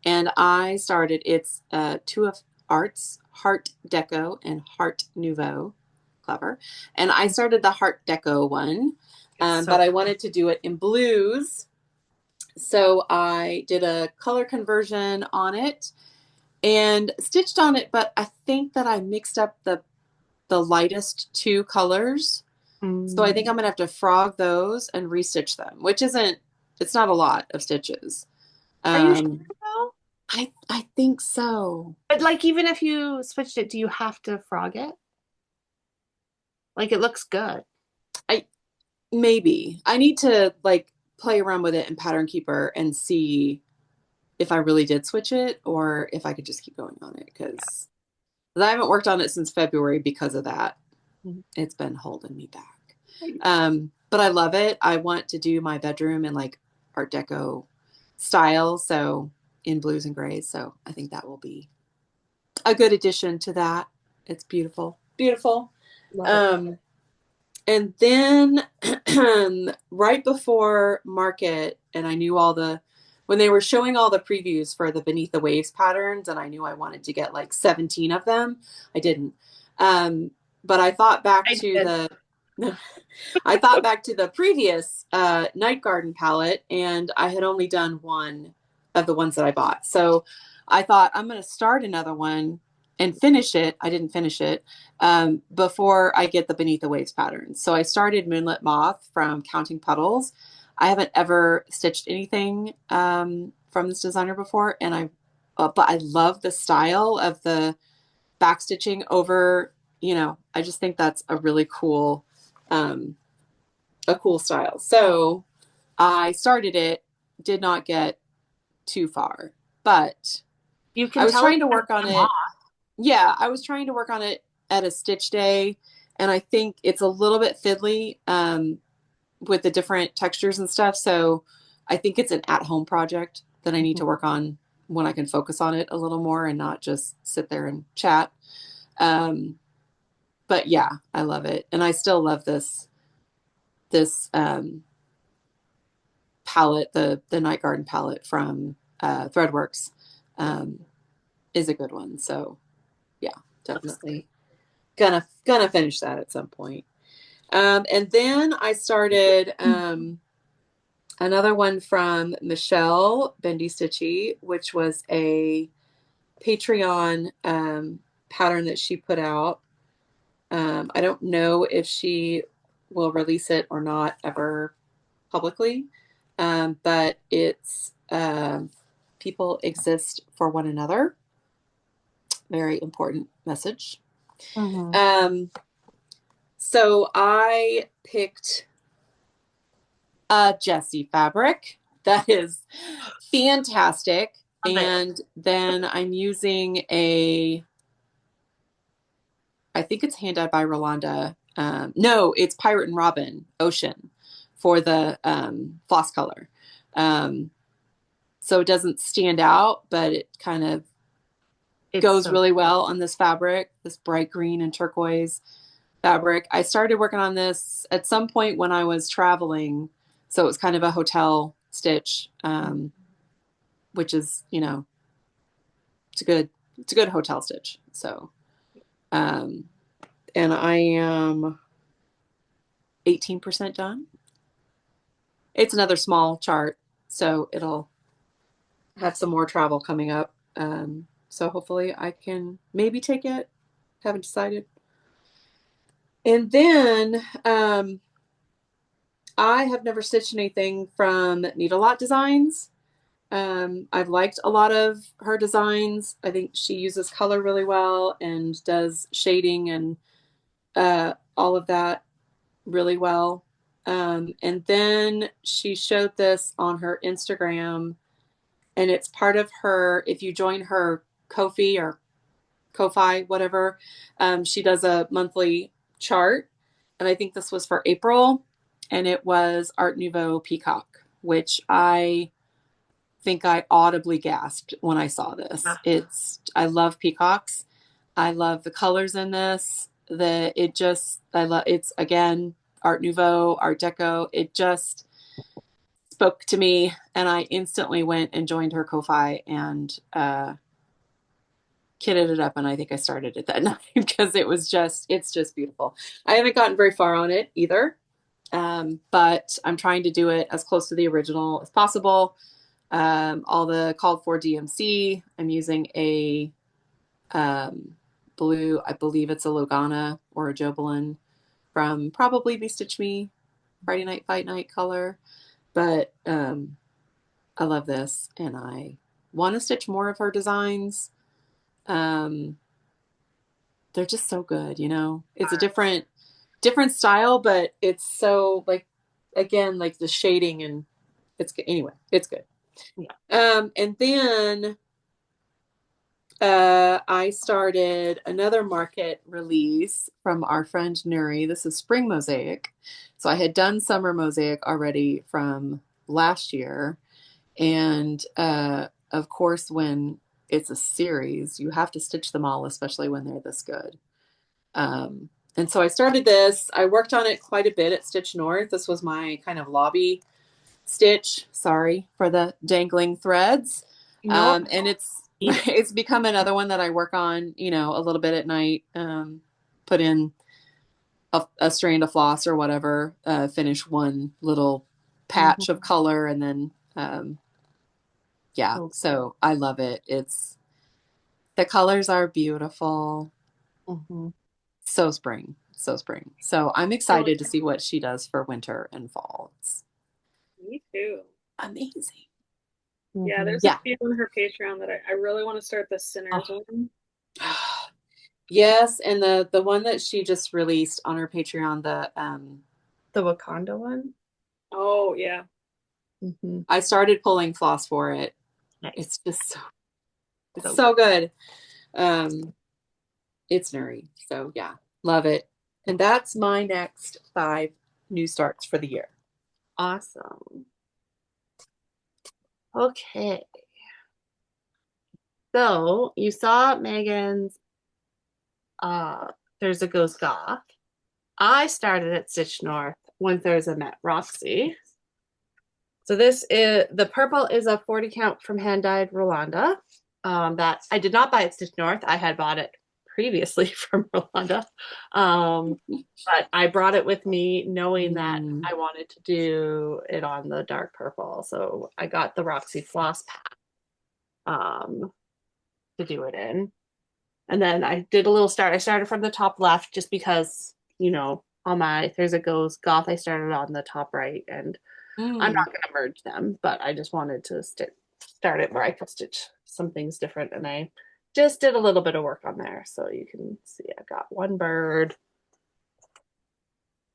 And I started, it's 2 of Arts, Heart Deco and Heart Nouveau. Clever. And I started the Heart Deco one, but I wanted to do it in blues. So I did a color conversion on it and stitched on it, but I think that I mixed up the lightest 2 colors. So I think I'm gonna have to frog those and restitch them, which it's not a lot of stitches. Are you sure though? I think so. But like, even if you switched it, do you have to frog it? Like, it looks good. Maybe I need to like play around with it in Pattern Keeper and see if I really did switch it or if I could just keep going on it, because I haven't worked on it since February because of that. It's been holding me back. But I love it. I want to do my bedroom in like Art Deco style, so in blues and grays. So I think that will be a good addition to that. It's beautiful, beautiful. And then right before market, and I knew when they were showing all the previews for the Beneath the Waves patterns, and I knew I wanted to get like 17 of them. I didn't. But I thought back to the previous Night Garden palette, and I had only done one of the ones that I bought. So I thought I'm going to start another one and finish it. I didn't finish it before I get the Beneath the Waves patterns. So I started Moonlit Moth from Counting Puddles. I haven't ever stitched anything from this designer before, and but I love the style of the back stitching over. I just think that's a really cool, style. So I started it, did not get too far, but I was trying to work on it. Yeah, I was trying to work on it at a stitch day, and I think it's a little bit fiddly. with the different textures and stuff. So I think it's an at-home project that I need to work on when I can focus on it a little more and not just sit there and chat. But yeah, I love it. And I still love this palette, the Night Garden palette from Threadworks, is a good one. So yeah, definitely gonna finish that at some point. And then I started another one from Michelle Bendy Stitchy, which was a Patreon pattern that she put out. I don't know if she will release it or not ever publicly, but it's people exist for one another. Very important message. So I picked a Jessie fabric that is fantastic. And then I'm using I think it's hand dyed by Rolanda. No, it's Pirate and Robin Ocean for the floss color. So it doesn't stand out, but it kind of goes really well on this fabric, this bright green and turquoise fabric. I started working on this at some point when I was traveling. So it was kind of a hotel stitch, which is, you know, it's a good hotel stitch. So, and I am 18% done. It's another small chart, so it'll have some more travel coming up. So hopefully I can maybe take it. Haven't decided. And then I have never stitched anything from Needle Lot Designs. I've liked a lot of her designs. I think she uses color really well and does shading and all of that really well. And then she showed this on her Instagram, and it's part of her, if you join her Ko-fi or Ko-fi, whatever, she does a monthly chart. And I think this was for April, and it was Art Nouveau Peacock, which I think I audibly gasped when I saw this. I love peacocks. I love the colors in this. It's again, Art Nouveau, Art Deco. It just spoke to me, and I instantly went and joined her Ko-fi and kitted it up, and I think I started it that night because it's just beautiful. I haven't gotten very far on it either, but I'm trying to do it as close to the original as possible. All the called for DMC. I'm using a blue, I believe it's a Logana or a Jobelin from probably Be Stitch Me Friday Night Fight Night color. But I love this, and I want to stitch more of her designs. They're just so good, you know. It's a different style, but it's so like, again, like the shading, and it's good. Anyway, it's good. Yeah. And then I started another market release from our friend Nuri. This is Spring Mosaic. So I had done Summer Mosaic already from last year. And of course, when it's a series, you have to stitch them all, especially when they're this good. And so I started this. I worked on it quite a bit at Stitch North. This was my kind of lobby stitch. Sorry for the dangling threads. And it's become another one that I work on, you know, a little bit at night, put in a strand of floss or whatever, finish one little patch of color, and then, so I love it. The colors are beautiful. So spring. So I'm excited to see what she does for winter and fall. It's Me too. amazing. Yeah, there's a few on her Patreon that I really want to start the Sinners one. Yes, and the one that she just released on her Patreon, the Wakanda one. Oh yeah. I started pulling floss for it. Nice. It's just so good. It's Nuri. So yeah, love it. And that's my next 5 new starts for the year. Awesome. Okay. So you saw Megan's There's a Goes Goth. I started at Stitch North when Thursday met Roxy. So this is the purple is a 40 count from hand dyed Rolanda. That I did not buy at Stitch North. I had bought it previously from Rolanda. But I brought it with me knowing that I wanted to do it on the dark purple. So I got the Roxy Floss pack to do it in. And then I did a little start. I started from the top left just because, on my There's a Goes Goth, I started on the top right. And I'm not going to merge them, but I just wanted to start it where I could stitch some things different. And I just did a little bit of work on there. So you can see I got one bird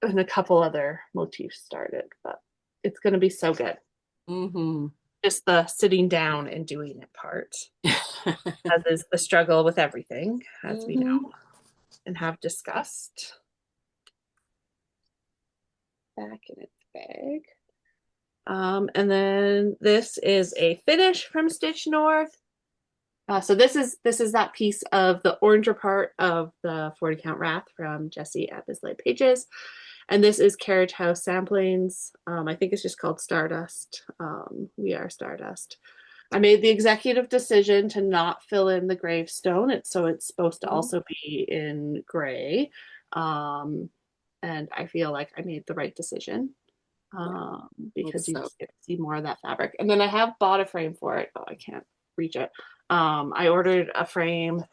and a couple other motifs started, but it's going to be so good. Just the sitting down and doing it part, as is the struggle with everything, as we know and have discussed. Back in its bag. And then this is a finish from Stitch North. So this is that piece of the oranger part of the 40 count wrath from Jessie at Bizlight Pages. And this is Carriage House Samplings. I think it's just called Stardust. We Are Stardust. I made the executive decision to not fill in the gravestone. It's supposed to also be in gray. And I feel like I made the right decision. Because you just get to see more of that fabric. And then I have bought a frame for it. Oh, I can't reach it. I ordered a frame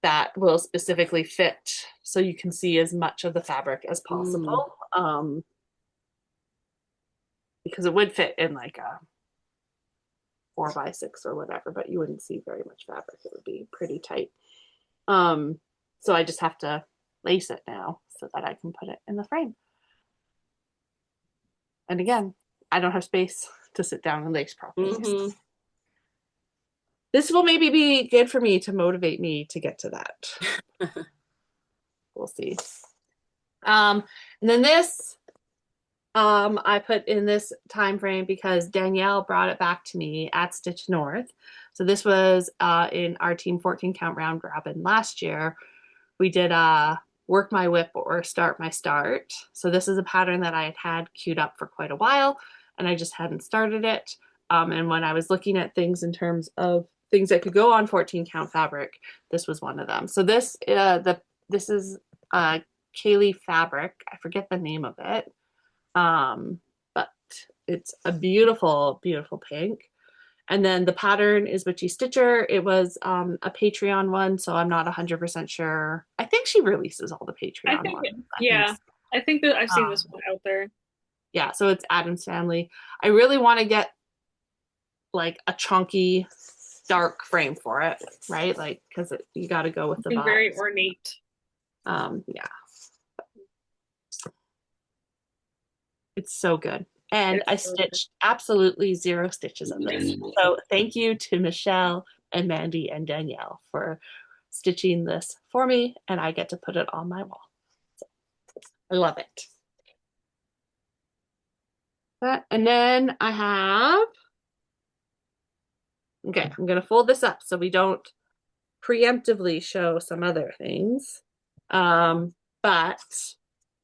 that will specifically fit so you can see as much of the fabric as possible. Because it would fit in like a 4x6 or whatever, but you wouldn't see very much fabric. It would be pretty tight. So I just have to lace it now so that I can put it in the frame. And again, I don't have space to sit down and lace properly. So this will maybe be good for me to motivate me to get to that. We'll see. And then this, I put in this time frame because Danielle brought it back to me at Stitch North. So this was in our Team 14 count round robin last year. We did Work My WIP or Start My Start. So this is a pattern that I had queued up for quite a while and I just hadn't started it. And when I was looking at things in terms of things that could go on 14 count fabric, this was one of them. So this is Kaylee fabric. I forget the name of it. But it's a beautiful, beautiful pink. And then the pattern is Witchy Stitcher. It was a Patreon one, so I'm not 100% sure. I think she releases all the Patreon ones. I think that I've seen this one out there. Yeah, so it's Adam's Family. I really want to get like a chunky, dark frame for it, right? Like, because you got to go with the vibes. Very ornate. Yeah. It's so good. And I stitched absolutely 0 stitches of this. So thank you to Michelle and Mandy and Danielle for stitching this for me, and I get to put it on my wall. So I love it. And then I have, okay, I'm going to fold this up so we don't preemptively show some other things. But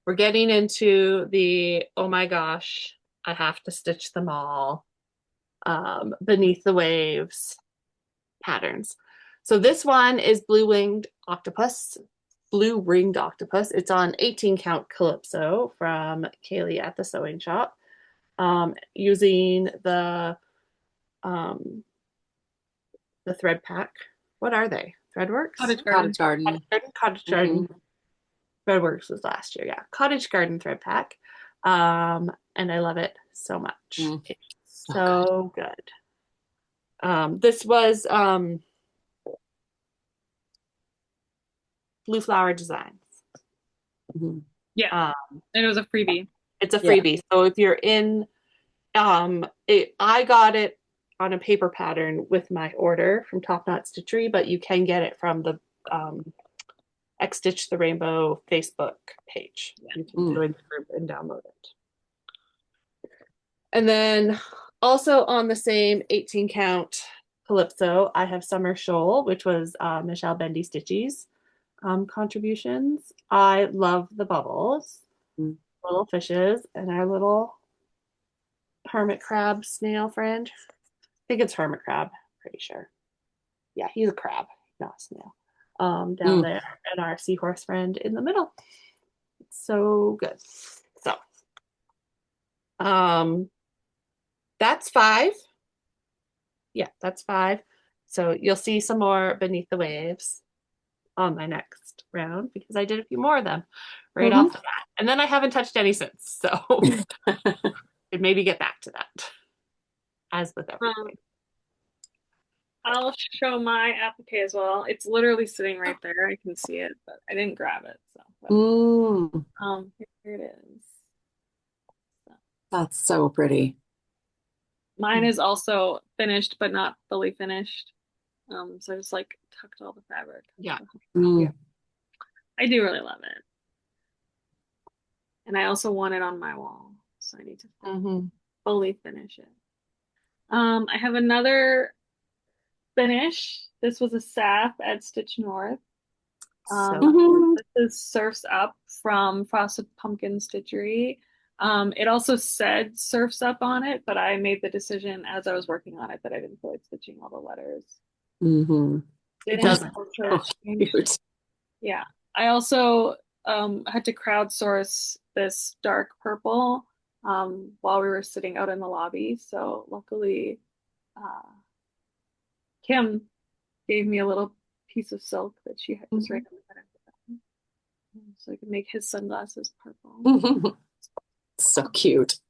we're getting into the, oh my gosh, I have to stitch them all beneath the waves patterns. So this one is blue ringed octopus. It's on 18 count Calypso from Kaylee at the Sewing Shop, using the thread pack. What are they? Threadworks? Cottage Garden. Cottage Garden. Threadworks was last year, yeah. Cottage Garden thread pack. And I love it so much. It's so good. This was Blue Flower Designs. Yeah. And it was a freebie. It's a freebie. So if you're in, I got it on a paper pattern with my order from Top Knot Stitchery, but you can get it from the X Stitch the Rainbow Facebook page. You can join the group and download it. And then also on the same 18 count Calypso, I have Summer Shoal, which was Michelle Bendy Stitchy's contributions. I love the bubbles, Mm. little fishes, and our little hermit crab snail friend. I think it's hermit crab, pretty sure. Yeah, he's a crab, not a snail. Down Mm. there, and our seahorse friend in the middle. It's so good. So, um, that's 5. Yeah, that's 5. So you'll see some more Beneath the Waves on my next round because I did a few more of them right Mhm. off the bat. And then I haven't touched any since. So could maybe get back to that as with Um, everything. I'll show my applique as well. It's literally sitting right there. I can see it, but I didn't grab it. So, Mm. here it is. So, That's so pretty. mine is also finished, but not fully finished. So I just like tucked all the fabric. Yeah. Mm. Yeah. I do really love it. And I also want it on my wall. So I need to Mm-hmm. fully finish it. I have another finish. This was a sap at Stitch North. So Mhm. This is Surfs Up from Frosted Pumpkin Stitchery. It also said Surfs Up on it, but I made the decision as I was working on it that I didn't feel like stitching all the letters. Mhm. it Did have doesn't. culture Oh, exchange. cute. Yeah. I also had to crowdsource this dark purple while we were sitting out in the lobby. So luckily, uh, Kim gave me a little piece of silk that she had just right Mhm. on the head of it. So I could make his sunglasses purple. So cute.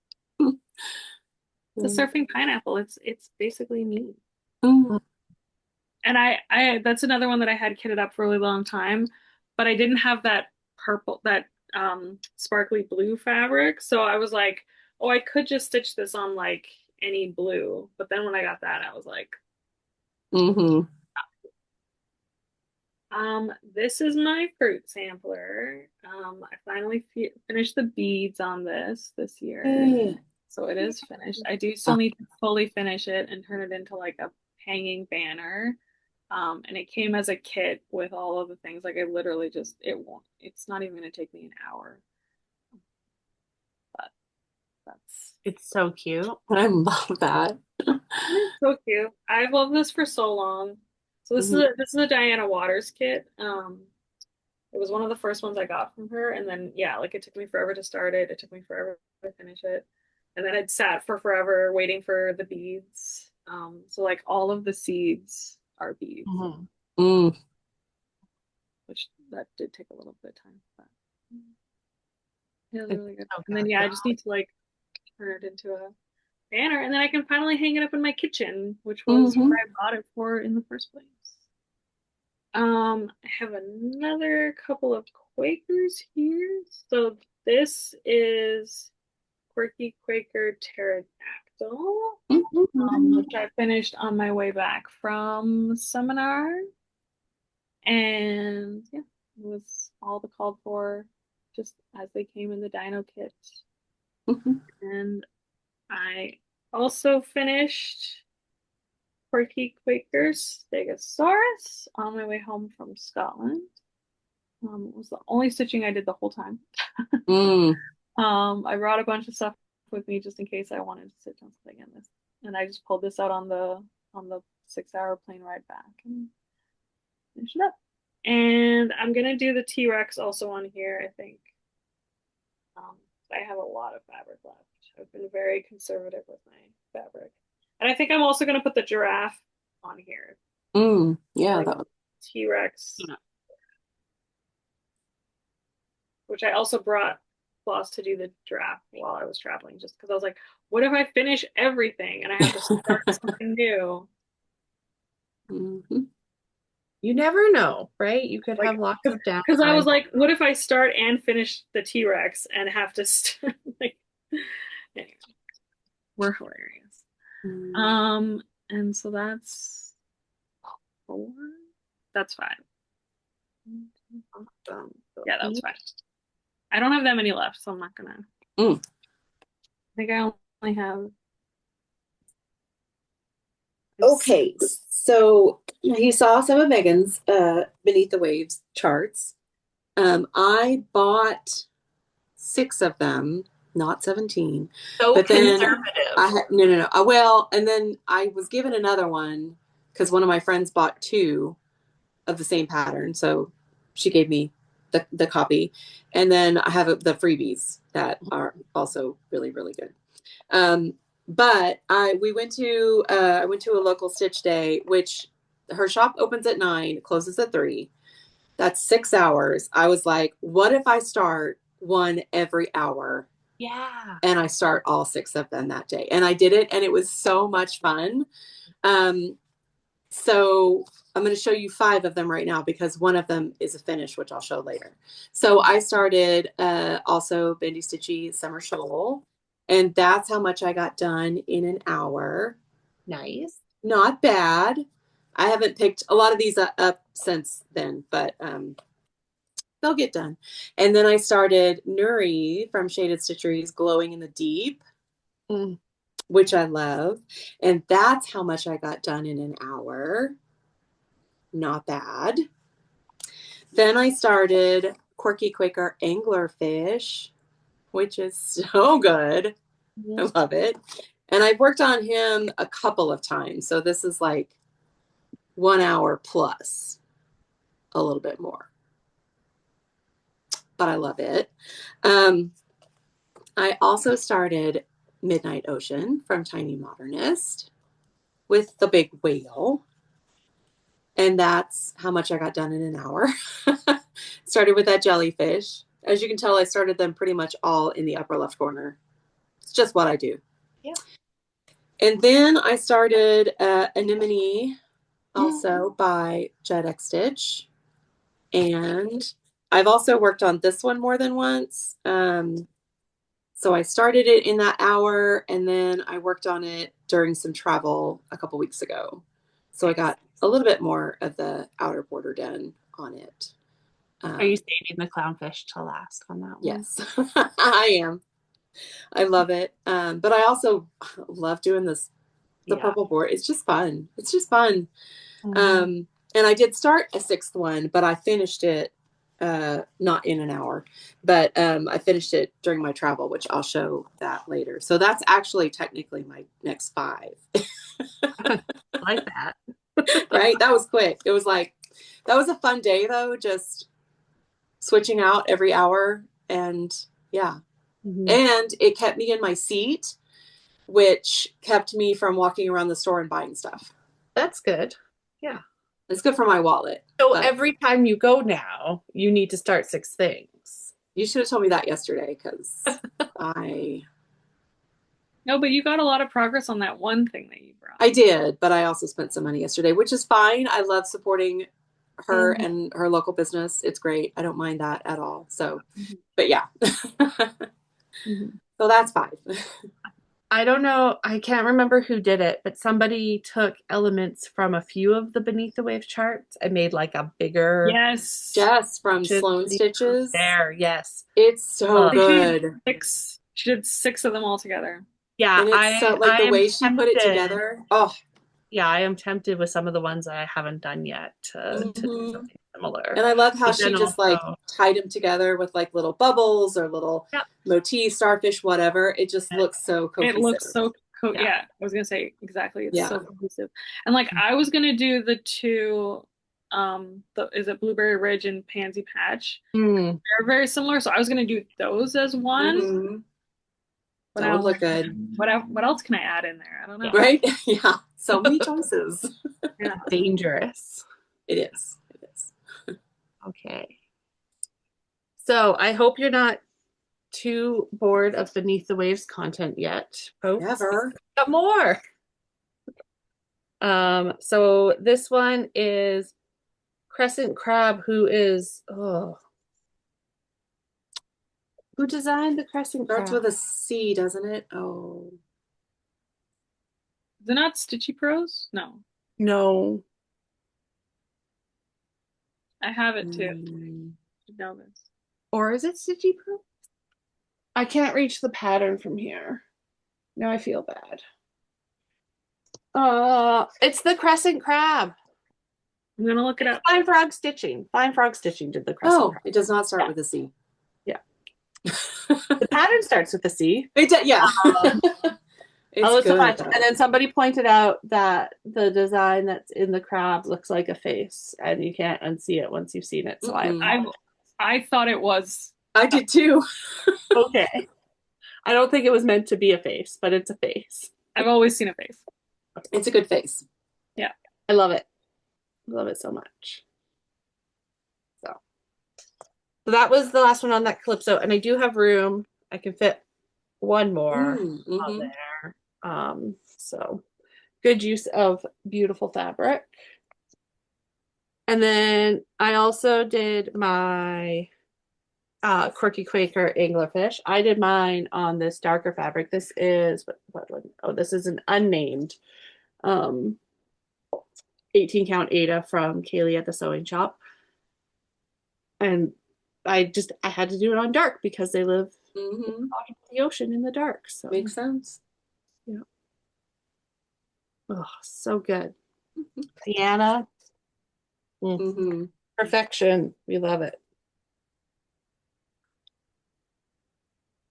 It's a surfing pineapple. It's basically me. Mm. And I that's another one that I had kitted up for a really long time, but I didn't have that that sparkly blue fabric. So I was like, oh, I could just stitch this on like any blue. But then when I got that, I was like, Mhm. this is my fruit sampler. I finally finished the beads on this year. Hey. So it is finished. I do Uh, still need to fully finish it and turn it into like a hanging banner. And it came as a kit with all of the things. Like I literally just it's not even gonna take me an hour. But that's It's so cute. I love that. it's so cute. I've loved this for so long. So Mhm. this is a Diana Waters kit. It was one of the first ones I got from her, and then yeah, like it took me forever to start it. It took me forever to finish it, and then I'd sat for forever waiting for the beads. So like all of the seeds are beads, Mhm. Mm. which that did take a little bit of time, but it was It's really good. so And then good. yeah, I just need to like turn it into a banner, and then I can finally hang it up in my kitchen, which was what Mhm. I bought it for in the first place. I have another couple of Quakers here. So this is Quirky Quaker Pterodactyl, Mhm. which I finished on my way back from seminar. And yeah, it was all the called for just as they came in the dino kit. Mhm. And I also finished Quirky Quaker Stegosaurus on my way home from Scotland. It was the only stitching I did the whole time. Mm. I brought a bunch of stuff with me just in case I wanted to sit on something in this. And I just pulled this out on the 6 hour plane ride back and finished it up. And I'm gonna do the T-Rex also on here, I think. Um, I have a lot of fabric left. I've been very conservative with my fabric. And I think I'm also gonna put the giraffe on here. Mm. Yeah, Like that was. T-Rex, which I also brought Floss to do the giraffe while I was traveling, just because I was like, what if I finish everything and I have to start something new? Mhm. You never know, right? You could Like, have lots of because I was downtime. like, what if I start and finish the T-Rex and have to like, anyway, we're hilarious. Mm. Um, and so that's 4. That's 5. So Yeah, that was each 5. I don't have that many left, so I'm not gonna. Mm. I think I I have. Okay, so you saw some of Megan's Beneath the Waves charts. I bought 6 of them, not 17. So But then conservative. no. Well, and then I was given another one because one of my friends bought 2 of the same pattern. So she gave me the copy. And then I have the freebies that are also really, really good. But I went to a local Stitch Day, which her shop opens at 9, closes at 3. That's 6 hours. I was like, what if I start one every hour? Yeah. And I start all 6 of them that day. And I did it, and it was so much fun. So I'm going to show you 5 of them right now because one of them is a finish, which I'll show later. So I started also Bendy Stitchy Summer Shoal, and that's how much I got done in an hour. Nice. Not bad. I haven't picked a lot of these up since then, but they'll get done. And then I started Nuri from Shaded Stitcheries Glowing in the Deep, which I love. And that's how much I got done in an hour. Not bad. Then I started Quirky Quaker Anglerfish, which is so good. I love it. And I've worked on him a couple of times. So this is like 1 hour plus a little bit more. But I love it. I also started Midnight Ocean from Tiny Modernist with the big whale. And that's how much I got done in an hour. Started with that jellyfish. As you can tell, I started them pretty much all in the upper left corner. It's just what I do. Yeah. And then I started Anemone also by Jet X Stitch. And I've also worked on this one more than once. So I started it in that hour, and then I worked on it during some travel a couple weeks ago. So I got a little bit more of the outer border done on it. Are you saving the clownfish to last on that one? Yes, I am. I love it. But I also love doing the purple board. It's just fun. It's just fun. And I did start a 6th one, but I finished it not in an hour, but I finished it during my travel, which I'll show that later. So that's actually technically my next 5. Like that. Right? That was quick. It was like, that was a fun day though, just switching out every hour. And yeah. And it kept me in my seat, which kept me from walking around the store and buying stuff. That's good. Yeah. It's good for my wallet. So every time you go now, you need to start 6 things. You should have told me that yesterday because No, but you got a lot of progress on that one thing that you brought. I did, but I also spent some money yesterday, which is fine. I love supporting her and her local business. It's great. I don't mind that at all. So, but yeah. So that's 5. I don't know. I can't remember who did it, but somebody took elements from a few of the Beneath the Waves charts and made like a bigger. Yes. Jess from Sloan Stitches. There, yes. It's so good. She did 6 of them all together. Yeah, and it's so like the way she put it together. Oh, yeah, I am tempted with some of the ones that I haven't done yet to do something similar. And I love how she just like tied them together with like little bubbles or little motif, starfish, whatever. It just looks so cohesive. It looks so yeah, I was gonna say exactly. It's so cohesive. And like I was gonna do the 2 is it Blueberry Ridge and Pansy Patch? They're very similar, so I was gonna do those as one. That would look good. What else can I add in there? I don't know. Right? Yeah. So many choices. Yeah. Dangerous. It is. It is. Okay. So I hope you're not too bored of Beneath the Waves content yet. Never. Got more. So this one is Crescent Crab, who designed the Crescent Crab? Starts with a C, doesn't it? Oh. Is it not Stitchy Pros? No. No. I have it too. You know this. Or is it Stitchy Pros? I can't reach the pattern from here. Now I feel bad. It's the crescent crab. I'm gonna look it up. Fine frog stitching. Fine frog stitching did the crescent Oh, crab. it does not start with a C. Yeah. The pattern starts with a C. Yeah. I love it so good, much. though. And then somebody pointed out that the design that's in the crab looks like a face, and you can't unsee it once you've seen it. So I thought it was. I did too. Okay. I don't think it was meant to be a face, but it's a face. I've always seen a face. It's a good face. Yeah. I love it. I love it so much. So that was the last one on that Calypso, and I do have room. I can fit one more on there. So good use of beautiful fabric. And then I also did my Quirky Quaker anglerfish. I did mine on this darker fabric. This is what one? Oh, this is an unnamed 18 count Ada from Kaylee at the sewing shop. And I had to do it on dark because they live on the ocean in the dark. So makes sense. Yeah. Oh, so good. Sienna. Perfection. We love it.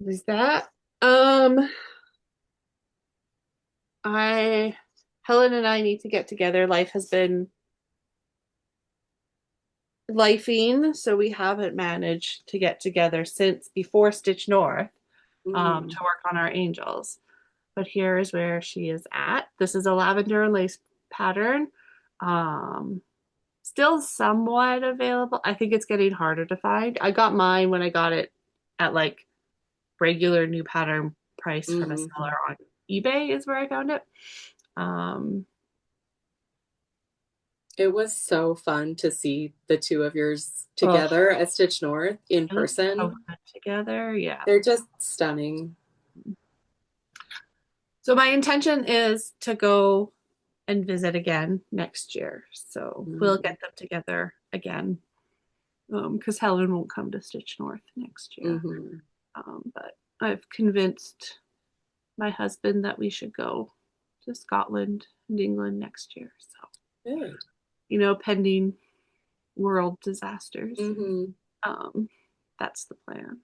Is that Helen and I need to get together. Life has been lifing, so we haven't managed to get together since before Stitch North to work on our angels. But here is where she is at. This is a lavender and lace pattern. Still somewhat available. I think it's getting harder to find. I got mine when I got it at like regular new pattern price from a seller on eBay is where I found it. It was so fun to see the two of yours together at Stitch North in person. So good together, yeah. They're just stunning. So my intention is to go and visit again next year. So we'll get them together again. Because Helen won't come to Stitch North next year. But I've convinced my husband that we should go to Scotland and England next year. So good. You know, pending world disasters. That's the plan.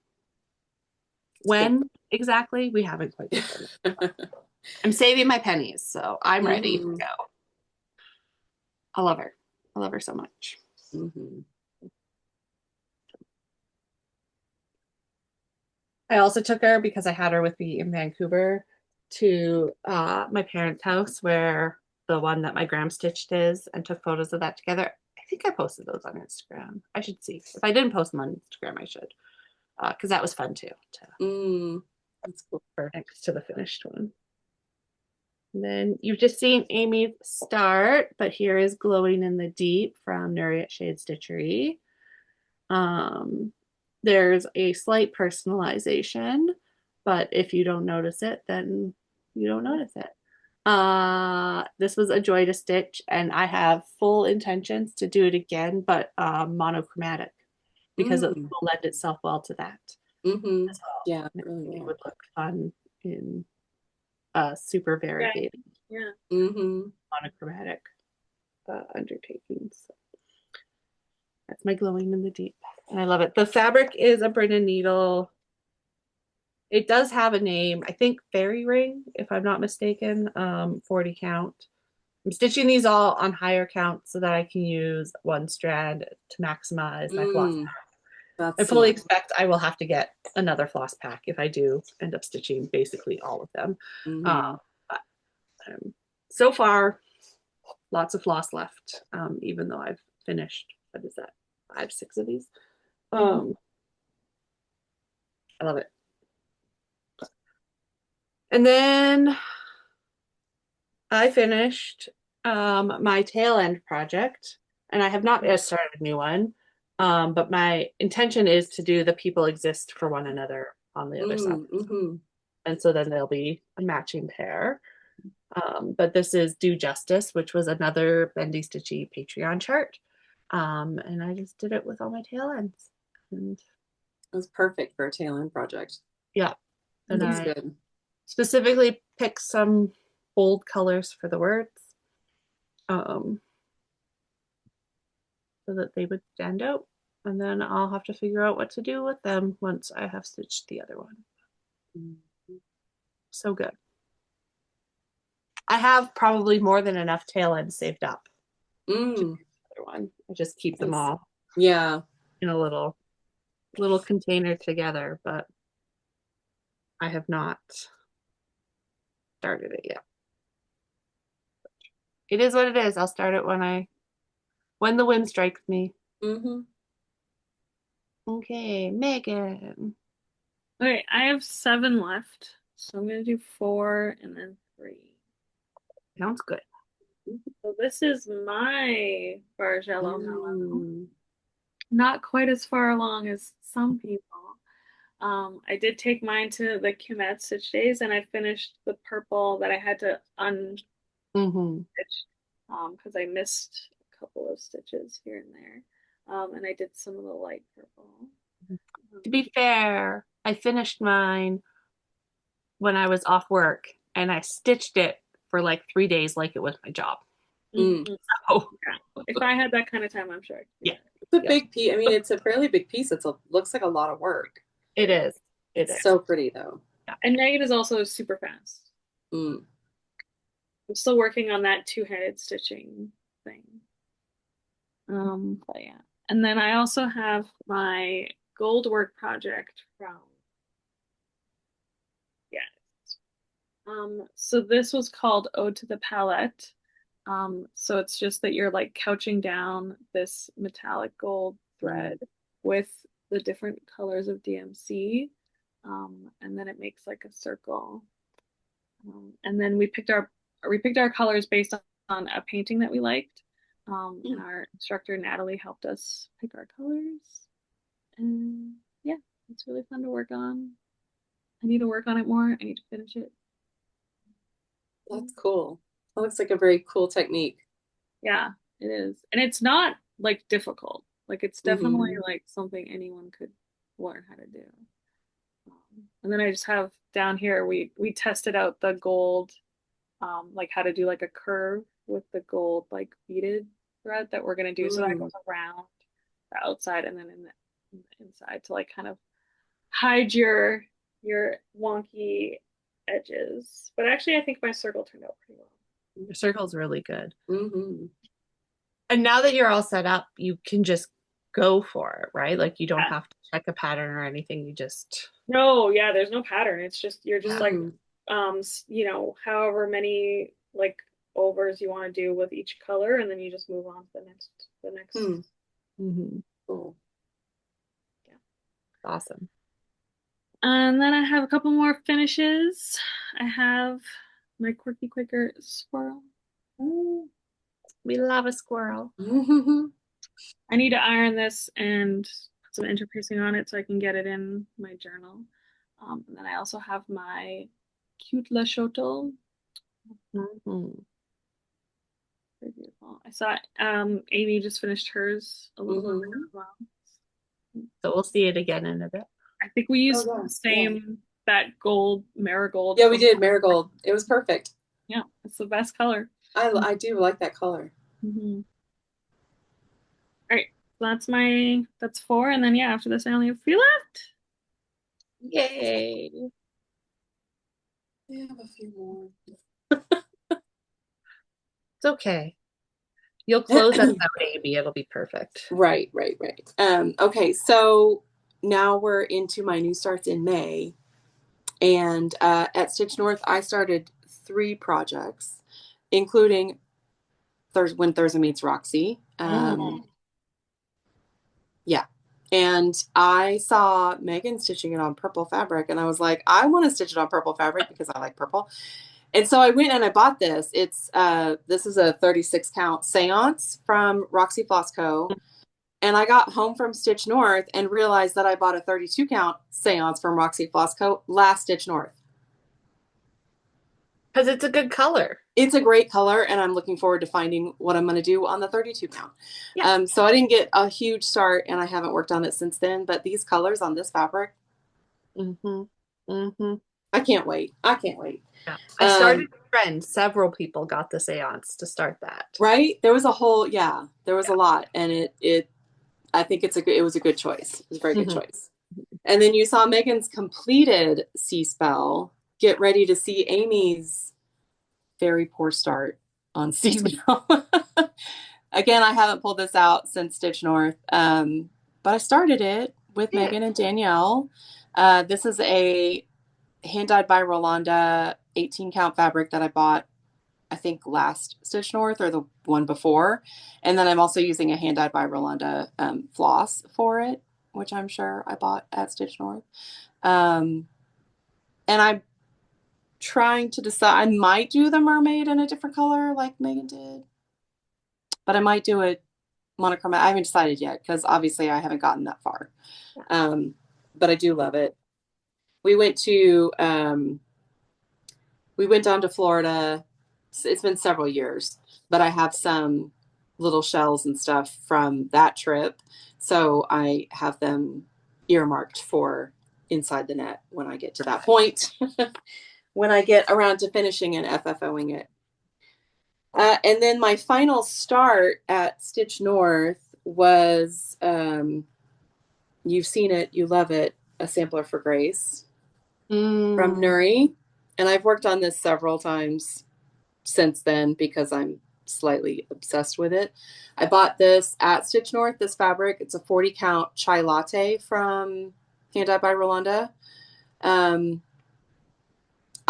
When exactly? We haven't quite decided. I'm saving my pennies, so I'm ready to go. I love her. I love her so much. I also took her because I had her with me in Vancouver to my parents' house where the one that my gram stitched is, and took photos of that together. I think I posted those on Instagram. I should see. If I didn't post them on Instagram, I should. Because that was fun too. That's cool. Next to the finished one. And then you've just seen Amy's start, but here is Glowing in the Deep from Nuriet Shade Stitchery. There's a slight personalization, but if you don't notice it, then you don't notice it. This was a joy to stitch, and I have full intentions to do it again, but monochromatic, because it will lend itself well to that. Yeah, it would look fun in super variegated monochromatic undertakings. So that's my Glowing in the Deep, and I love it. The fabric is a Brennan needle. It does have a name, I think Fairy Ring, if I'm not mistaken, 40 count. I'm stitching these all on higher count so that I can use one strand to maximize my floss pack. I fully expect I will have to get another floss pack if I do end up stitching basically all of them. But, so far, lots of floss left, even though I've finished, what is that, 5, 6 of these. I love it. And then I finished my tail end project, and I have not yet started a new one, but my intention is to do the people exist for one another on the other side. And so then there'll be a matching pair. But this is Do Justice, which was another Bendy Stitchy Patreon chart. And I just did it with all my tail ends. And it was perfect for a tail end project. Yeah. And that's good. specifically pick some bold colors for the words, so that they would stand out. And then I'll have to figure out what to do with them once I have stitched the other one. So good. I have probably more than enough tail ends saved up to do the other one. I just keep them all Yeah. in a little container together, but I have not started it yet. It is what it is. I'll start it when the whim strikes me. Okay, Megan. Okay, I have 7 left, so I'm gonna do 4 and then 3. Sounds good. So this is my Bargello Mellow. Mm. Not quite as far along as some people. I did take mine to the Cumet Stitch Days, and I finished the purple that I had to unstitch because I missed a couple of stitches here and there. And I did some of the light purple. To be fair, I finished mine when I was off work, and I stitched it for like 3 days like it was my job. Mm. So Yeah. If I had that kind of time, I'm sure. Yeah. It's a big piece. I mean, it's a fairly big piece. Looks like a lot of work. it is. It's so pretty though. And Megan is also super fast. Mm. I'm still working on that two-handed stitching thing. But yeah. And then I also have my gold work project from so this was called Ode to the Palette. So it's just that you're like couching down this metallic gold thread with the different colors of DMC. And then it makes like a circle. And then we picked our colors based on a painting that we liked. And our instructor Natalie helped us pick our colors. And yeah, it's really fun to work on. I need to work on it more. I need to finish it. That's cool. That looks like a very cool technique. Yeah, it is. And it's not like difficult. Like it's definitely like something anyone could learn how to do. And then I just have down here we tested out the gold, like how to do like a curve with the gold like beaded thread that we're gonna do. So that goes around the outside and then in the inside to like kind of hide your wonky edges. But actually, I think my circle turned out pretty well. Your circle's really good. And now that you're all set up, you can just go for it, right? Like you don't have to check a pattern or anything. You just No, yeah, there's no pattern. It's just you're just like you know, however many like overs you want to do with each color, and then you just move on to the next. Cool. Yeah. Awesome. And then I have a couple more finishes. I have my Quirky Quaker squirrel. We love a squirrel. I need to iron this and put some interpiercing on it so I can get it in my journal. And then I also have my cute Le Chotel. Very beautiful. I saw Amy just finished hers a little bit as well. So we'll see it again in a bit. I think we used the same that gold marigold. Yeah, we did marigold. It was perfect. Yeah, it's the best color. I do like that color. All right, so that's 4, and then yeah, after this I only have 3 left. Yay! We have a few more. It's okay. You'll close us out, Amy. It'll be perfect. Right. Okay, so now we're into my new starts in May. And at Stitch North, I started 3 projects, including When Thursday Meets Roxy. Yeah. And I saw Megan stitching it on purple fabric, and I was like, I want to stitch it on purple fabric because I like purple. And so I went and I bought this. This is a 36 count seance from Roxy Floss Co. And I got home from Stitch North and realized that I bought a 32 count seance from Roxy Floss Co. last Stitch North. Because it's a good color. It's a great color, and I'm looking forward to finding what I'm going to do on the 32 count. Yeah. So I didn't get a huge start, and I haven't worked on it since then. But these colors on this fabric, I can't wait. I can't wait. Yeah. I started a trend. Several people got the seance to start that. Right? There was a whole, there was a lot, and I think it was a good choice. It was a very good choice. And then you saw Megan's completed sea spell. Get ready to see Amy's very poor start on sea spell. Again, I haven't pulled this out since Stitch North, but I started it with Megan and Danielle. This is a hand dyed by Rolanda 18 count fabric that I bought, I think, last Stitch North or the one before. And then I'm also using a hand dyed by Rolanda floss for it, which I'm sure I bought at Stitch North. And I'm trying to decide, I might do the mermaid in a different color like Megan did, but I might do it monochromatic. I haven't decided yet because obviously I haven't gotten that far. But I do love it. We went down to Florida. It's been several years, but I have some little shells and stuff from that trip. So I have them earmarked for inside the net when I get to that point, when I get around to finishing and FFOing it. And then my final start at Stitch North was, you've seen it, you love it, a sampler for Grace from Nuri. And I've worked on this several times since then because I'm slightly obsessed with it. I bought this at Stitch North, this fabric. It's a 40 count chai latte from Hand Dyed by Rolanda.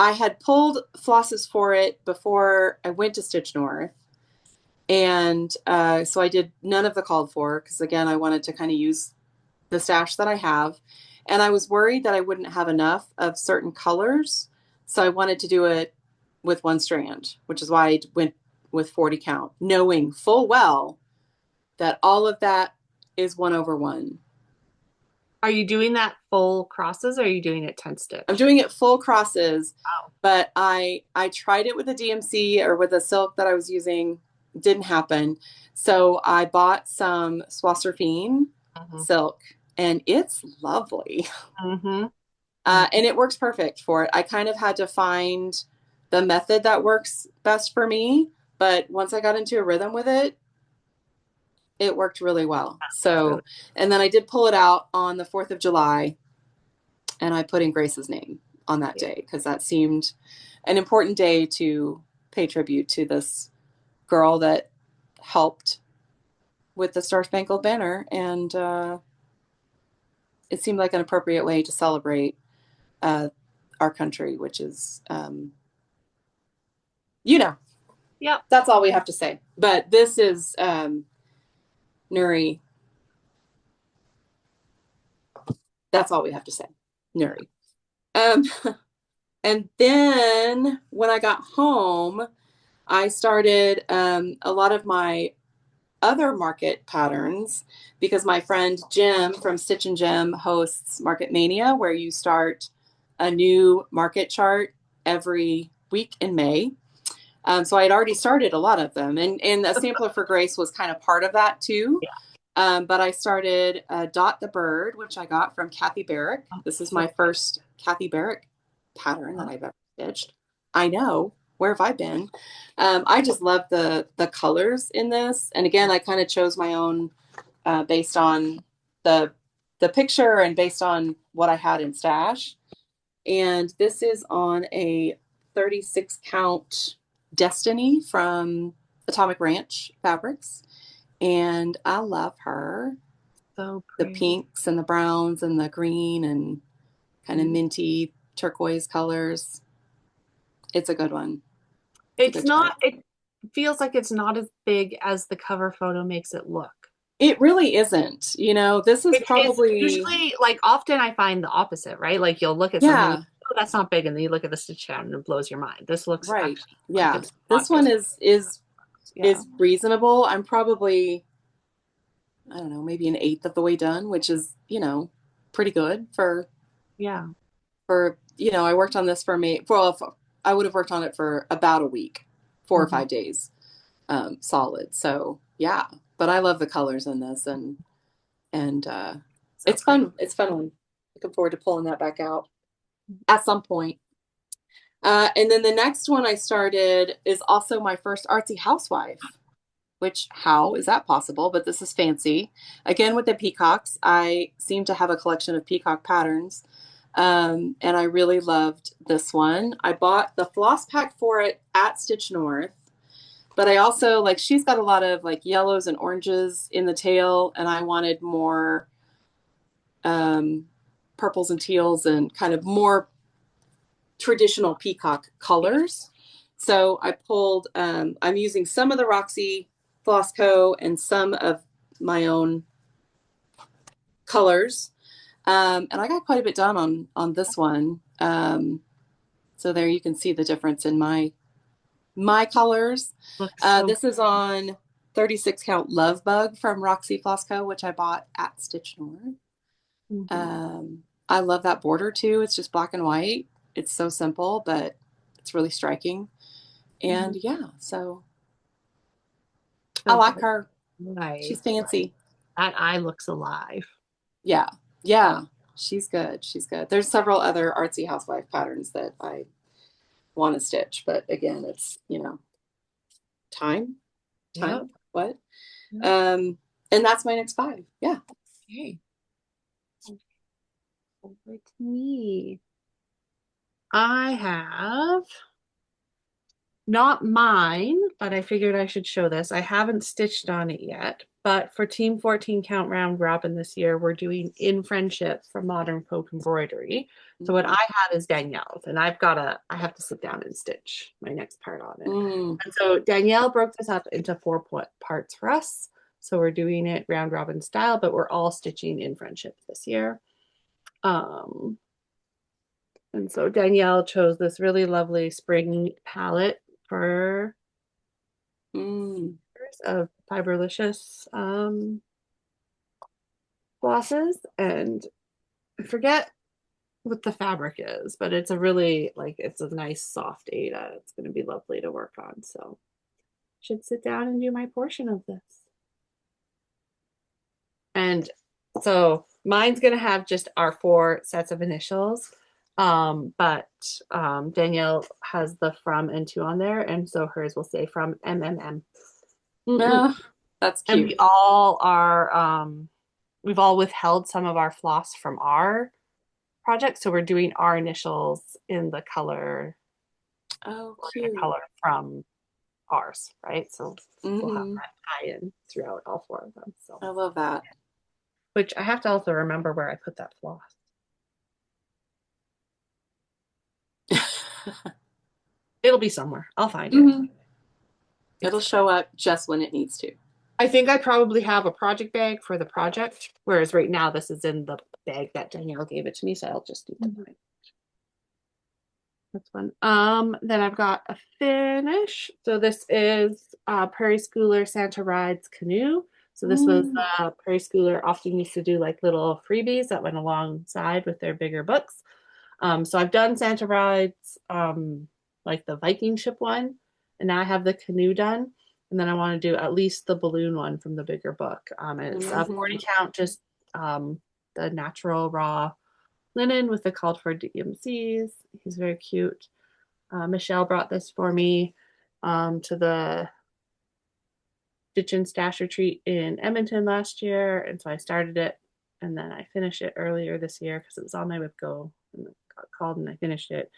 I had pulled flosses for it before I went to Stitch North. And so I did none of the called for because, again, I wanted to kind of use the stash that I have. And I was worried that I wouldn't have enough of certain colors. So I wanted to do it with one strand, which is why I went with 40 count, knowing full well that all of that is 1/1. Are you doing that full crosses or are you doing it 10 stitch? I'm doing it full crosses, wow. But I tried it with a DMC or with a silk that I was using. Didn't happen. So I bought some Swasserfine silk and it's lovely. And it works perfect for it. I kind of had to find the method that works best for me. But once I got into a rhythm with it, it worked really well. So, and then I did pull it out on the 4th of July and I put in Grace's name on that day because that seemed an important day to pay tribute to this girl that helped with the Star Spangled Banner. And it seemed like an appropriate way to celebrate our country, which is, that's all we have to say. But this is Nuri. That's all we have to say. Nuri. And then when I got home, I started a lot of my other market patterns because my friend Jim from Stitch and Jim hosts Market Mania, where you start a new market chart every week in May. So I had already started a lot of them, and a sampler for Grace was kind of part of that too. But I started Dot the Bird, which I got from Kathy Barrick. This is my first Kathy Barrick pattern that I've ever stitched. I know. Where have I been? I just love the colors in this. And again, I kind of chose my own based on the picture and based on what I had in stash. And this is on a 36 count Destiny from Atomic Ranch Fabrics. And I love her. So pretty. The pinks and the browns and the green and kind of minty turquoise colors. It's a good one. It's not, it feels like it's not as big as the cover photo makes it look. It really isn't. You know, this is probably usually, like, often I find the opposite, right? Like you'll look at something, oh, that's not big, and then you look at the stitch count and it blows your mind. This looks right. Like this one is reasonable. I'm probably, I don't know, maybe 1/8 of the way done, which is, pretty good for I worked on this for me. Well, I would have worked on it for about a week, 4 or 5 days, solid. So yeah, but I love the colors in this, and it's fun. It's fun. Looking forward to pulling that back out at some point. And then the next one I started is also my first artsy housewife, which how is that possible? But this is fancy. Again, with the peacocks, I seem to have a collection of peacock patterns. And I really loved this one. I bought the floss pack for it at Stitch North, but I also like she's got a lot of like yellows and oranges in the tail, and I wanted more um, purples and teals and kind of more traditional peacock colors. So I pulled, I'm using some of the Roxy Floss Co. and some of my own colors. And I got quite a bit done on this one. So there you can see the difference in my colors. This is on 36 count Love Bug from Roxy Floss Co., which I bought at Stitch North. I love that border too. It's just black and white. It's so simple, but it's really striking. And yeah, so I like her. Right. She's fancy. That eye looks alive. Yeah. Yeah. She's good. She's good. There's several other artsy housewife patterns that I want to stitch, but again, it's, time. What? And that's my next 5. Yeah. Okay. Over to me. I have not mine, but I figured I should show this. I haven't stitched on it yet, but for Team 14 Count Round Robin this year, we're doing In Friendship from Modern Folk Embroidery. So what I have is Danielle's, and I have to sit down and stitch my next part on it. And so Danielle broke this up into 4 parts for us. So we're doing it round robin style, but we're all stitching In Friendship this year. And so Danielle chose this really lovely spring palette for of Fiberlicious glosses, and I forget what the fabric is, but it's a really it's a nice soft Aida. It's going to be lovely to work on, so should sit down and do my portion of this. And so mine's going to have just our 4 sets of initials. But Danielle has the from and to on there, and so hers will say from MMM. That's cute. And we all are we've all withheld some of our floss from our project, so we're doing our initials in the color. Oh, cute. Color from ours, right? So we'll have that tie-in throughout all 4 of them. So I love that. Which I have to also remember where I put that floss. It'll be somewhere. I'll find it. It'll show up just when it needs to. I think I probably have a project bag for the project, whereas right now this is in the bag that Danielle gave it to me, so I'll just do that. That's fun. Then I've got a finish. So this is Prairie Schooler Santa Rides Canoe. So this was Prairie Schooler often used to do like little freebies that went alongside with their bigger books. So I've done Santa Rides, like the Viking ship one, and now I have the canoe done. And then I want to do at least the balloon one from the bigger book. And it's a 40 count, just the natural raw linen with the called for DMCs. He's very cute. Michelle brought this for me to the Stitch and Stash retreat in Edmonton last year. And so I started it, and then I finished it earlier this year because it was on my WIP Go, and it got called and I finished it.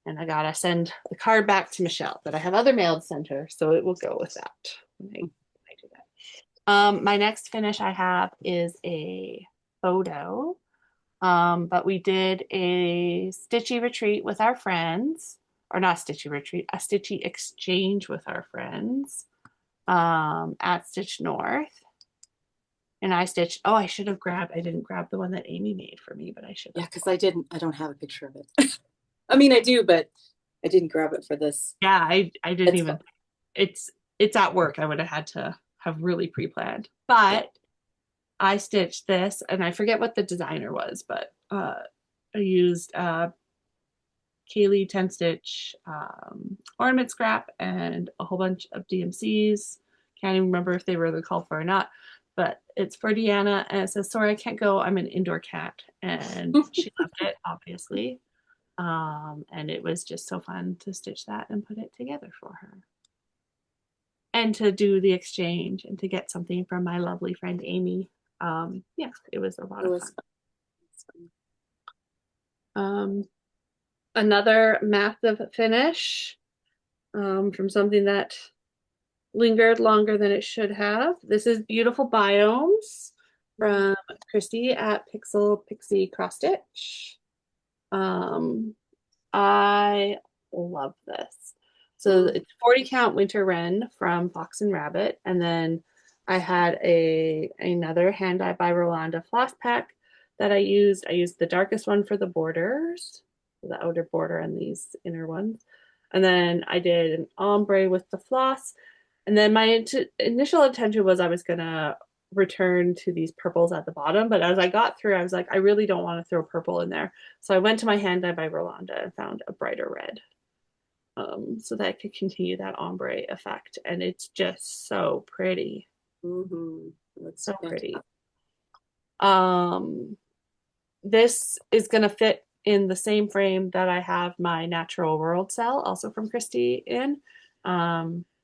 And I gotta send the card back to Michelle, but I have other mail to send her, so it will go with that when I do that. My next finish I have is a photo, but we did a stitchy retreat with our friends, or not stitchy retreat, a stitchy exchange with our friends at Stitch North. And I stitched, I didn't grab the one that Amy made for me, but I should have. Yeah, because I don't have a picture of it. I mean, I do, but I didn't grab it for this. Yeah, I didn't even. It's at work. I would have had to have really pre-planned. But I stitched this, and I forget what the designer was, but I used Kaylee 10 stitch ornament scrap and a whole bunch of DMCs. Can't even remember if they were called for or not. But it's for Deanna, and it says, "Sorry, I can't go. I'm an indoor cat," and she loved it, obviously. And it was just so fun to stitch that and put it together for her. And to do the exchange and to get something from my lovely friend Amy. Yeah, it was a lot It of was fun. Another massive finish from something that lingered longer than it should have. This is Beautiful Biomes from Christy at Pixel Pixie Cross Stitch. I love this. So it's 40 count winter wren from Fox and Rabbit, and then I had another hand dyed by Rolanda floss pack that I used. I used the darkest one for the borders, the outer border and these inner ones. And then I did an ombre with the floss. And then my initial intention was I was gonna return to these purples at the bottom, but as I got through, I was like, I really don't want to throw purple in there. So I went to my hand dye by Rolanda and found a brighter red, so that I could continue that ombre effect. And it's just so pretty. That's So fantastic. pretty. This is gonna fit in the same frame that I have my Natural World cell, also from Christy, in.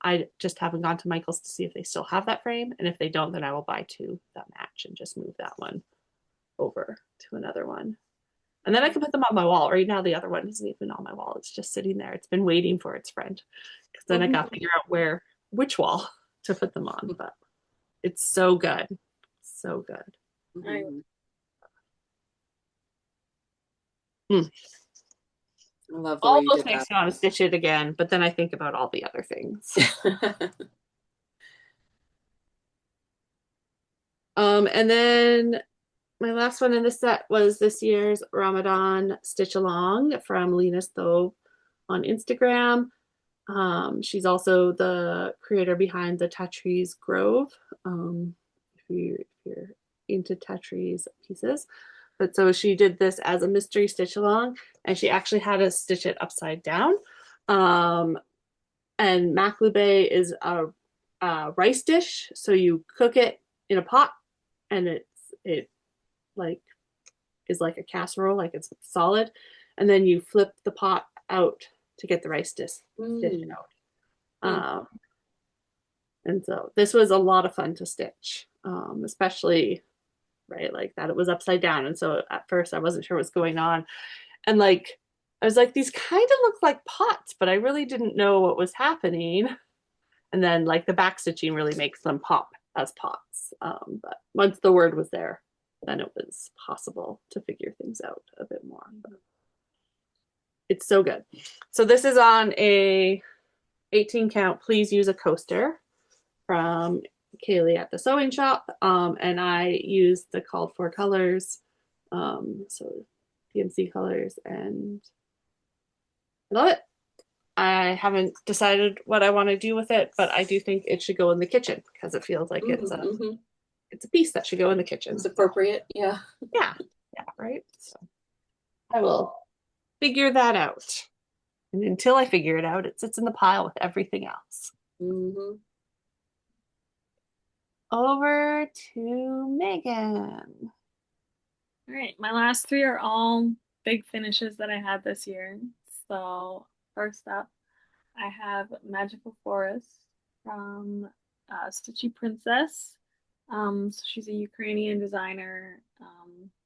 I just haven't gone to Michael's to see if they still have that frame, and if they don't, then I will buy two that match and just move that one over to another one. And then I can put them on my wall. Right now, the other one isn't even on my wall. It's just sitting there. It's been waiting for its friend. Because then I got to figure out which wall to put them on. But it's so good. So good. I love the way you Almost did makes me want to stitch it again, but then I think about all the other things. that. And then my last one in the set was this year's Ramadan Stitch Along from Lena Stove on Instagram. She's also the creator behind the Tetris Grove, if you're into Tetris pieces. But so she did this as a mystery stitch along, and she actually had to stitch it upside down. And maklube is a rice dish, so you cook it in a pot, and it like is like a casserole, like it's solid, and then you flip the pot out to get the rice dish out. And so this was a lot of fun to stitch, especially right like that it was upside down, and so at first I wasn't sure what's going on, and like I was like, these kind of look like pots, but I really didn't know what was happening. And then like the back stitching really makes them pop as pots. But once the word was there, then it was possible to figure things out a bit more. But it's so good. So this is on a 18 count, please use a coaster from Kaylee at the sewing shop. And I used the called for colors. So PMC colors, and I love it. I haven't decided what I want to do with it, but I do think it should go in the kitchen because it feels like it's a piece that should go in the kitchen. It's appropriate, yeah. Yeah, right. So I will figure that out, and until I figure it out, it sits in the pile with everything else. Over to Megan. All right, my last three are all big finishes that I had this year. So first up, I have Magical Forest from Stitchy Princess. So she's a Ukrainian designer,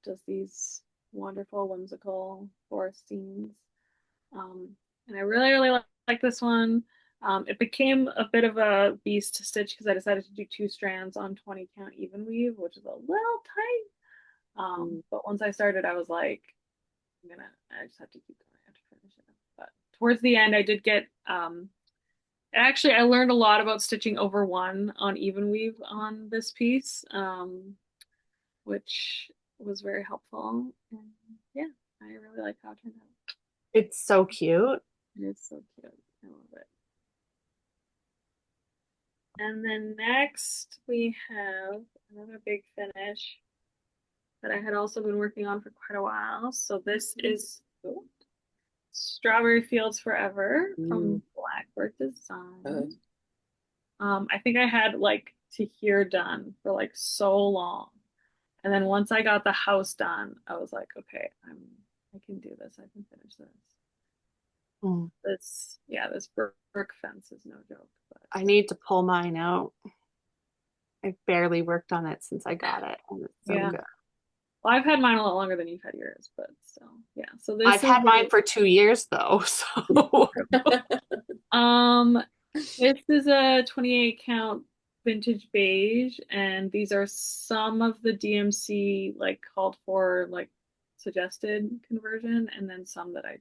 does these wonderful, whimsical forest scenes. And I really, really like this one. It became a bit of a beast to stitch because I decided to do 2 strands on 20 count even weave, which is a little tight. But once I started, I was like, I just have to keep going. I have to finish it. But towards the end, I did get, actually, I learned a lot about stitching over 1 on even weave on this piece, which was very helpful. And yeah, I really like how it turned out. It's so cute. It's so cute. I love it. And then next we have another big finish that I had also been working on for quite a while. So this is Strawberry Fields Forever from Blackbird Design. I think I had like to here done for like so long. And then once I got the house done, I was like, okay, I'm I can do this. I can finish this. Mm. This brick fence is no joke. But I need to pull mine out. I've barely worked on it since I got it, and it's so yeah. good. Well, I've had mine a lot longer than you've had yours, but still, yeah. So I've this is had mine for 2 years though, so um this is a 28 count vintage beige, and these are some of the DMC like called for like suggested conversion, and then some that I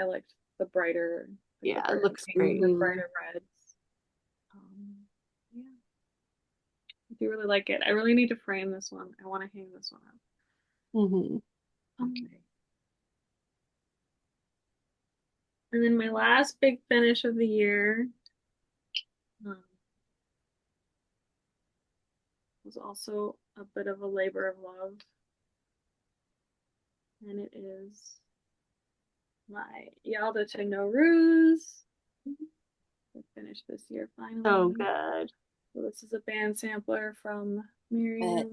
liked the brighter, like the yeah, it brighter looks pinks, great. the Mhm. brighter reds. Yeah, I do really like it. I really need to frame this one. I want to hang this one up. Hmm. Okay. And then my last big finish of the year um, was also a bit of a labor of love. And it is my Yalda to Nowruz. I finished this year finally. So good. So this is a band sampler from Bet. Miriam.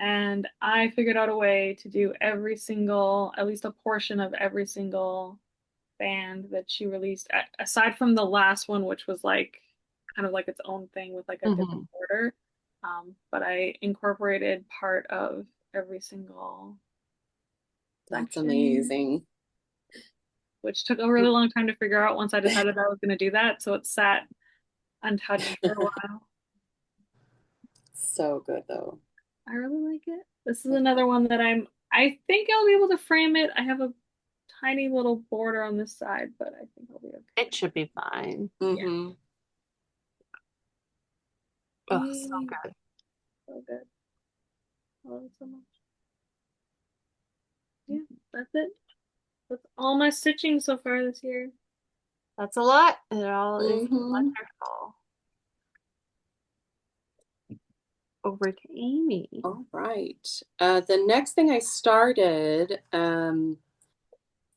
And I figured out a way to do every single, at least a portion of every single band that she released, aside from the last one, which was like kind of like its own thing with like a different Hmm. order. But I incorporated part of every single That's section, amazing. which took a really long time to figure out once I decided I was going to do that. So it sat untouched for a while. So good though. I really like it. This is another one that I think I'll be able to frame it. I have a tiny little border on this side, but I think I'll be okay. It should be fine. Yeah. Mm-hmm. Oh, so good. So good. I love it so much. Yeah, that's it. That's all my stitching so far this year. That's a lot. It all is Mm-hmm. wonderful. Over to Amy. All right. The next thing I started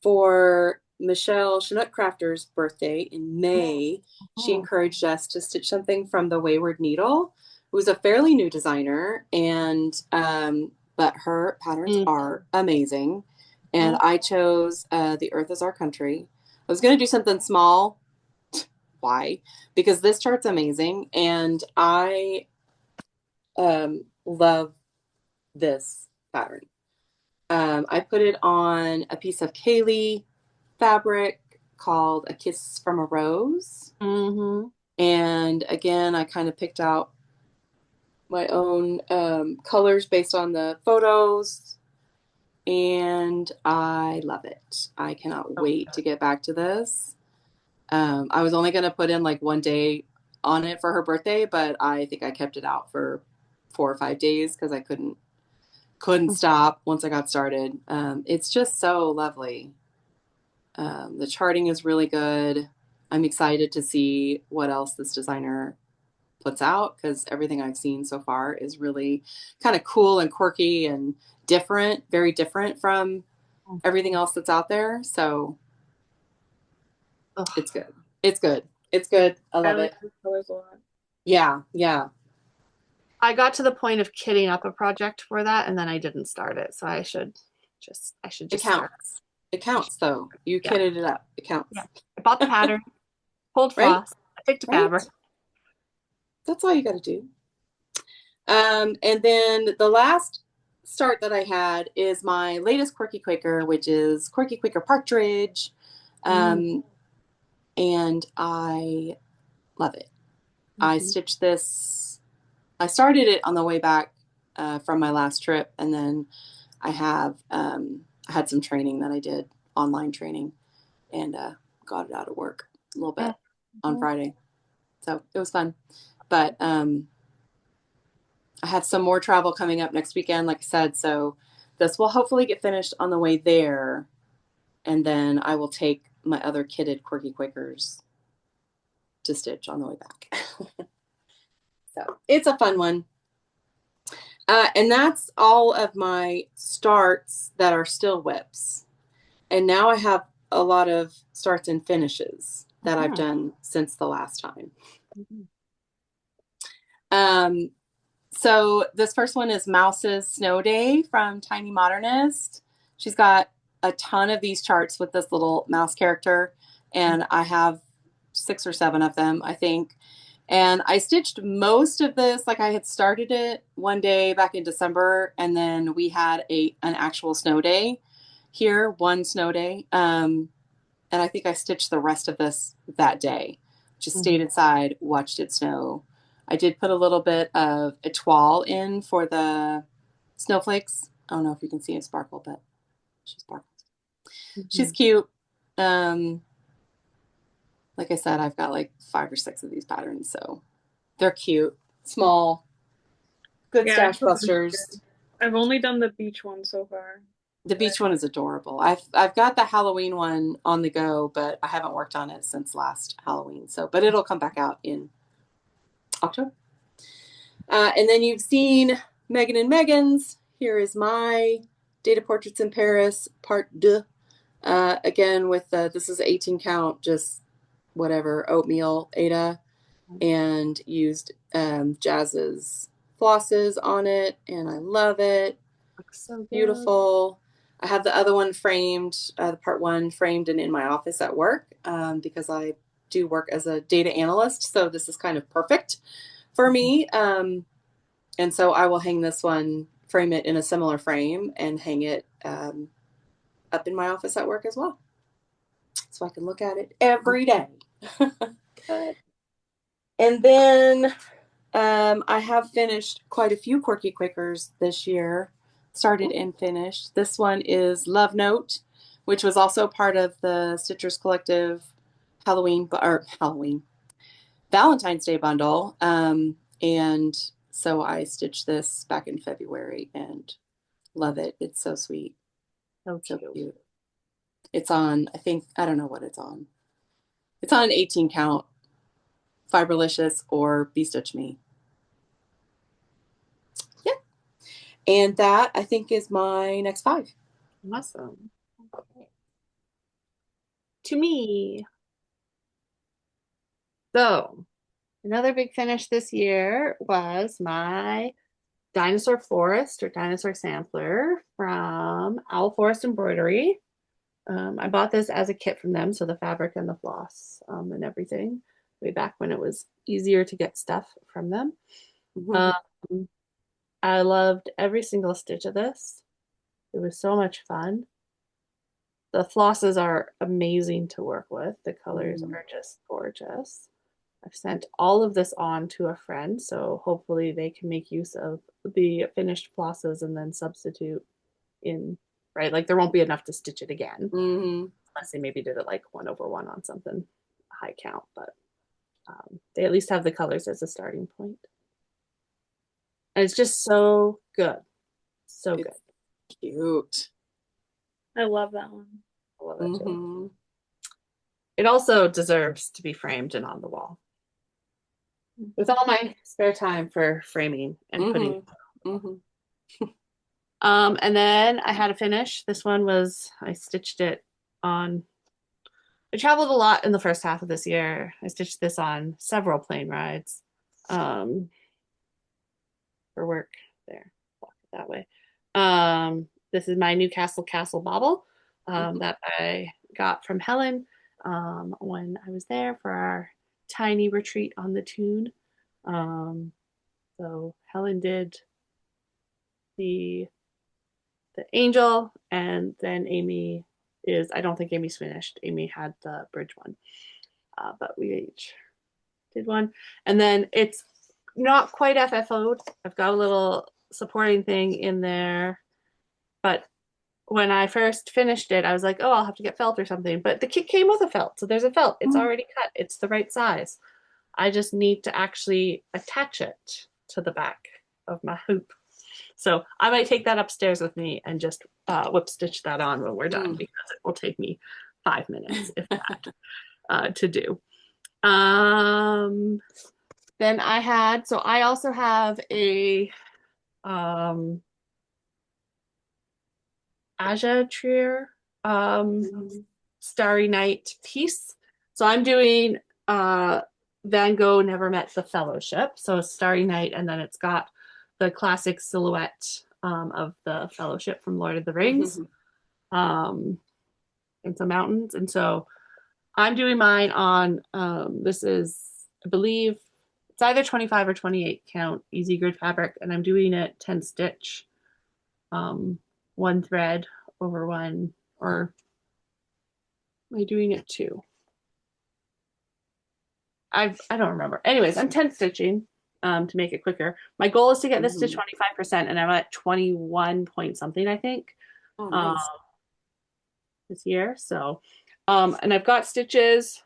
for Michelle Chinook Crafter's birthday in May, she Mhm. encouraged us to stitch something from the Wayward Needle, who's a fairly new designer, and but her patterns Mhm. are amazing. And I chose The Earth is Our Country. I was going to do something small. Why? Because this chart's amazing, and I love this pattern. I put it on a piece of Kaylee fabric called A Kiss from a Rose. Mm-hmm. And again, I kind of picked out my own colors based on the photos. And I love it. I cannot wait to get back to this. I was only going to put in like one day on it for her birthday, but I think I kept it out for 4 or 5 days because I couldn't stop once I got started. It's just so lovely. The charting is really good. I'm excited to see what else this designer puts out because everything I've seen so far is really kind of cool and quirky and different, very different from everything else that's out there. So Ugh. it's good. It's good. It's good. I love like it. these colors a lot. Yeah, yeah. I got to the point of kitting up a project for that, and then I didn't start it. So I should It just start. counts. It counts though. You Yeah. kitted it up. It counts. Yeah. I bought the pattern, pulled Right? floss, I picked a Right? fabric. That's all you got to do. And then the last start that I had is my latest Quirky Quaker, which is Quirky Quaker Partridge. And I love it. I stitched this, I started it on the way back from my last trip. And then I had some training that I did, online training, and got it out of work a little bit on Friday. So it was fun. But I have some more travel coming up next weekend, like I said. So this will hopefully get finished on the way there. And then I will take my other kitted Quirky Quakers to stitch on the way back. So it's a fun one. And that's all of my starts that are still WIPs. And now I have a lot of starts and finishes that I've done since the last time. So this first one is Mouse's Snow Day from Tiny Modernist. She's got a ton of these charts with this little mouse character, and I have 6 or 7 of them, I think. And I stitched most of this, like I had started it one day back in December, and then we had an actual snow day here, one snow day. And I think I stitched the rest of this that day. Just stayed inside, watched it snow. I did put a little bit of a toile in for the snowflakes. I don't know if you can see it sparkle, but she sparkles. She's cute. Like I said, I've got like 5 or 6 of these patterns, so they're cute, small, good stash busters. I've only done the beach one so far. The beach one is adorable. I've got the Halloween one on the go, but I haven't worked on it since last Halloween. But it'll come back out in October. And then you've seen Megan and Megan's. Here is my Data Portraits in Paris, part 2. Again, with this is 18 count, just whatever, oatmeal Ada, and used Jazz's flosses on it, and I love it. Looks so beautiful. I have the other one framed, the part 1 framed and in my office at work, because I do work as a data analyst, so this is kind of perfect for me. And so I will hang this one, frame it in a similar frame, and hang it up in my office at work as well, so I can look at it every day. Good. And then I have finished quite a few Quirky Quakers this year, started and finished. This one is Love Note, which was also part of the Stitchers Collective Valentine's Day bundle. And so I stitched this back in February and love it. It's so sweet. So cute. It's on, I don't know what it's on. It's on an 18 count, Fiberlicious or Be Stitch Me. Yeah. And that, I think, is my next 5. Awesome. Okay. To me. So, another big finish this year was my Dinosaur Forest or Dinosaur Sampler from Owl Forest Embroidery. I bought this as a kit from them, so the fabric and the floss and everything, way back when it was easier to get stuff from them. I loved every single stitch of this. It was so much fun. The flosses are amazing to work with. The colors are just gorgeous. I've sent all of this on to a friend, so hopefully they can make use of the finished flosses and then substitute in, right? Like there won't be enough to stitch it again, unless they maybe did it like 1/1 on something high count, but they at least have the colors as a starting point. And it's just so good. So good. Cute. I love that one. I love it too. It also deserves to be framed and on the wall. With all my spare time for framing and putting. And then I had a finish. This one was, I stitched it on, I traveled a lot in the first half of this year. I stitched this on several plane rides for work there, walk it that way. This is my Newcastle Castle bauble that I got from Helen when I was there for our tiny retreat on the Toon. So Helen did the angel, and then Amy is, I don't think Amy's finished. Amy had the bridge one, but we each did one. And then it's not quite FFO'd. I've got a little supporting thing in there, but when I first finished it, I was like, oh, I'll have to get felt or something. But the kit came with a felt, so there's a felt. It's already cut. It's the right size. I just need to actually attach it to the back of my hoop. So I might take that upstairs with me and just whip stitch that on when we're done, because it will take me 5 minutes, if that, to do. Then I also have a Aja Trier Starry Night piece. So I'm doing Van Gogh Never Met the Fellowship. So Starry Night, and then it's got the classic silhouette of the Fellowship from Lord of the Rings. and some mountains. And so I'm doing mine on this is, I believe it's either 25 or 28 count easy grid fabric, and I'm doing it 10 stitch, one thread over one, or am I doing it two? I don't remember. Anyways, I'm 10 stitching to make it quicker. My goal is to get this to 25%, and I'm at 21 point something, I think. Oh, nice. This year. So, and I've got stitches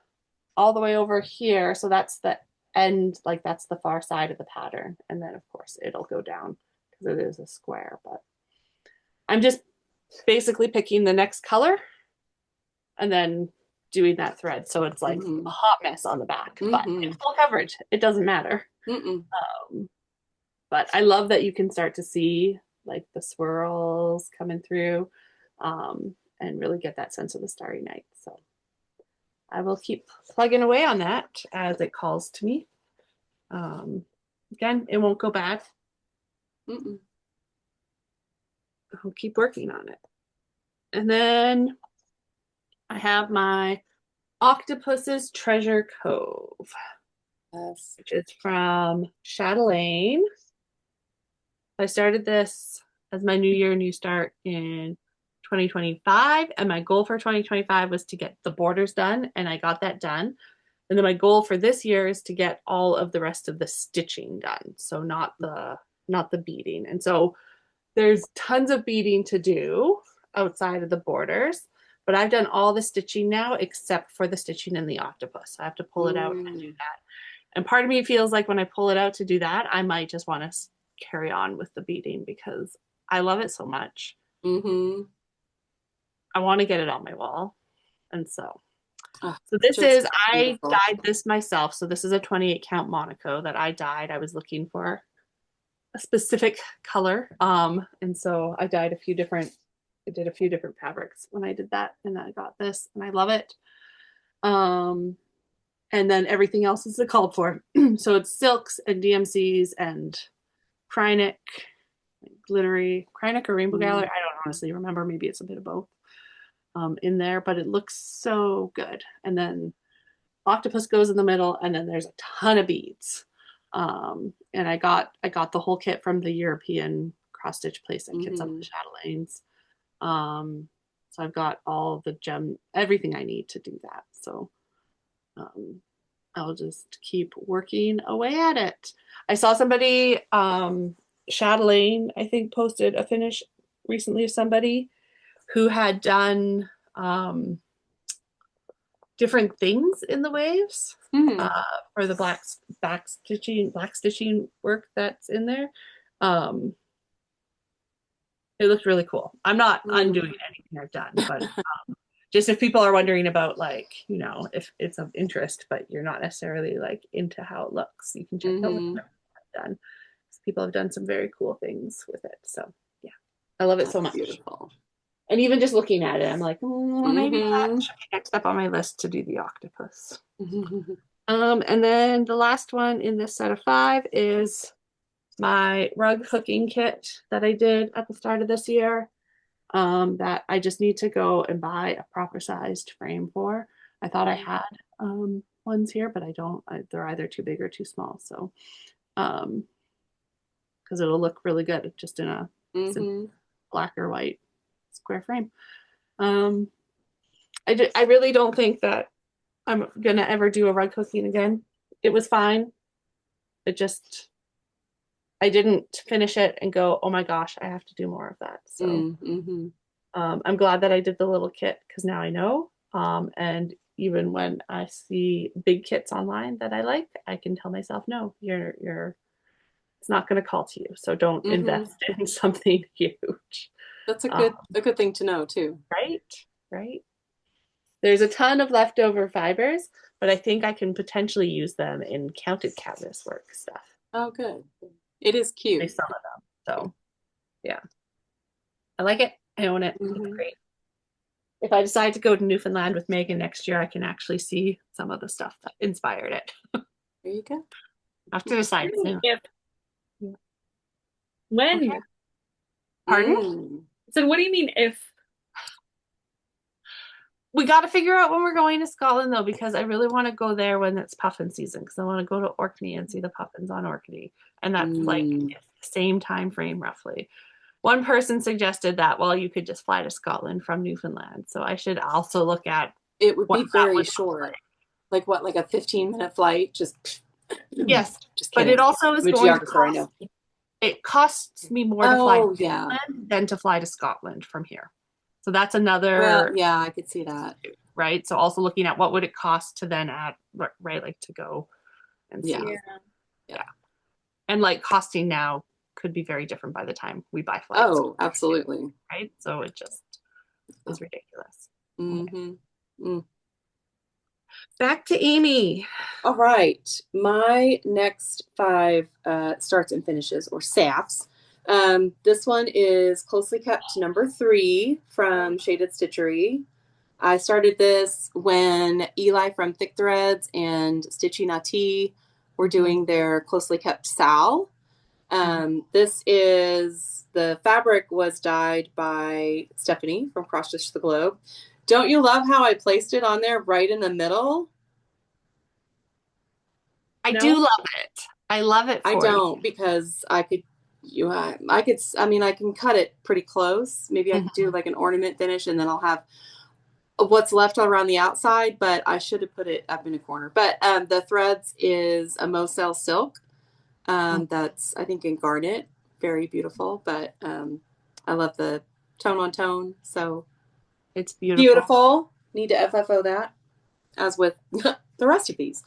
all the way over here. So that's the end, like that's the far side of the pattern. And then of course it'll go down because it is a square, but I'm just basically picking the next color and then doing that thread. So it's like a hot mess on the back, but it's full coverage. It doesn't matter. But I love that you can start to see like the swirls coming through, and really get that sense of the starry night. So I will keep plugging away on that as it calls to me. Again, it won't go bad. I'll keep working on it. And then I have my Octopus's Treasure Cove, which is from Chatelaine. I started this as my New Year, New Start in 2025, and my goal for 2025 was to get the borders done, and I got that done. And then my goal for this year is to get all of the rest of the stitching done, so not the beading. And so there's tons of beading to do outside of the borders, but I've done all the stitching now except for the stitching in the octopus. I have to pull it out and do that. And part of me feels like when I pull it out to do that, I might just want to carry on with the beading because I love it so much. I want to get it on my wall. And so this is, I dyed this myself. So this is a 28 count Monaco that I dyed. I was looking for a specific color. And so I dyed I did a few different fabrics when I did that, and I got this and I love it. And then everything else is called for. So it's silks and DMCs and Krynic, glittery Krynic or Rainbow Gallery. I don't honestly remember. Maybe it's a bit of both in there, but it looks so good. And then octopus goes in the middle, and then there's a ton of beads. And I got the whole kit from the European cross stitch placement kits up at the Chatelaines. So I've got all the everything I need to do that. So I'll just keep working away at it. I saw somebody, Chatelaine, I think, posted a finish recently of somebody who had done different things in the waves for the black stitching work that's in there. It looked really cool. I'm not undoing anything I've done, but just if people are wondering about, like, you know, if it's of interest, but you're not necessarily like into how it looks, you can check out what I've done. People have done some very cool things with it. So yeah, I love it so much. Beautiful. And even just looking at it, I'm like, maybe that should be next up on my list to do the octopus. And then the last one in this set of 5 is my rug hooking kit that I did at the start of this year, that I just need to go and buy a proper sized frame for. I thought I had ones here, but I don't. They're either too big or too small. So, because it'll look really good just in a black or white square frame. I really don't think that I'm gonna ever do a rug hooking again. It was fine. I didn't finish it and go, oh my gosh, I have to do more of that. So I'm glad that I did the little kit because now I know. And even when I see big kits online that I like, I can tell myself, no, it's not going to call to you. So don't invest in something huge. That's a good thing to know too. Right. There's a ton of leftover fibers, but I think I can potentially use them in counted canvas work stuff. Oh, good. It is cute. Some of them. So yeah, I like it. I own it. It's great. If I decide to go to Newfoundland with Megan next year, I can actually see some of the stuff that inspired it. There you go. I have to decide soon. When? Okay. Pardon? So what do you mean if? We got to figure out when we're going to Scotland though, because I really want to go there when it's puffin season, because I want to go to Orkney and see the puffins on Orkney, and that's like Mm. it's the same time frame roughly. One person suggested that, well, you could just fly to Scotland from Newfoundland, so I should also look at It would what be that very would look short. like. Like what, like a 15-minute flight? Just Yes, just but kidding. it also is I'm a going to geographer, I cost. know. It costs me more to fly to Oh yeah. Newfoundland than to fly to Scotland from here. So that's Well, another yeah, I could see that. right. So also looking at what would it cost to then add right, like to go and see. Yeah. Yeah. Yeah. And like costing now could be very different by the time we buy flights. Oh, absolutely. Right. So it just is ridiculous. Mm-hmm. Mm. Back to Amy. All right. My next 5 starts and finishes, or SAFs. This one is closely kept number 3 from Shaded Stitchery. I started this when Eli from Thick Threads and Stitchy Nati were doing their closely kept Sal. This is, the fabric was dyed by Stephanie from Cross Stitch the Globe. Don't you love how I placed it on there right in the middle? I No? do love it. I love it. I For don't, because I could, I mean, I can cut it pretty close. Maybe I could do like an ornament finish, and then I'll have what's left around the outside, but I should have put it up in a corner. But the threads is a Moselle silk. That's, I think, in garnet. Very beautiful, but I love the tone on tone. So it's beautiful. beautiful. Need to FFO that, as with the rest of these.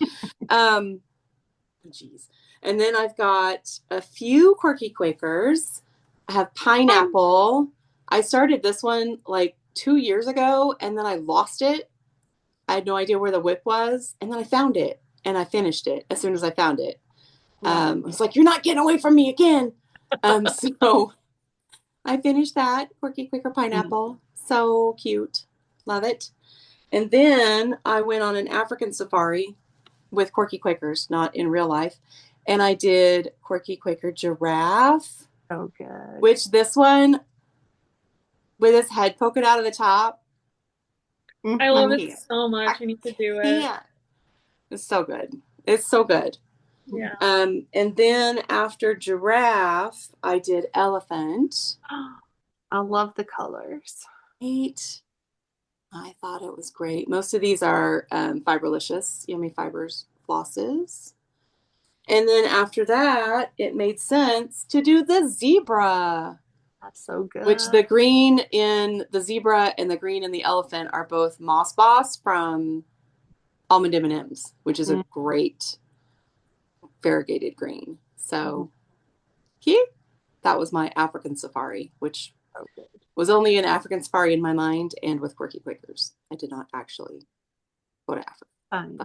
Geez. And then I've got a few Quirky Quakers. I have pineapple. I started this one like 2 years ago, and then I lost it. I had no idea where the WIP was, and then I found it, and I finished it as soon as I found it. I was like, you're not getting away from me again. So I finished that Quirky Quaker pineapple. So cute. Love it. And then I went on an African safari with Quirky Quakers, not in real life. And I did Quirky Quaker giraffe. So good. Which this one, with his head poking out of the top. I love it so much. I need to do it. Yeah. It's so good. It's so good. Yeah. And then after giraffe, I did elephant. I love the colors. Right. I thought it was great. Most of these are Fiberlicious, Yummy Fibers flosses. And then after that, it made sense to do the zebra. That's so good. Which the green in the zebra and the green in the elephant are both Moss Boss from Almond M&Ms, which is a great variegated green. So cute. That was my African safari, which was only an African safari in my mind and with Quirky Quakers. I did not actually go to Africa. Fun.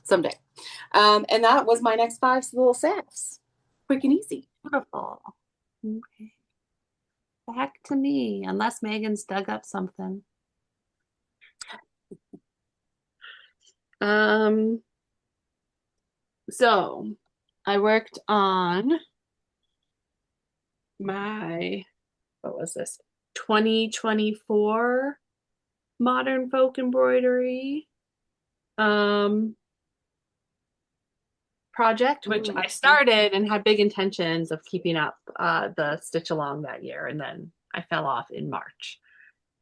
Someday. And that was my next 5 little safs. Quick and easy. Beautiful. Okay. Back to me, unless Megan's dug up something. So I worked on my, what was this? 2024 modern folk embroidery project, which I started and had big intentions of keeping up the stitch along that year, and then I fell off in March.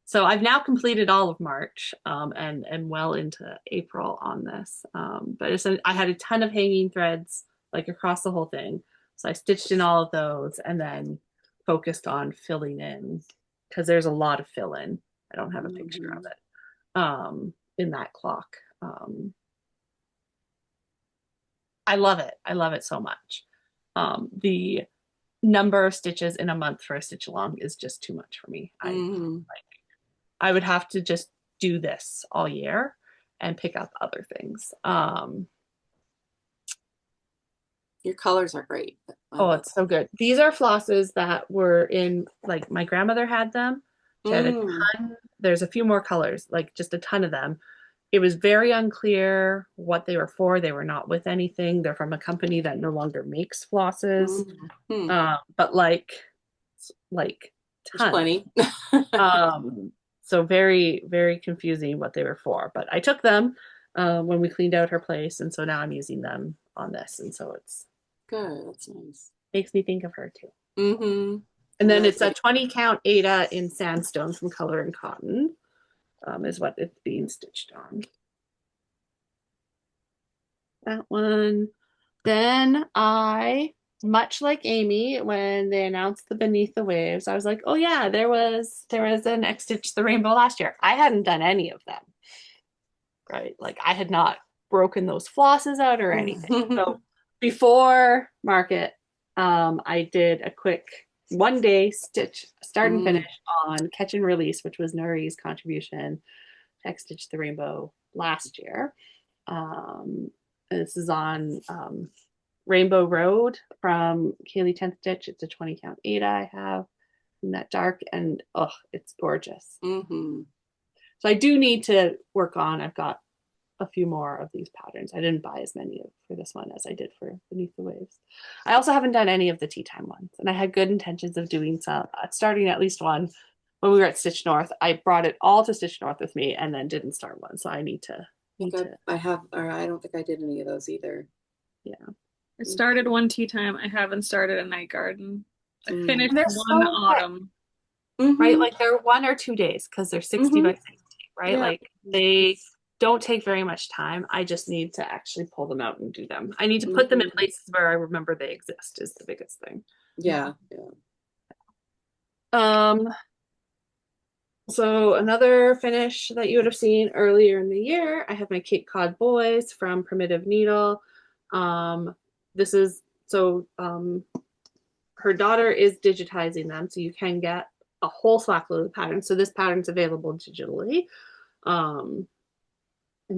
So I've now completed all of March and well into April on this. But I had a ton of hanging threads like across the whole thing. So I stitched in all of those and then focused on filling in, because there's a lot of fill in. I don't have a picture of it in that clock. I love it. I love it so much. The number of stitches in a month for a stitch along is just too much for me. I would have to just do this all year and pick up other things. Your colors are great. Oh, it's so good. These are flosses that were in, like, my grandmother had them. She had a ton. There's a few more colors, like just a ton of them. It was very unclear what they were for. They were not with anything. They're from a company that no longer makes flosses. But like tons. There's plenty. So very, very confusing what they were for. But I took them when we cleaned out her place, and so now I'm using them on this, and so it's Good. That's nice. makes me think of her too. Mm-hmm. And then it's a 20 count Ada in sandstone from Color and Cotton, is what it's being stitched on. That one. Then I, much like Amy, when they announced the Beneath the Waves, I was like, oh yeah, there was an X Stitch the Rainbow last year. I hadn't done any of them, right? Like I had not broken those flosses out or anything. So before market, I did a quick 1 day stitch, start and finish on Catch and Release, which was Nuri's contribution to X Stitch the Rainbow last year. And this is on Rainbow Road from Kaylee 10th Stitch. It's a 20 count Ada I have in that dark, and oh, it's gorgeous. Mm-hmm. So I do need to work on, I've got a few more of these patterns. I didn't buy as many for this one as I did for Beneath the Waves. I also haven't done any of the tea time ones, and I had good intentions of doing some, starting at least one when we were at Stitch North. I brought it all to Stitch North with me and then didn't start one. So I need to. I have, or I don't think I did any of those either. Yeah. I started one tea time. I haven't started a night garden. I finished They're one so autumn. Right? Like they're 1 or 2 days because they're 60 by 60, right? Yeah. Like they don't take very much time. I just need to actually pull them out and do them. I need to put them in places where I remember they exist is the biggest thing. Yeah. So another finish that you would have seen earlier in the year, I have my Cape Cod Boys from Primitive Needle. This is her daughter is digitizing them, so you can get a whole swatch load of patterns. So this pattern's available digitally. And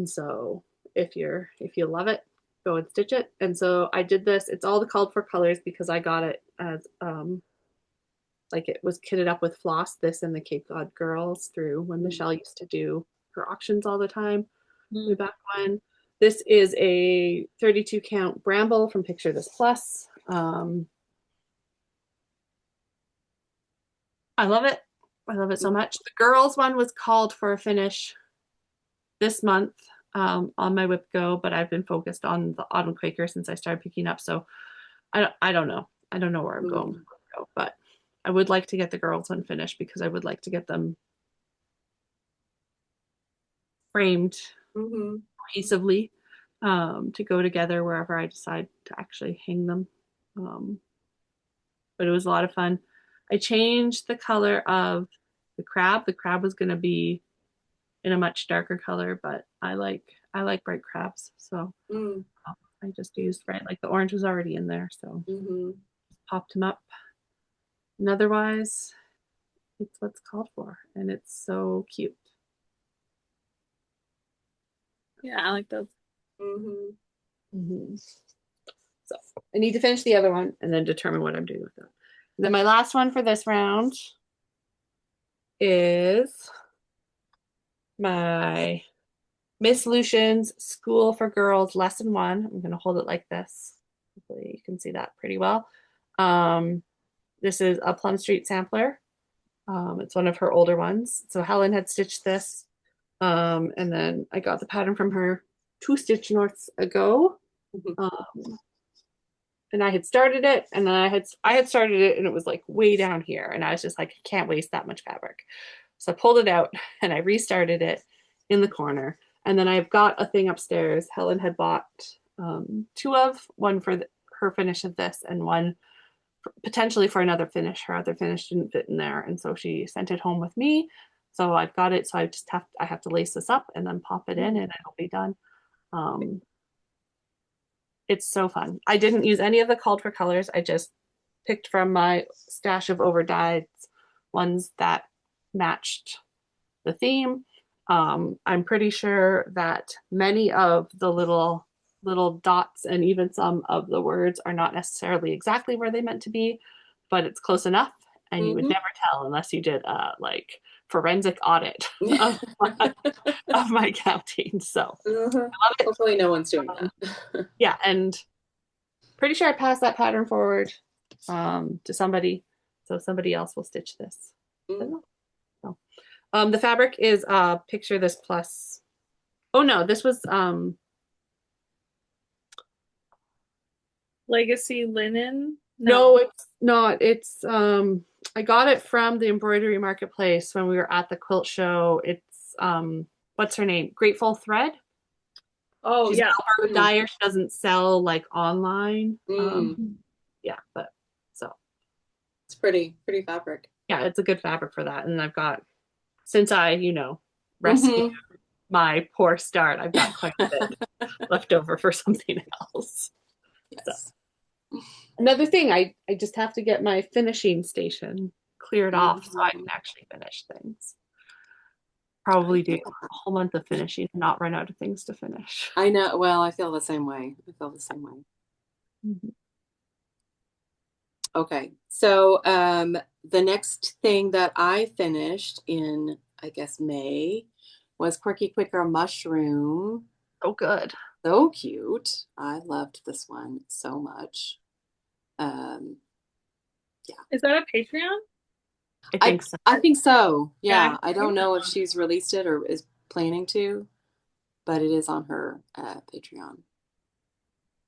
so if you love it, go and stitch it. And so I did this. It's all the called for colors because I got it as like it was kitted up with floss, this and the Cape Cod Girls through when Michelle used to do her auctions all the time way back when. This is a 32 count Bramble from Picture This Plus. I love it. I love it so much. The girls one was called for a finish this month on my WIP Go, but I've been focused on the Autumn Quaker since I started picking up. So I don't know. I don't know where I'm going, but I would like to get the girls one finished because I would like to get them framed cohesively to go together wherever I decide to actually hang them. But it was a lot of fun. I changed the color of the crab. The crab was going to be in a much darker color, but I like bright crabs, so I just used like the orange was already in there, so popped him up. And otherwise, it's what's called for, and it's so cute. Yeah, I like those. So I need to finish the other one and then determine what I'm doing with it. And then my last one for this round is my Miss Lucian's School for Girls Lesson 1. I'm going to hold it like this. Hopefully you can see that pretty well. This is a Plum Street sampler. It's one of her older ones. So Helen had stitched this. And then I got the pattern from her 2 Stitch Norths ago. And I had started it, and then I had started it, and it was like way down here, and I was just like, I can't waste that much fabric. So I pulled it out and I restarted it in the corner. And then I've got a thing upstairs. Helen had bought 2 of, one for her finish of this and one potentially for another finish. Her other finish didn't fit in there, and so she sent it home with me. So I've got it. So I have to lace this up and then pop it in, and it'll be done. It's so fun. I didn't use any of the called for colors. I just picked from my stash of overdyed ones that matched the theme. I'm pretty sure that many of the little dots and even some of the words are not necessarily exactly where they meant to be, but it's close enough, and you would never tell unless you did like forensic audit of my counting. So hopefully no one's doing that. Yeah, and pretty sure I passed that pattern forward to somebody, so somebody else will stitch this. So, The fabric is picture this plus. Oh no, this was Legacy linen? no, No. it's not. It's I got it from the embroidery marketplace when we were at the quilt show. It's what's her name? Grateful Thread. Oh, She's an yeah. Alberta Mm, dyer. She doesn't sell like online. mm. Yeah, but so It's pretty fabric. yeah, it's a good fabric for that. And I've got since I, rescued Hmm. my poor start, I've got quite a bit left over for something else. So Yes. another thing, I just have to get my finishing station cleared off so I can Mhm. actually finish things. I Probably do feel a that. whole month of finishing and not run out of things to finish. I know. Well, I feel the same way. I feel the same way. Mhm. Okay. So, the next thing that I finished in, I guess, May was Quirky Quicker Mushroom. So good. So cute. I loved this one so much. Um, yeah. Is that a Patreon? I I think so. I think so. Yeah. Yeah. I don't know if she's released it or is planning to, but it is on her Patreon.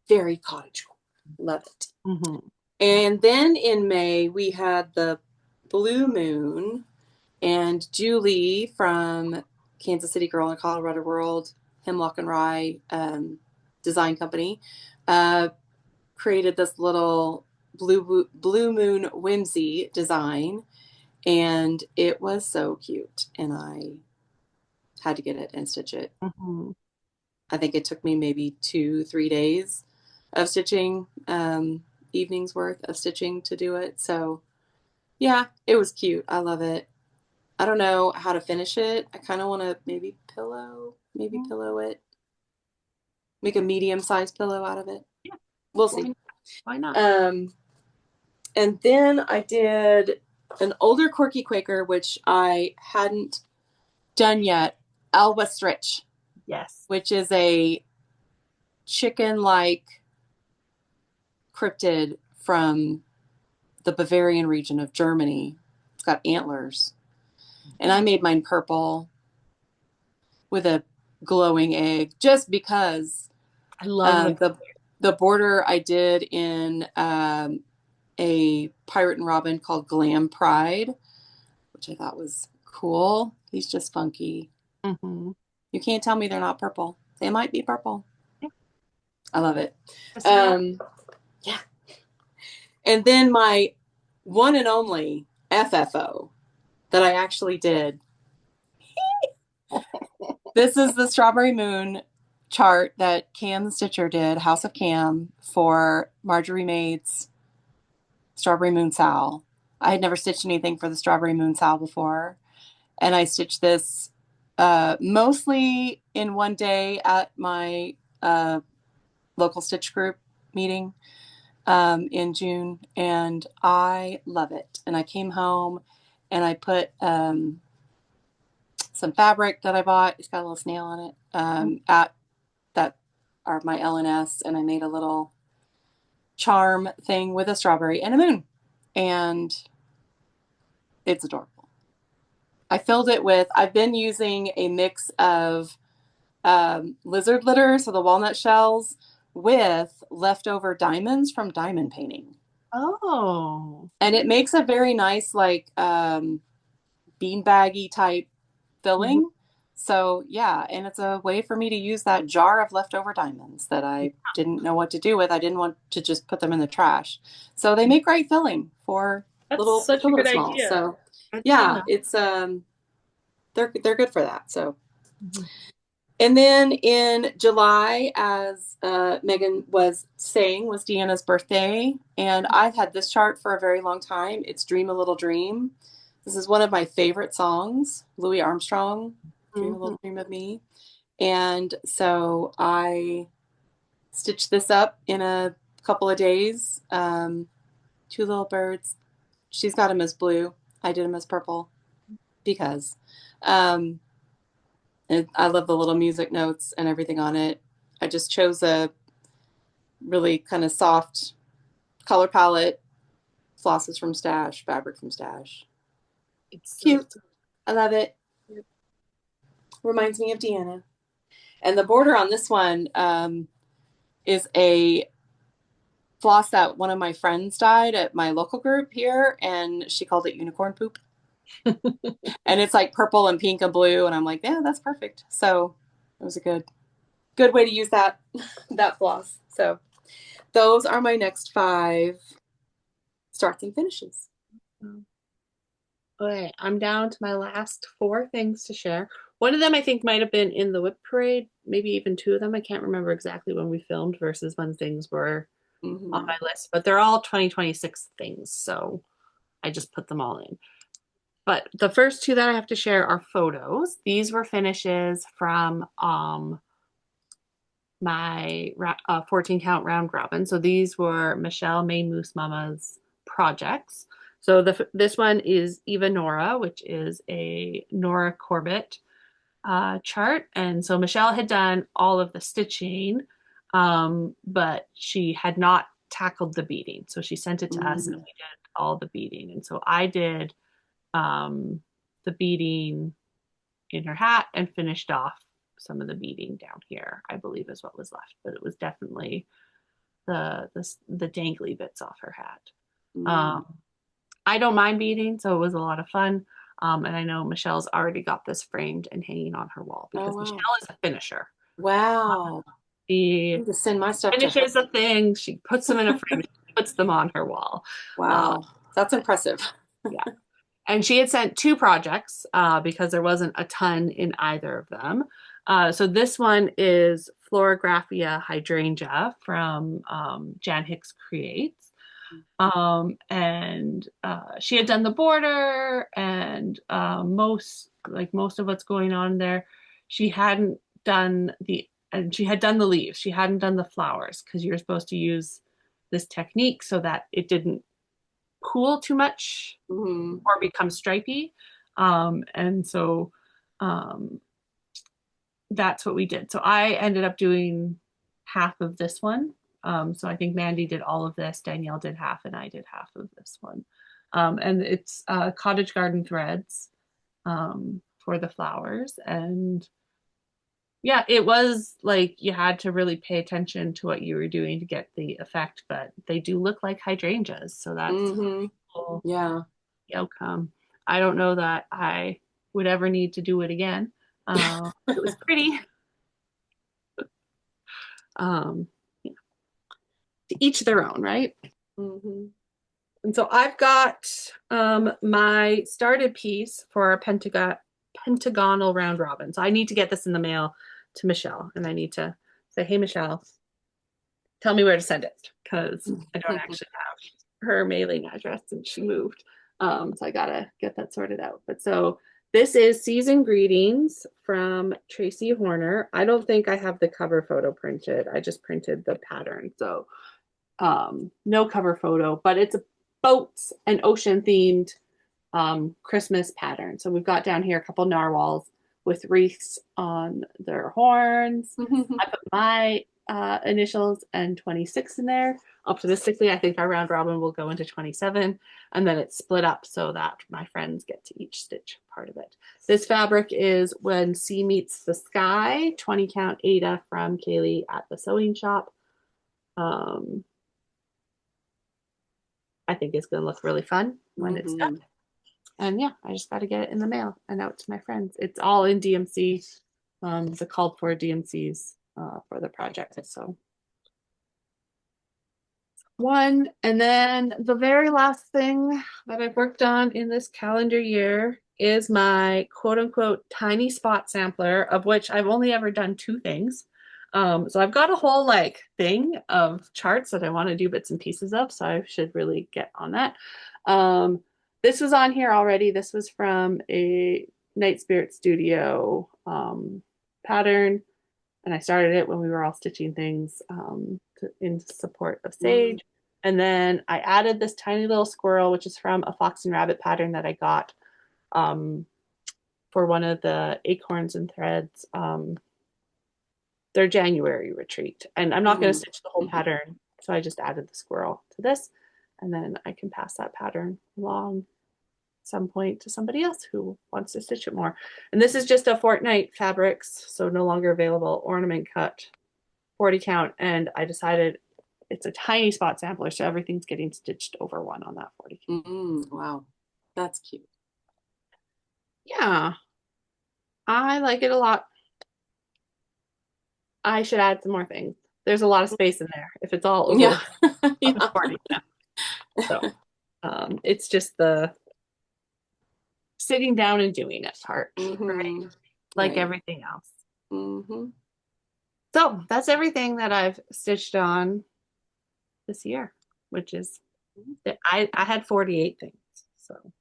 Very cottagecore. Love it. Mhm. And then in May, we had the Blue Moon, and Julie from Kansas City Girl in Colorado World, Hemlock and Rye Design Company, uh, created this little blue moon whimsy design, and it was so cute. And I had to get it and stitch it. Mhm. I think it took me maybe 2, 3 days of stitching, evenings worth of stitching to do it. So yeah, it was cute. I love it. I don't know how to finish it. I kind of want to maybe pillow it, make a medium-sized pillow out of it. Yeah. We'll Why, see. why not? Um, and then I did an older Corky Quaker, which I hadn't done yet, Alba Stritch, Yes. which is a chicken-like cryptid from the Bavarian region of Germany. It's got antlers. And I made mine purple with a glowing egg just because I love the the border I did in a Pirate and Robin called Glam Pride, which I thought was cool. He's just funky. Mhm. You can't tell me they're not purple. They might be purple. Yeah. I love it. Just say that. Yeah. And then my one and only FFO that I actually did. This is the Strawberry Moon chart that Cam the Stitcher did, House of Cam, for Marjorie Maid's Strawberry Moon Sal. I had never stitched anything for the Strawberry Moon Sal before, and I stitched this mostly in one day at my local stitch group meeting in June, and I love it. And I came home and I put some fabric that I bought. It's got a little snail on it at that are my LNS, and I made a little charm thing with a strawberry and a moon, and it's adorable. I filled it with, I've been using a mix of lizard litter, so the walnut shells, with leftover diamonds from diamond painting. Oh. And it makes a very nice, like, beanbaggy type Mhm. filling. So, yeah, and it's a way for me to use that jar of leftover diamonds that I didn't know what to do with. I didn't want to just put them in the trash. So they make great filling for That's little such a good small. idea. So, Good to yeah, know. it's they're good for that. So, Mhm. and then in July, as Megan was saying, was Deanna's birthday, and I've had this chart for a very long time. It's Dream a Little Dream. This is one of my favorite songs, Louis Armstrong, Dream a Mhm. Little Dream of Me. And so I stitched this up in a couple of days. Two little birds. She's got them as blue. I did them as purple because um, I love the little music notes and everything on it. I just chose a really kind of soft color palette, flosses from Stash, fabric from Stash. It's so Cute. I love it. Reminds me of Deanna. And the border on this one is a floss that one of my friends dyed at my local group here, and she called it unicorn poop. And it's like purple and pink and blue, and I'm like, yeah, that's perfect. So it was a good way to use that that floss. So those are my next 5 starts and finishes. Okay, I'm down to my last 4 things to share. One of them I think might have been in the WIP parade, maybe even 2 of them. I can't remember exactly when we filmed versus when things were on my list, but they're all 2026 things, so I just put them all in. But the first 2 that I have to share are photos. These were finishes from my 14 count round robin. So these were Michelle May Moose Mama's projects. So this one is Eva Nora, which is a Nora Corbett chart. And so Michelle had done all of the stitching, but she had not tackled the beading. So she sent it to us and we did all the beading. And so I did the beading in her hat and finished off some of the beading down here, I believe is what was left, but it was definitely the dangly bits off her hat. I don't mind beading, so it was a lot of fun. And I know Michelle's already got this framed and hanging on her wall because Michelle is a finisher. Wow. She need to send my stuff finishes a thing, she puts them in a frame, she puts them on her wall. Wow. That's impressive. Yeah. And she had sent 2 projects because there wasn't a ton in either of them. So this one is Florographia Hydrangea from Jan Hicks Creates. And she had done the border and most of what's going on there. She hadn't done she had done the leaves. She hadn't done the flowers because you're supposed to use this technique so that it didn't pool too much or become stripy. And so that's what we did. So I ended up doing half of this one. So I think Mandy did all of this, Danielle did half, and I did half of this one. And it's cottage garden threads for the flowers. And yeah, it was like you had to really pay attention to what you were doing to get the effect, but they do look like hydrangeas. So that's cool. Yeah. The outcome. I don't know that I would ever need to do it again. It was pretty. Yeah. To each their own, right? And so I've got my started piece for a pentagonal round robin. So I need to get this in the mail to Michelle, and I need to say, hey, Michelle, tell me where to send it because I don't actually have her mailing address and she moved. So I gotta get that sorted out. But so this is Season Greetings from Tracy Horner. I don't think I have the cover photo printed. I just printed the pattern. So no cover photo, but it's a boats and ocean themed Christmas pattern. So we've got down here a couple narwhals with wreaths on their horns. I put my initials and 26 in there. Optimistically, I think our round robin will go into 27, and then it's split up so that my friends get to each stitch part of it. This fabric is When Sea Meets the Sky, 20 count Ada from Kaylee at the sewing shop. I think it's going to look really fun when it's done. And yeah, I just got to get it in the mail and out to my friends. It's all in DMC, the called for DMCs for the project. So one, and then the very last thing that I've worked on in this calendar year is my quote unquote tiny spot sampler, of which I've only ever done 2 things. So I've got a whole thing of charts that I want to do bits and pieces of, so I should really get on that. This was on here already. This was from a Night Spirit Studio pattern, and I started it when we were all stitching things in support of Sage. And then I added this tiny little squirrel, which is from a Fox and Rabbit pattern that I got for one of the Acorns and Threads, their January retreat. And I'm not going to stitch the whole pattern, so I just added the squirrel to this, and then I can pass that pattern along some point to somebody else who wants to stitch it more. And this is just a Fortnite fabrics, so no longer available, ornament cut, 40 count. And I decided it's a tiny spot sampler, so everything's getting stitched over one on that 40 count. Wow, that's cute. Yeah, I like it a lot. I should add some more things. There's a lot of space in there if it's all over Yeah. Yeah. 40 count. So it's just the sitting down and doing it part for me, like Right. everything else. So that's everything that I've stitched on this year, which is I had 48 things, so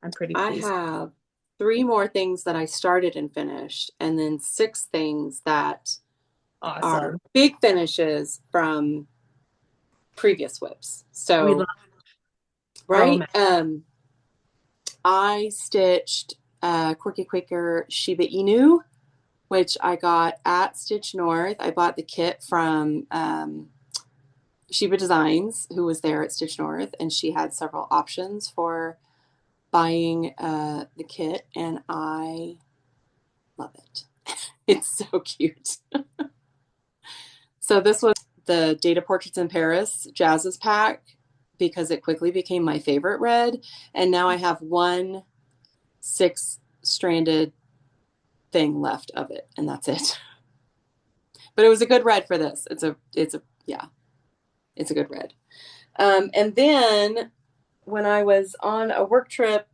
I'm pretty I pleased. have 3 more things that I started and finished, and then 6 things that are Awesome. big finishes from previous WIPs. We So, love right, romance. I stitched Quirky Quaker Shiba Inu, which I got at Stitch North. I bought the kit from Shiba Designs, who was there at Stitch North, and she had several options for buying the kit, and I love it. It's so cute. So this was the Data Portraits in Paris Jazz's pack because it quickly became my favorite red, and now I have one 6-stranded thing left of it, and that's it. But it was a good red for this. It's a good red. And then when I was on a work trip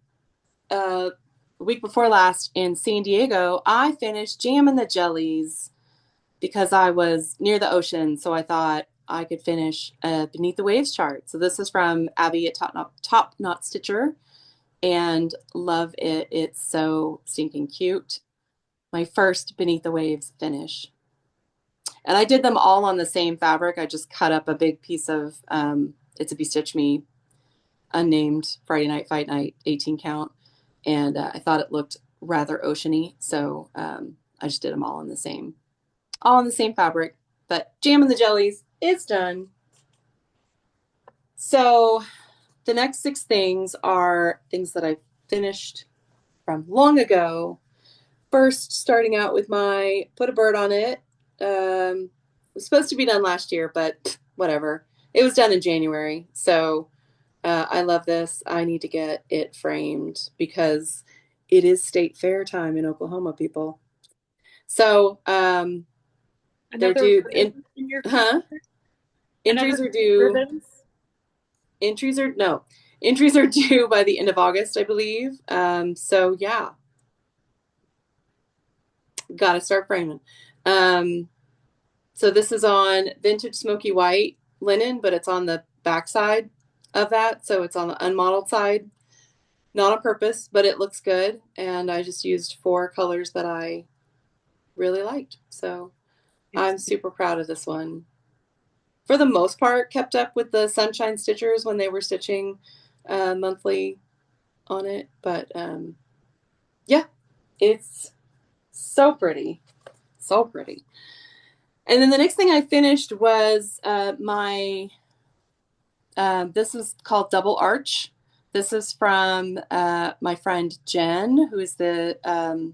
the week before last in San Diego, I finished Jam and the Jellies because I was near the ocean, so I thought I could finish a Beneath the Waves chart. So this is from Abby at Top Knot Stitcher, and love it. It's so stinking cute. My first Beneath the Waves finish. And I did them all on the same fabric. I just cut up a big piece of It's a Bestitch Me unnamed Friday Night Fight Night 18 count, and I thought it looked rather oceany, so I just did them all on the same fabric. But Jam and the Jellies is done. So the next 6 things are things that I finished from long ago. First, starting out with my Put a Bird on It. It was supposed to be done last year, but whatever. It was done in January, so I love this. I need to get it framed because it is state fair time in Oklahoma, people. So they're due. Entries are due. Ribbons? Entries are due by the end of August, I believe. So yeah, gotta start framing. So this is on vintage smoky white linen, but it's on the back side of that, so it's on the unmodeled side. Not on purpose, but it looks good, and I just used 4 colors that I really liked. So I'm super proud of this one. For the most part, kept up with the Sunshine Stitchers when they were stitching monthly on it, but yeah, it's so pretty. So pretty. And then the next thing I finished was this is called Double Arch. This is from my friend Jen, who is the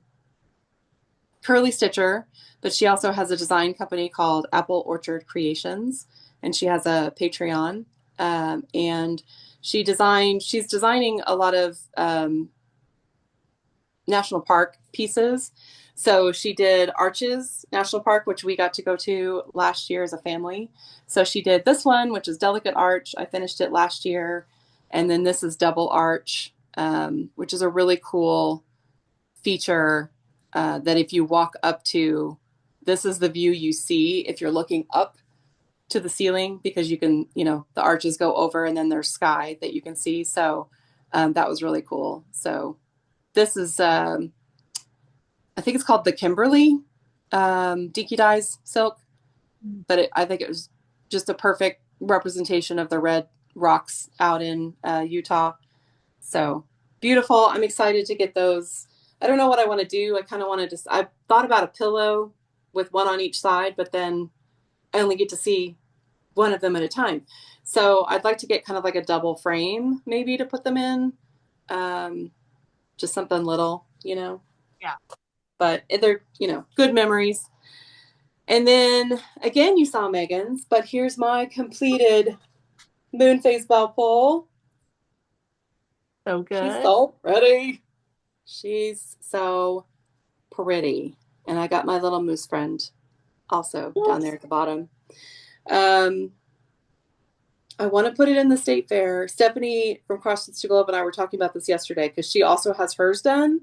curly stitcher, but she also has a design company called Apple Orchard Creations, and she has a Patreon. And she's designing a lot of national park pieces. So she did Arches National Park, which we got to go to last year as a family. So she did this one, which is Delicate Arch. I finished it last year. And then this is Double Arch, which is a really cool feature that if you walk up to, this is the view you see if you're looking up to the ceiling, because you can, the arches go over and then there's sky that you can see. So that was really cool. So this is, I think it's called the Kimberly Dinky Dyes silk, but I think it was just a perfect representation of the red rocks out in Utah. So beautiful. I'm excited to get those. I don't know what I want to do. I kind of want to I thought about a pillow with one on each side, but then I only get to see one of them at a time. So I'd like to get kind of like a double frame maybe to put them in. Just something little, Yeah. but they're, good memories. And then again, you saw Megan's, but here's my completed moon phase bell pull. So good. She's so pretty. She's so pretty. And I got my little moose friend also down there at the bottom. I want to put it in the state fair. Stephanie from Cross Stitch to Globe and I were talking about this yesterday because she also has hers done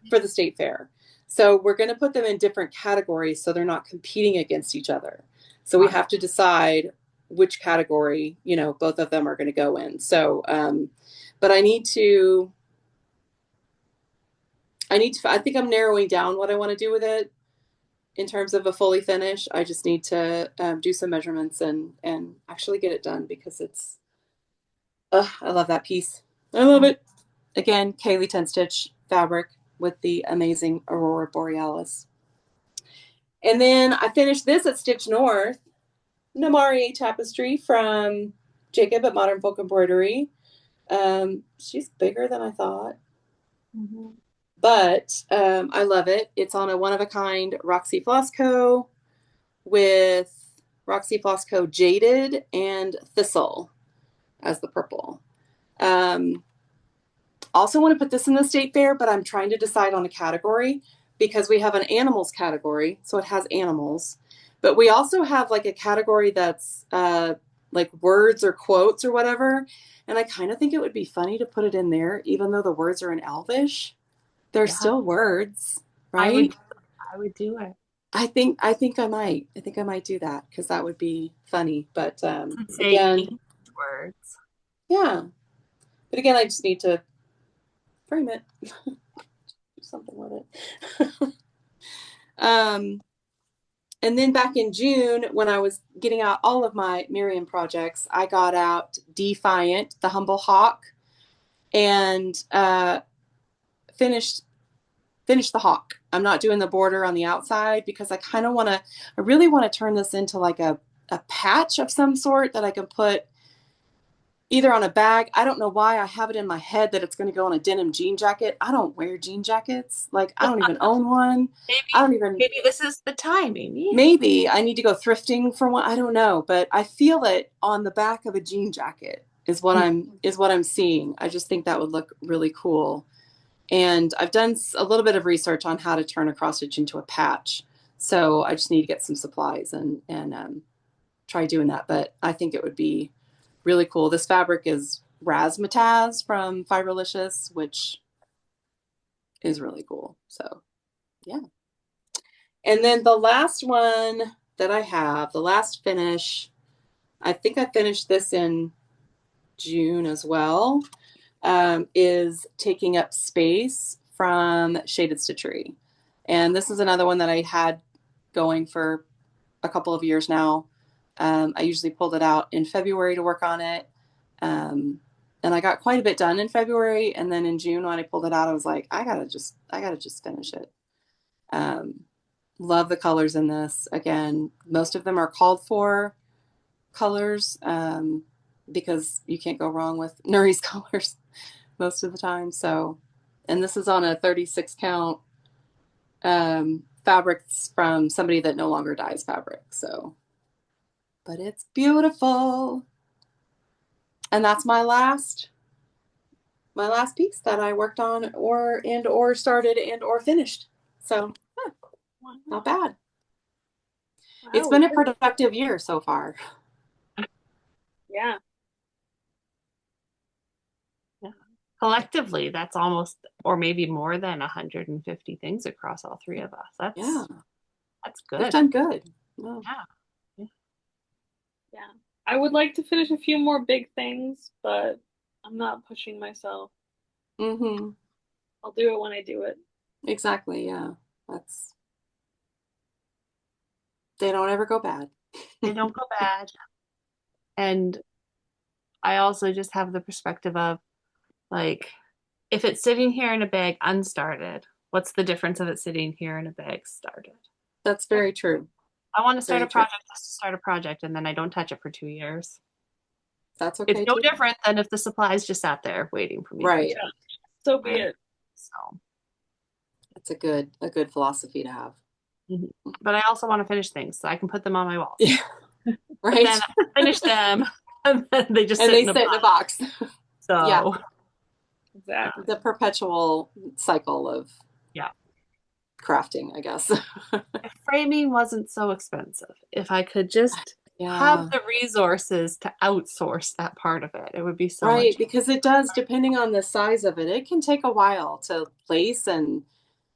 for the state fair. So we're going to put them in different categories so they're not competing against each other. So we have to decide which category, both of them are going to go in. So, but I think I'm narrowing down what I want to do with it in terms of a fully finish. I just need to do some measurements and actually get it done because I love that piece. I love it. Again, Kaylee 10 stitch fabric with the amazing Aurora Borealis. And then I finished this at Stitch North, Namarie tapestry from Jacob at Modern Folk Embroidery. She's bigger than I thought. Mm-hmm. But I love it. It's on a one-of-a-kind Roxy Flosco with Roxy Flosco Jaded and Thistle as the purple. Also want to put this in the state fair, but I'm trying to decide on a category because we have an animals category, so it has animals. But we also have like a category that's like words or quotes or whatever. And I kind of think it would be funny to put it in there, even though the words are in Elvish. They're still words, right? I would do it. I think I might. I think I might do that because that would be funny. But again, words. Yeah. But again, I just need to frame it. Do something with it. And then back in June, when I was getting out all of my Miriam projects, I got out Defiant, the Humble Hawk, and finished the hawk. I'm not doing the border on the outside because I really want to turn this into like a patch of some sort that I can put either on a bag. I don't know why I have it in my head that it's going to go on a denim jean jacket. I don't wear jean jackets. Like I don't even own one. Maybe this is the timing. Maybe I need to go thrifting for one. I don't know, but I feel it on the back of a jean jacket is what I'm seeing. I just think that would look really cool. And I've done a little bit of research on how to turn a cross stitch into a patch. So I just need to get some supplies and try doing that. But I think it would be really cool. This fabric is Razzmatazz from Fiberlicious, which is really cool. So yeah. And then the last one that I have, the last finish, I think I finished this in June as well, is Taking Up Space from Shaded Stitchery. And this is another one that I had going for a couple of years now. I usually pulled it out in February to work on it. And I got quite a bit done in February. And then in June, when I pulled it out, I was like, I gotta just finish it. Love the colors in this. Again, most of them are called for colors because you can't go wrong with Nuri's colors most of the time. So, and this is on a 36 count fabrics from somebody that no longer dyes fabric. So, but it's beautiful. And that's my last piece that I worked on or started or finished. So not bad. Wow. It's been a productive year so far. Yeah. Collectively, that's almost, or maybe more than 150 things across all three of us. That's good. We've done good. Yeah. I would like to finish a few more big things, but I'm not pushing myself. Mm-hmm. I'll do it when I do it. Exactly. Yeah. They don't ever go bad. They don't go bad. And I also just have the perspective of, like, if it's sitting here in a bag unstarted, what's the difference of it sitting here in a bag started? That's very true. I want to start a project just to start a project, and then I don't touch it for 2 years. That's okay. It's no different than if the supplies just sat there waiting for me. Right. So be right? it. So, It's a good philosophy to have. mhm. But I also want to finish things so I can put them on my walls. Yeah, But then right. I finish them and then they just And sit they in a sit in a box. box. Yeah, So, Exactly. the perpetual cycle of yeah. crafting, I guess. If framing wasn't so expensive, if I could just have Yeah, the resources to outsource that part of it, it would be so much right. Because it does, depending on the size of it, it can take a while to place and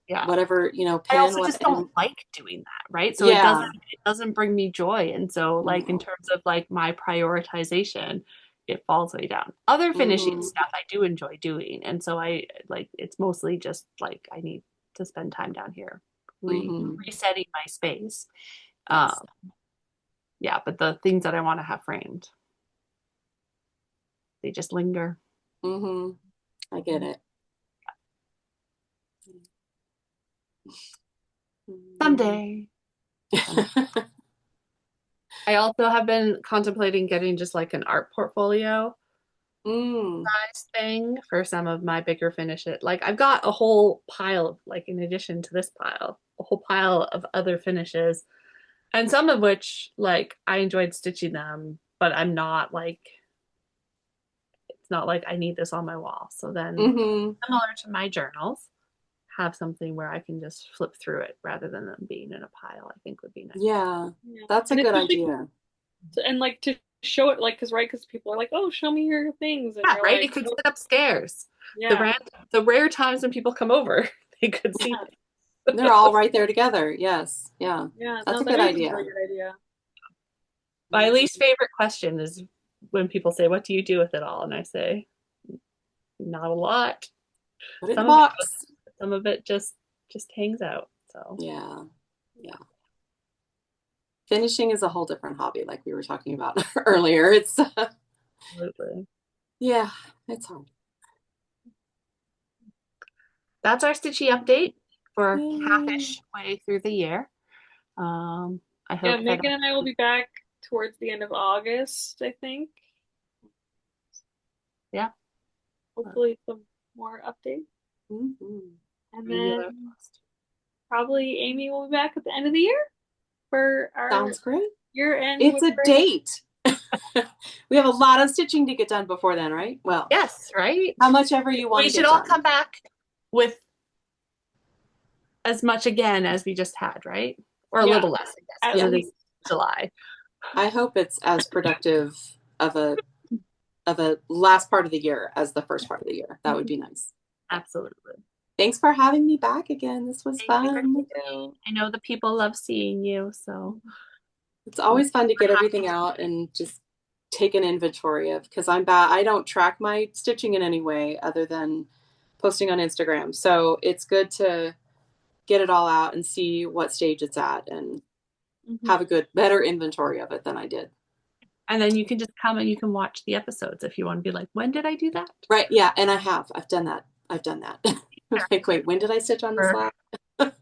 yeah. whatever, I pin also what just don't and like doing that, right? So yeah. it doesn't bring me joy. And so like in No. terms of like my prioritization, it falls way down. Other finishing Hmm. stuff I do enjoy doing. And so I like it's mostly just like I need to spend time down here Hmm. resetting my space. Yes. Um yeah, but the things that I want to have framed, they just linger. Hmm. I get it. Mm. Someday. Someday. I also have been contemplating getting just like an art portfolio Mm. size thing for some of my bigger finishes. Like I've got a whole pile, like in addition to this pile, a whole pile of other finishes, and some of which like I enjoyed stitching them, but I'm not like it's not like I need this on my wall. So then, Hmm. similar to my journals, have something where I can just flip through it rather than them being in a pile. I think would be nice. Yeah, Yeah. that's a And good especially idea. and like to show it like because right because people are like, oh, show me your things, and Yeah, you're right. like, It could oh, sit upstairs. yeah, The rare times when people come over, they could see yeah, things. They're all right there together. Yes. Yeah. yeah. That's No, a that good is a idea. really good idea. My least favorite question is when people say, "What do you do with it all?" And I say, "Not a lot. Put it in a Some of it box. some of it just hangs out." So, Yeah. Yeah. Finishing is a whole different hobby, like we were talking about earlier. It's absolutely. yeah, it's hard. That's our stitchy update for Yay. half-ish way through the year. Um, I Yeah, hope that Megan and I will be back towards the end of August, I think. yeah, Hopefully, some more updates, Mhm. and regular then post. probably Amy will be back at the end of the year for our Sounds great. year end It's with a Grace. date. We have a lot of stitching to get done before then, right? Well, Yes, right. how much ever you want We to should get all done. come back with as much again as we just had, right? Or a Yeah, little less, I guess, at because Yeah. it is least. July. I hope it's as productive of a last part of the year as the first part of the year. That would be nice. Absolutely. Thanks for having me back again. This was Thank you for fun. coming. I know the people love seeing you, so It's always fun to get everything out and just take an inventory of because I'm bad. I don't track my stitching in any way other than posting on Instagram. So it's good to get it all out and see what stage it's at and Mhm. have a better inventory of it than I did. and then you can just come and you can watch the episodes if you want to be like, when did I do that? Right. Yeah. And I have. I've done that. I've done that. Like, wait, when did I stitch on this Or last?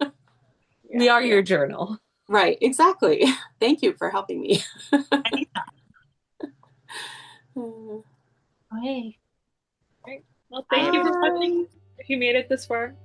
we Yeah. are your journal. Right. Exactly. Thank you for helping me. Hey, Right. Well, thank you for bye. watching. Bye. If you made it this far.